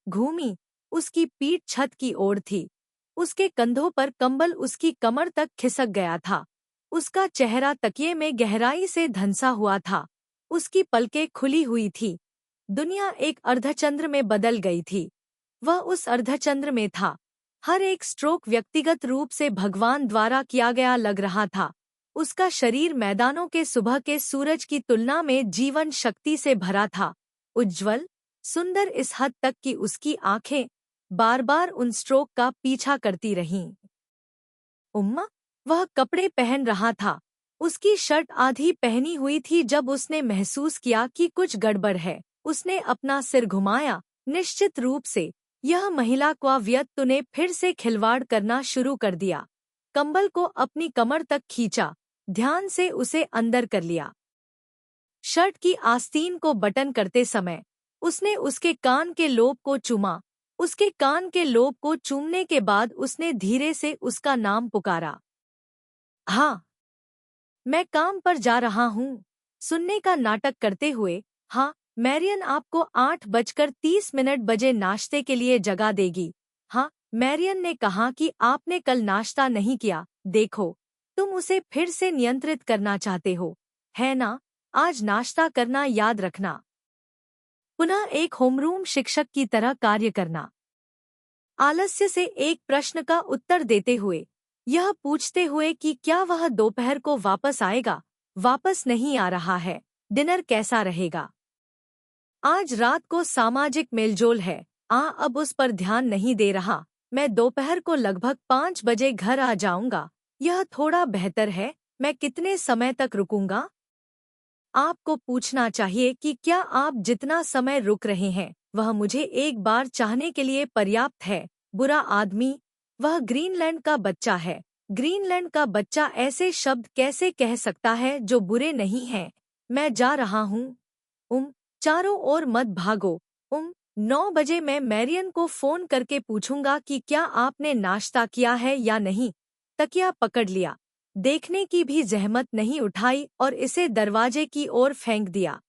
घूमी, उसकी पीठ छत की ओर थी। उसके कंधों पर कंबल उसकी कमर तक खिसक गया था। उसका चेहरा तकिए में गहराई से धंसा हुआ था। उसकी पलकें खुली हुई थी। दुनिया एक अर्धचंद्र में बदल गई थी। वह उस अर्धचंद्र में था। हर एक स्ट्रोक व्यक्तिगत रूप से भगवान द्वारा किया गया लग रहा था। उसका शरीर मैदानों के सुबह के सूरज की तुलना में जीवन शक्ति से भरा था। उज्ज्वल, सुंदर इस हद तक कि उसकी आंखें बार बार उन स्ट्रोक का पीछा करती रहीं। उम्मा, वह कपड़े पहन रहा था। उसकी शर्ट आधी पहनी हुई थी जब उसने महसूस किया कि कुछ गड़बड़ है। उसने अपना सिर घुमाया। निश्चित रूप से यह महिला का व्यक्ति ने फिर से खिलवाड़ करना शुरू कर दिया। कंबल को अपनी कमर तक खींचा, ध्यान से उसे अंदर कर लिया। शर्ट की आस्तीन को बटन करते समय उसने उसके कान के लोब को चूमा। उसके कान के लोब को चूमने के बाद उसने धीरे से उसका नाम पुकारा। हाँ, मैं काम पर जा रहा हूँ। सुनने का नाटक करते हुए, हाँ, मैरियन आपको 8:30 बजे नाश्ते के लिए जगा देगी। हाँ, मैरियन ने कहा कि आपने कल नाश्ता नहीं किया। देखो, तुम उसे फिर से नियंत्रित करना चाहते हो, है ना? आज नाश्ता करना याद रखना। पुनः एक होमरूम शिक्षक की तरह कार्य करना। आलस्य से एक प्रश्न का उत्तर देते हुए, यह पूछते हुए कि क्या वह दोपहर को वापस आएगा। वापस नहीं आ रहा है। डिनर कैसा रहेगा? आज रात को सामाजिक मेलजोल है। अब उस पर ध्यान नहीं दे रहा। मैं दोपहर को लगभग 5 बजे घर आ जाऊंगा। यह थोड़ा बेहतर है। मैं कितने समय तक रुकूंगा? आपको पूछना चाहिए कि क्या आप जितना समय रुक रहे हैं वह मुझे एक बार चाहने के लिए पर्याप्त है। बुरा आदमी, वह ग्रीनलैंड का बच्चा है। ग्रीनलैंड का बच्चा ऐसे शब्द कैसे कह सकता है जो बुरे नहीं हैं? मैं जा रहा हूँ। चारों ओर मत भागो। 9 बजे मैं मैरियन को फोन करके पूछूंगा कि क्या आपने नाश्ता किया है या नहीं। तकिया पकड़ लिया, देखने की भी जहमत नहीं उठाई और इसे दरवाजे की ओर फेंक दिया,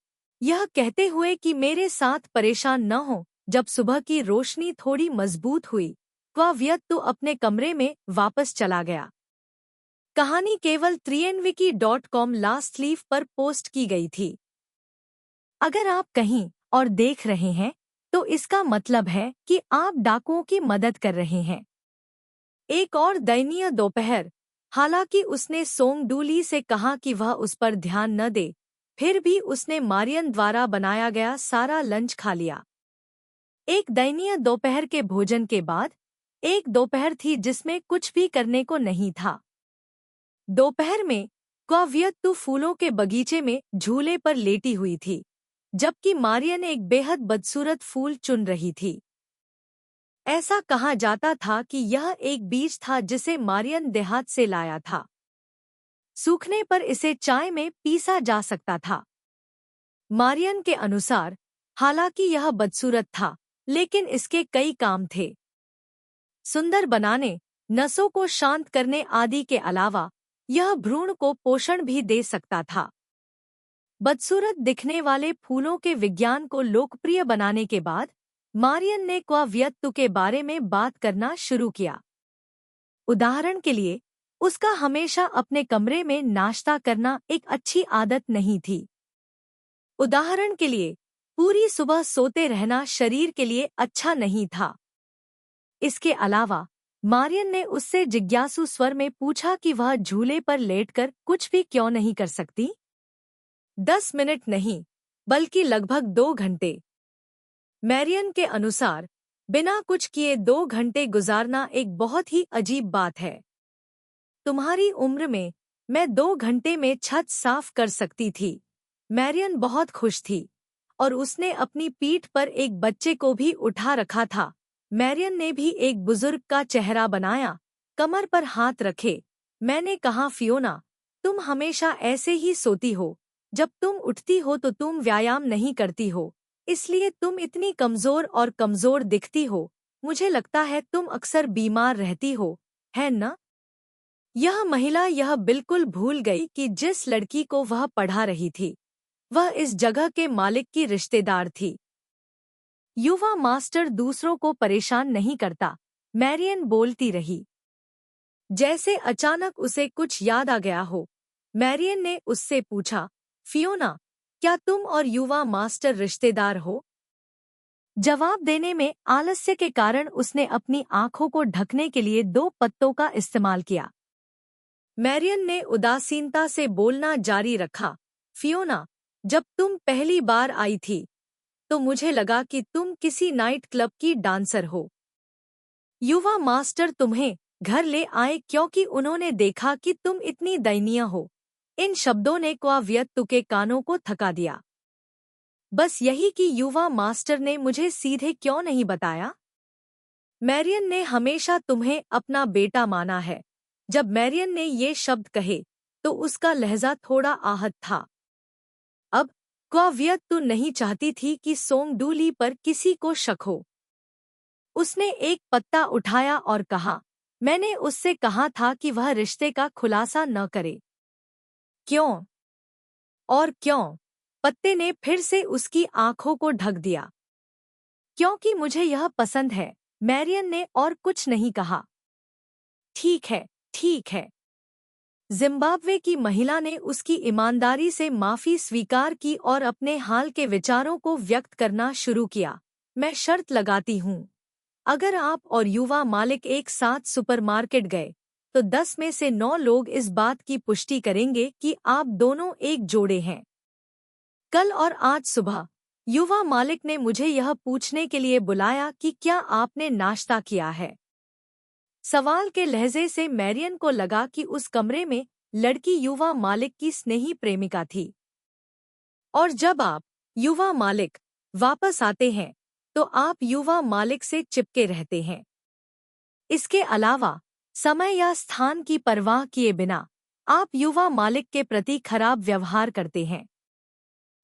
यह कहते हुए कि मेरे साथ परेशान न हो। जब सुबह की रोशनी थोड़ी मजबूत हुई, वह व्यक्ति अपने कमरे में वापस चला गया। कहानी केवल 3nwiki.com लास्ट लीफ पर पोस्ट की गई थी। अगर आप कहीं और देख रहे हैं तो इसका मतलब है कि आप डाकुओं की मदद कर रहे हैं। एक और दयनीय दोपहर। हालांकि उसने सोंग डूली से कहा कि वह उस पर ध्यान न दे, फिर भी उसने मारियन द्वारा बनाया गया सारा लंच खा लिया। एक दयनीय दोपहर के भोजन के बाद एक दोपहर थी जिसमें कुछ भी करने को नहीं था। दोपहर में क्वाव्यत्तु फूलों के बगीचे में झूले पर लेटी हुई थी, जबकि मारियन एक बेहद बदसूरत फूल चुन रही थी। ऐसा कहा जाता था कि यह एक बीज था जिसे मारियन देहात से लाया था। सूखने पर इसे चाय में पीसा जा सकता था। मारियन के अनुसार, हालांकि यह बदसूरत था, लेकिन इसके कई काम थे। सुंदर बनाने, नसों को शांत करने आदि के अलावा, यह भ्रूण को पोषण भी दे सकता था। बदसूरत दिखने वाले फूलों के विज्ञान को लोकप्रिय बनाने के बाद मारियन ने क्वाव्यक्तु के बारे में बात करना शुरू किया। उदाहरण के लिए, उसका हमेशा अपने कमरे में नाश्ता करना एक अच्छी आदत नहीं थी। उदाहरण के लिए, पूरी सुबह सोते रहना शरीर के लिए अच्छा नहीं था। इसके अलावा मारियन ने उससे जिज्ञासु स्वर में पूछा कि वह झूले पर लेटकर कुछ भी क्यों नहीं कर सकती। 10 मिनट नहीं, बल्कि लगभग 2 घंटे। मैरियन के अनुसार बिना कुछ किए 2 घंटे गुजारना एक बहुत ही अजीब बात है। तुम्हारी उम्र में मैं 2 घंटे में छत साफ कर सकती थी। मैरियन बहुत खुश थी और उसने अपनी पीठ पर एक बच्चे को भी उठा रखा था। मैरियन ने भी एक बुजुर्ग का चेहरा बनाया, कमर पर हाथ रखे। मैंने कहा, फियोना, तुम हमेशा ऐसे ही सोती हो। जब तुम उठती हो तो तुम व्यायाम नहीं करती हो, इसलिए तुम इतनी कमजोर और कमजोर दिखती हो। मुझे लगता है तुम अक्सर बीमार रहती हो, है न? यह महिला यह बिल्कुल भूल गई कि जिस लड़की को वह पढ़ा रही थी, वह इस जगह के मालिक की रिश्तेदार थी। युवा मास्टर दूसरों को परेशान नहीं करता, मैरियन बोलती रही। जैसे अचानक उसे कुछ याद आ गया हो, मैरियन ने उससे पूछा, फियोना, क्या तुम और युवा मास्टर रिश्तेदार हो? जवाब देने में आलस्य के कारण उसने अपनी आंखों को ढकने के लिए 2 पत्तों का इस्तेमाल किया। मैरियन ने उदासीनता से बोलना जारी रखा, फियोना, जब तुम पहली बार आई थी तो मुझे लगा कि तुम किसी नाइट क्लब की डांसर हो। युवा मास्टर तुम्हें घर ले आए क्योंकि उन्होंने देखा कि तुम इतनी दयनीय हो। इन शब्दों ने क्वाव्यक्तु के कानों को थका दिया। बस यही कि युवा मास्टर ने मुझे सीधे क्यों नहीं बताया? मैरियन ने हमेशा तुम्हें अपना बेटा माना है। जब मैरियन ने ये शब्द कहे तो उसका लहजा थोड़ा आहत था। अब क्वाव्यक्तु नहीं चाहती थी कि सोंगडूली पर किसी को शक हो। उसने एक पत्ता उठाया और कहा, मैंने उससे कहा था कि वह रिश्ते का खुलासा न करे। क्यों? और क्यों? पत्ते ने फिर से उसकी आंखों को ढक दिया। क्योंकि मुझे यह पसंद है, मैरियन ने और कुछ नहीं कहा। ठीक है, ठीक है। जिम्बाब्वे की महिला ने उसकी ईमानदारी से माफी स्वीकार की और अपने हाल के विचारों को व्यक्त करना शुरू किया। मैं शर्त लगाती हूँ, अगर आप और युवा मालिक एक साथ सुपरमार्केट गए तो 10 में से 9 लोग इस बात की पुष्टि करेंगे कि आप दोनों एक जोड़े हैं। कल और आज सुबह युवा मालिक ने मुझे यह पूछने के लिए बुलाया कि क्या आपने नाश्ता किया है। सवाल के लहजे से मैरियन को लगा कि उस कमरे में लड़की युवा मालिक की स्नेही प्रेमिका थी। और जब आप युवा मालिक वापस आते हैं तो आप युवा मालिक से चिपके रहते हैं। इसके अलावा समय या स्थान की परवाह किए बिना आप युवा मालिक के प्रति खराब व्यवहार करते हैं।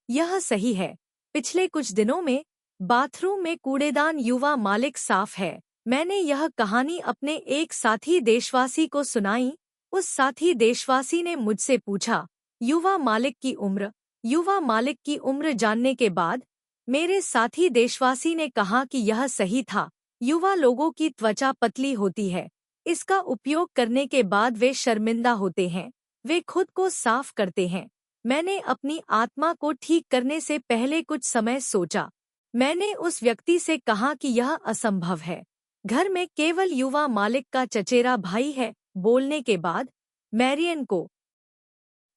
यह सही है। पिछले कुछ दिनों में बाथरूम में कूड़ेदान युवा मालिक साफ है। मैंने यह कहानी अपने एक साथी देशवासी को सुनाई। उस साथी देशवासी ने मुझसे पूछा, युवा मालिक की उम्र। युवा मालिक की उम्र जानने के बाद मेरे साथी देशवासी ने कहा कि यह सही था। युवा लोगों की त्वचा पतली होती है। इसका उपयोग करने के बाद वे शर्मिंदा होते हैं। वे खुद को साफ करते हैं। मैंने अपनी आत्मा को ठीक करने से पहले कुछ समय सोचा। मैंने उस व्यक्ति से कहा कि यह असंभव है। घर में केवल युवा मालिक का चचेरा भाई है। बोलने के बाद मैरियन को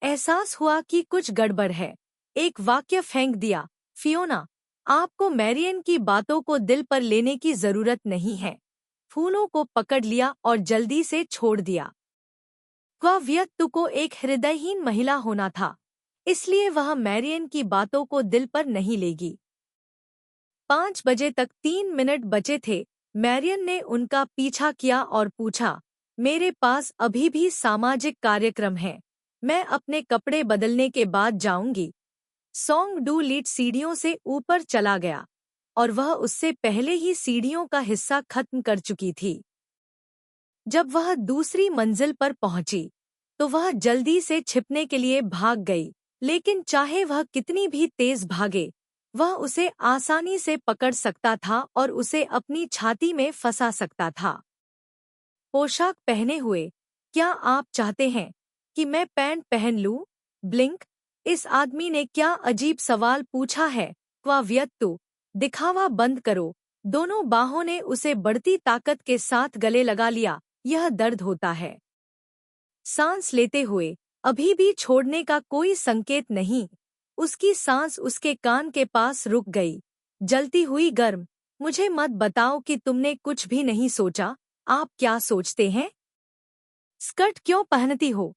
एहसास हुआ कि कुछ गड़बड़ है। एक वाक्य फेंक दिया, फियोना, आपको मैरियन की बातों को दिल पर लेने की जरूरत नहीं है। फूलों को पकड़ लिया और जल्दी से छोड़ दिया। क्वाव्यक्तु को एक हृदयहीन महिला होना था, इसलिए वह मैरियन की बातों को दिल पर नहीं लेगी। 5 बजे तक 3 मिनट बचे थे। मैरियन ने उनका पीछा किया और पूछा, मेरे पास अभी भी सामाजिक कार्यक्रम है। मैं अपने कपड़े बदलने के बाद जाऊंगी। सोंगडू-लीट सीढ़ियों से ऊपर चला गया और वह उससे पहले ही सीढ़ियों का हिस्सा खत्म कर चुकी थी। जब वह दूसरी मंजिल पर पहुंची तो वह जल्दी से छिपने के लिए भाग गई। लेकिन चाहे वह कितनी भी तेज भागे, वह उसे आसानी से पकड़ सकता था और उसे अपनी छाती में फंसा सकता था। पोशाक पहने हुए, क्या आप चाहते हैं कि मैं पैंट पहन लूं? ब्लिंक, इस आदमी ने क्या अजीब सवाल पूछा है? क्वाव्यत्तु, दिखावा बंद करो। दोनों बाहों ने उसे बढ़ती ताकत के साथ गले लगा लिया। यह दर्द होता है। सांस लेते हुए, अभी भी छोड़ने का कोई संकेत नहीं। उसकी सांस उसके कान के पास रुक गई। जलती हुई गर्म, मुझे मत बताओ कि तुमने कुछ भी नहीं सोचा। आप क्या सोचते हैं? स्कर्ट क्यों पहनती हो?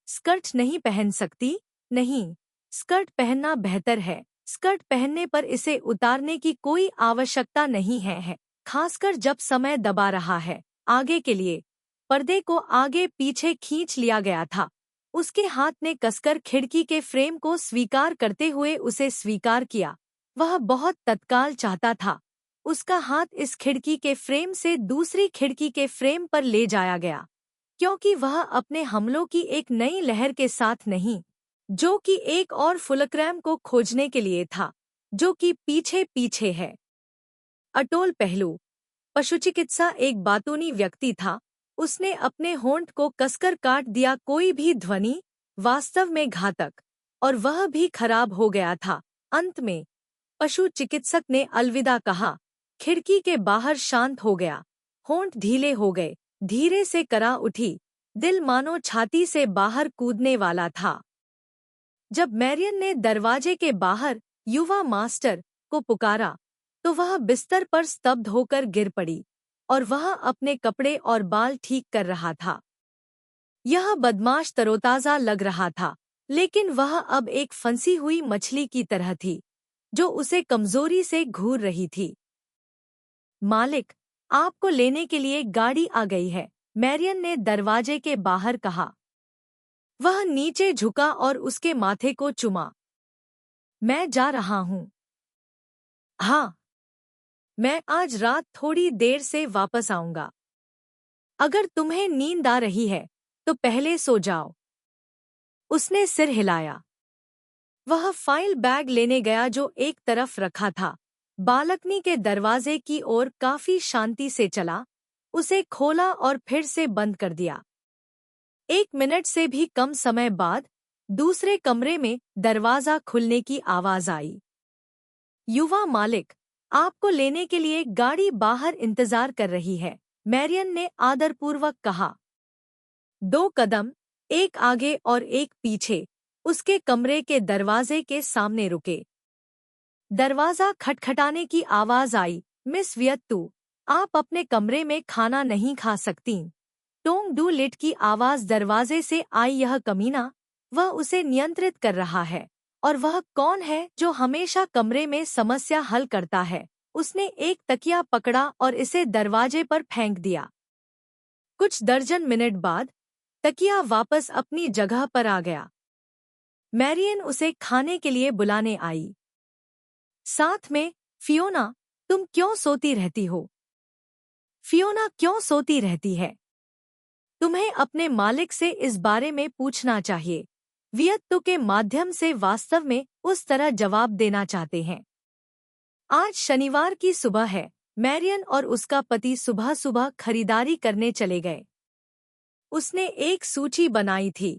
स्कर्ट नहीं पहन सकती? नहीं, स्कर्ट पहनना बेहतर है। स्कर्ट पहनने पर इसे उतारने की कोई आवश्यकता नहीं है, खासकर जब समय दबा रहा है। आगे के लिए पर्दे को आगे पीछे खींच लिया गया था। उसके हाथ ने कसकर खिड़की के फ्रेम को स्वीकार करते हुए उसे स्वीकार किया। वह बहुत तत्काल चाहता था। उसका हाथ इस खिड़की के फ्रेम से दूसरी खिड़की के फ्रेम पर ले जाया गया, क्योंकि वह अपने हमलों की एक नई लहर के साथ नहीं, जो कि एक और फुलक्रैम को खोजने के लिए था, जो कि पीछे पीछे है। अटोल पहलू, पशुचिकित्सा एक बातूनी व्यक्ति था। उसने अपने होंठ को कसकर काट दिया। कोई भी ध्वनि वास्तव में घातक, और वह भी खराब हो गया था। अंत में पशु चिकित्सक ने अलविदा कहा। खिड़की के बाहर शांत हो गया। होंठ ढीले हो गए। धीरे से करा उठी। दिल मानो छाती से बाहर कूदने वाला था। जब मैरियन ने दरवाजे के बाहर युवा मास्टर को पुकारा, तो वह बिस्तर पर स्तब्ध होकर गिर पड़ी, और वह अपने कपड़े और बाल ठीक कर रहा था। यह बदमाश तरोताजा लग रहा था, लेकिन वह अब एक फंसी हुई मछली की तरह थी, जो उसे कमजोरी से घूर रही थी। मालिक, आपको लेने के लिए गाड़ी आ गई है, मैरियन ने दरवाजे के बाहर कहा। वह नीचे झुका और उसके माथे को चुमा। मैं जा रहा हूँ। हाँ, मैं आज रात थोड़ी देर से वापस आऊंगा। अगर तुम्हें नींद आ रही है, तो पहले सो जाओ। उसने सिर हिलाया। वह फाइल बैग लेने गया जो एक तरफ रखा था। बालकनी के दरवाजे की ओर काफी शांति से चला, उसे खोला और फिर से बंद कर दिया। 1 मिनट से भी कम समय बाद दूसरे कमरे में दरवाजा खुलने की आवाज आई। युवा मालिक, आपको लेने के लिए गाड़ी बाहर इंतजार कर रही है, मैरियन ने आदरपूर्वक कहा। 2 कदम, एक आगे और एक पीछे, उसके कमरे के दरवाजे के सामने रुके। दरवाजा खटखटाने की आवाज आई। मिस व्यत्तु, आप अपने कमरे में खाना नहीं खा सकती। टोंग डू लिट की आवाज दरवाजे से आई। यह कमीना, वह उसे नियंत्रित कर रहा है। और वह कौन है जो हमेशा कमरे में समस्या हल करता है? उसने एक तकिया पकड़ा और इसे दरवाजे पर फेंक दिया। कुछ दर्जन मिनट बाद तकिया वापस अपनी जगह पर आ गया। मैरियन उसे खाने के लिए बुलाने आई। साथ में, फियोना, तुम क्यों सोती रहती हो? फियोना क्यों सोती रहती है? तुम्हें अपने मालिक से इस बारे में पूछना चाहिए। वियत्तु के माध्यम से वास्तव में उस तरह जवाब देना चाहते हैं। आज शनिवार की सुबह है। मैरियन और उसका पति सुबह सुबह खरीदारी करने चले गए। उसने एक सूची बनाई थी,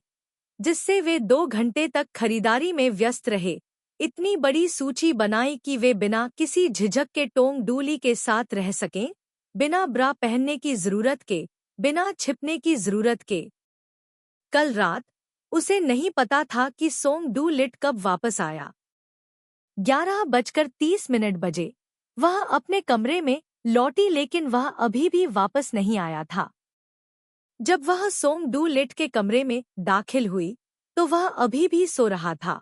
जिससे वे 2 घंटे तक खरीदारी में व्यस्त रहे। इतनी बड़ी सूची बनाई कि वे बिना किसी झिझक के टोंग डूली के साथ रह सकें, बिना ब्रा पहनने की जरूरत के, बिना छिपने की जरूरत के। कल रात उसे नहीं पता था कि सोंग डू लिट कब वापस आया। 11:30 बजे वह अपने कमरे में लौटी, लेकिन वह अभी भी वापस नहीं आया था। जब वह सोंग डू लिट के कमरे में दाखिल हुई, तो वह अभी भी सो रहा था।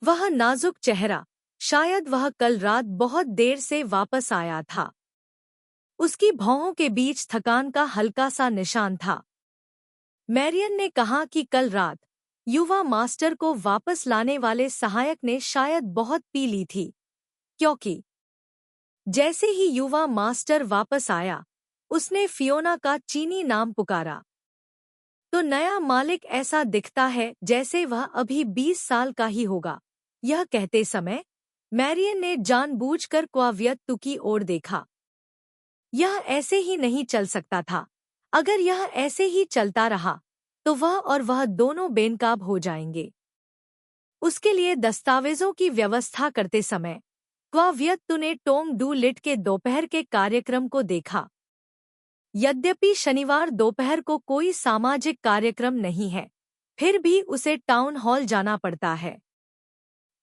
वह नाजुक चेहरा, शायद वह कल रात बहुत देर से वापस आया था। उसकी भौहों के बीच थकान का हल्का सा निशान था। मैरियन ने कहा कि कल रात युवा मास्टर को वापस लाने वाले सहायक ने शायद बहुत पी ली थी, क्योंकि जैसे ही युवा मास्टर वापस आया, उसने फियोना का चीनी नाम पुकारा। तो नया मालिक ऐसा दिखता है जैसे वह अभी 20 साल का ही होगा। यह कहते समय मैरियन ने जानबूझकर क्वावियत्तु की ओर देखा। यह ऐसे ही नहीं चल सकता था। अगर यह ऐसे ही चलता रहा तो वह दोनों बेनकाब हो जाएंगे। उसके लिए दस्तावेजों की व्यवस्था करते समय क्वावियत्तु ने टॉम डू लिट के दोपहर के कार्यक्रम को देखा। यद्यपि शनिवार दोपहर को कोई सामाजिक कार्यक्रम नहीं है, फिर भी उसे टाउन हॉल जाना पड़ता है।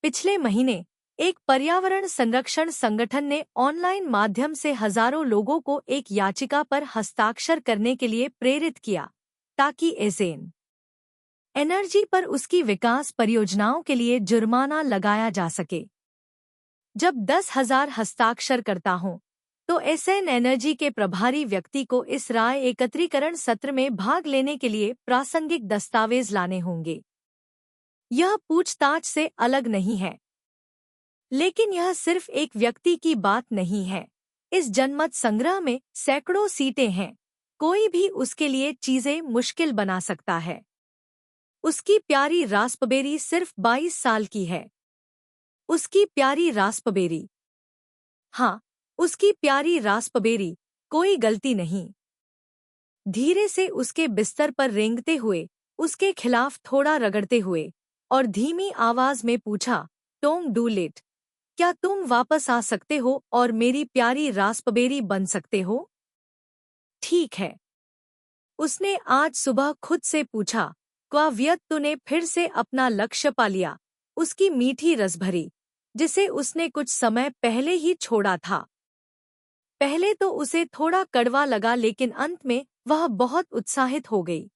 पिछले महीने एक पर्यावरण संरक्षण संगठन ने ऑनलाइन माध्यम से हजारों लोगों को एक याचिका पर हस्ताक्षर करने के लिए प्रेरित किया ताकि एजेन एनर्जी पर उसकी विकास परियोजनाओं के लिए जुर्माना लगाया जा सके। जब 10,000 हस्ताक्षरकर्ता हों तो एसएन एनर्जी के प्रभारी व्यक्ति को इस राय एकत्रीकरण सत्र में भाग लेने के लिए प्रासंगिक दस्तावेज लाने होंगे। यह पूछताछ से अलग नहीं है, लेकिन यह सिर्फ एक व्यक्ति की बात नहीं है। इस जनमत संग्रह में सैकड़ों सीटें हैं। कोई भी उसके लिए चीजें मुश्किल बना सकता है। उसकी प्यारी रास्पबेरी सिर्फ 22 साल की है। उसकी प्यारी रास्पबेरी, हाँ, उसकी प्यारी रास्पबेरी, कोई गलती नहीं। धीरे से उसके बिस्तर पर रेंगते हुए, उसके खिलाफ थोड़ा रगड़ते हुए और धीमी आवाज में पूछा, टॉम डू लिट, क्या तुम वापस आ सकते हो और मेरी प्यारी रास्पबेरी बन सकते हो? ठीक है, उसने आज सुबह खुद से पूछा। क्वावियत्तु ने फिर से अपना लक्ष्य पा लिया, उसकी मीठी रसभरी, जिसे उसने कुछ समय पहले ही छोड़ा था। पहले तो उसे थोड़ा कड़वा लगा, लेकिन अंत में वह बहुत उत्साहित हो गई।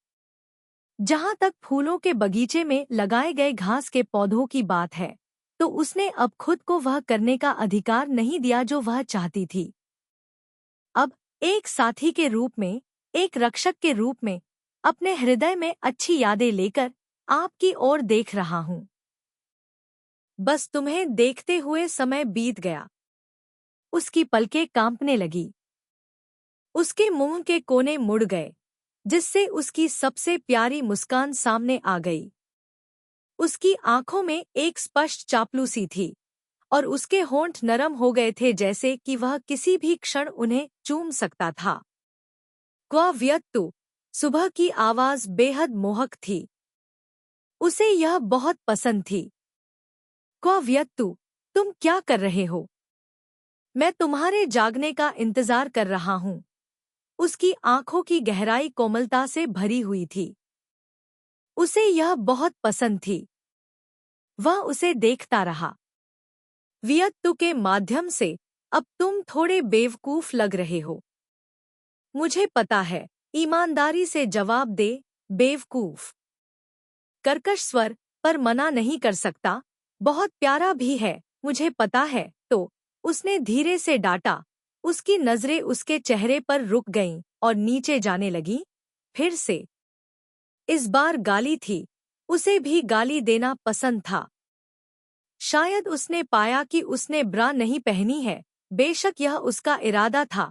जहां तक फूलों के बगीचे में लगाए गए घास के पौधों की बात है, तो उसने अब खुद को वह करने का अधिकार नहीं दिया जो वह चाहती थी। अब एक साथी के रूप में, एक रक्षक के रूप में, अपने हृदय में अच्छी यादें लेकर आपकी ओर देख रहा हूं। बस तुम्हें देखते हुए समय बीत गया। उसकी पलकें कांपने लगी। उसके मुंह के कोने मुड़ गए, जिससे उसकी सबसे प्यारी मुस्कान सामने आ गई। उसकी आंखों में एक स्पष्ट चापलूसी थी और उसके होंठ नरम हो गए थे, जैसे कि वह किसी भी क्षण उन्हें चूम सकता था। क्वावियत्तु, सुबह की आवाज बेहद मोहक थी। उसे यह बहुत पसंद थी। क्वावियत्तु, तुम क्या कर रहे हो? मैं तुम्हारे जागने का इंतजार कर रहा हूं। उसकी आंखों की गहराई कोमलता से भरी हुई थी। उसे यह बहुत पसंद थी। वह उसे देखता रहा। वियत्तु के माध्यम से, अब तुम थोड़े बेवकूफ लग रहे हो। मुझे पता है, ईमानदारी से जवाब दे, बेवकूफ। कर्कश स्वर पर मना नहीं कर सकता, बहुत प्यारा भी है, मुझे पता है। तो उसने धीरे से डांटा। उसकी नजरें उसके चेहरे पर रुक गईं और नीचे जाने लगीं। फिर से इस बार गाली थी। उसे भी गाली देना पसंद था। शायद उसने पाया कि उसने ब्रा नहीं पहनी है। बेशक यह उसका इरादा था,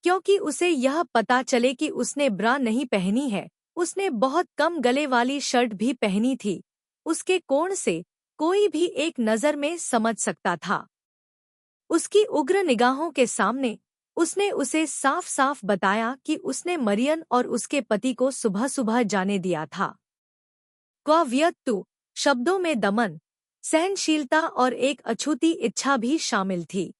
क्योंकि उसे यह पता चले कि उसने ब्रा नहीं पहनी है। उसने बहुत कम गले वाली शर्ट भी पहनी थी। उसके कोण से कोई भी एक नज़र में समझ सकता था। उसकी उग्र निगाहों के सामने उसने उसे साफ साफ बताया कि उसने मरियन और उसके पति को सुबह सुबह जाने दिया था। क्वावियत्तु शब्दों में दमन, सहनशीलता और एक अछूती इच्छा भी शामिल थी।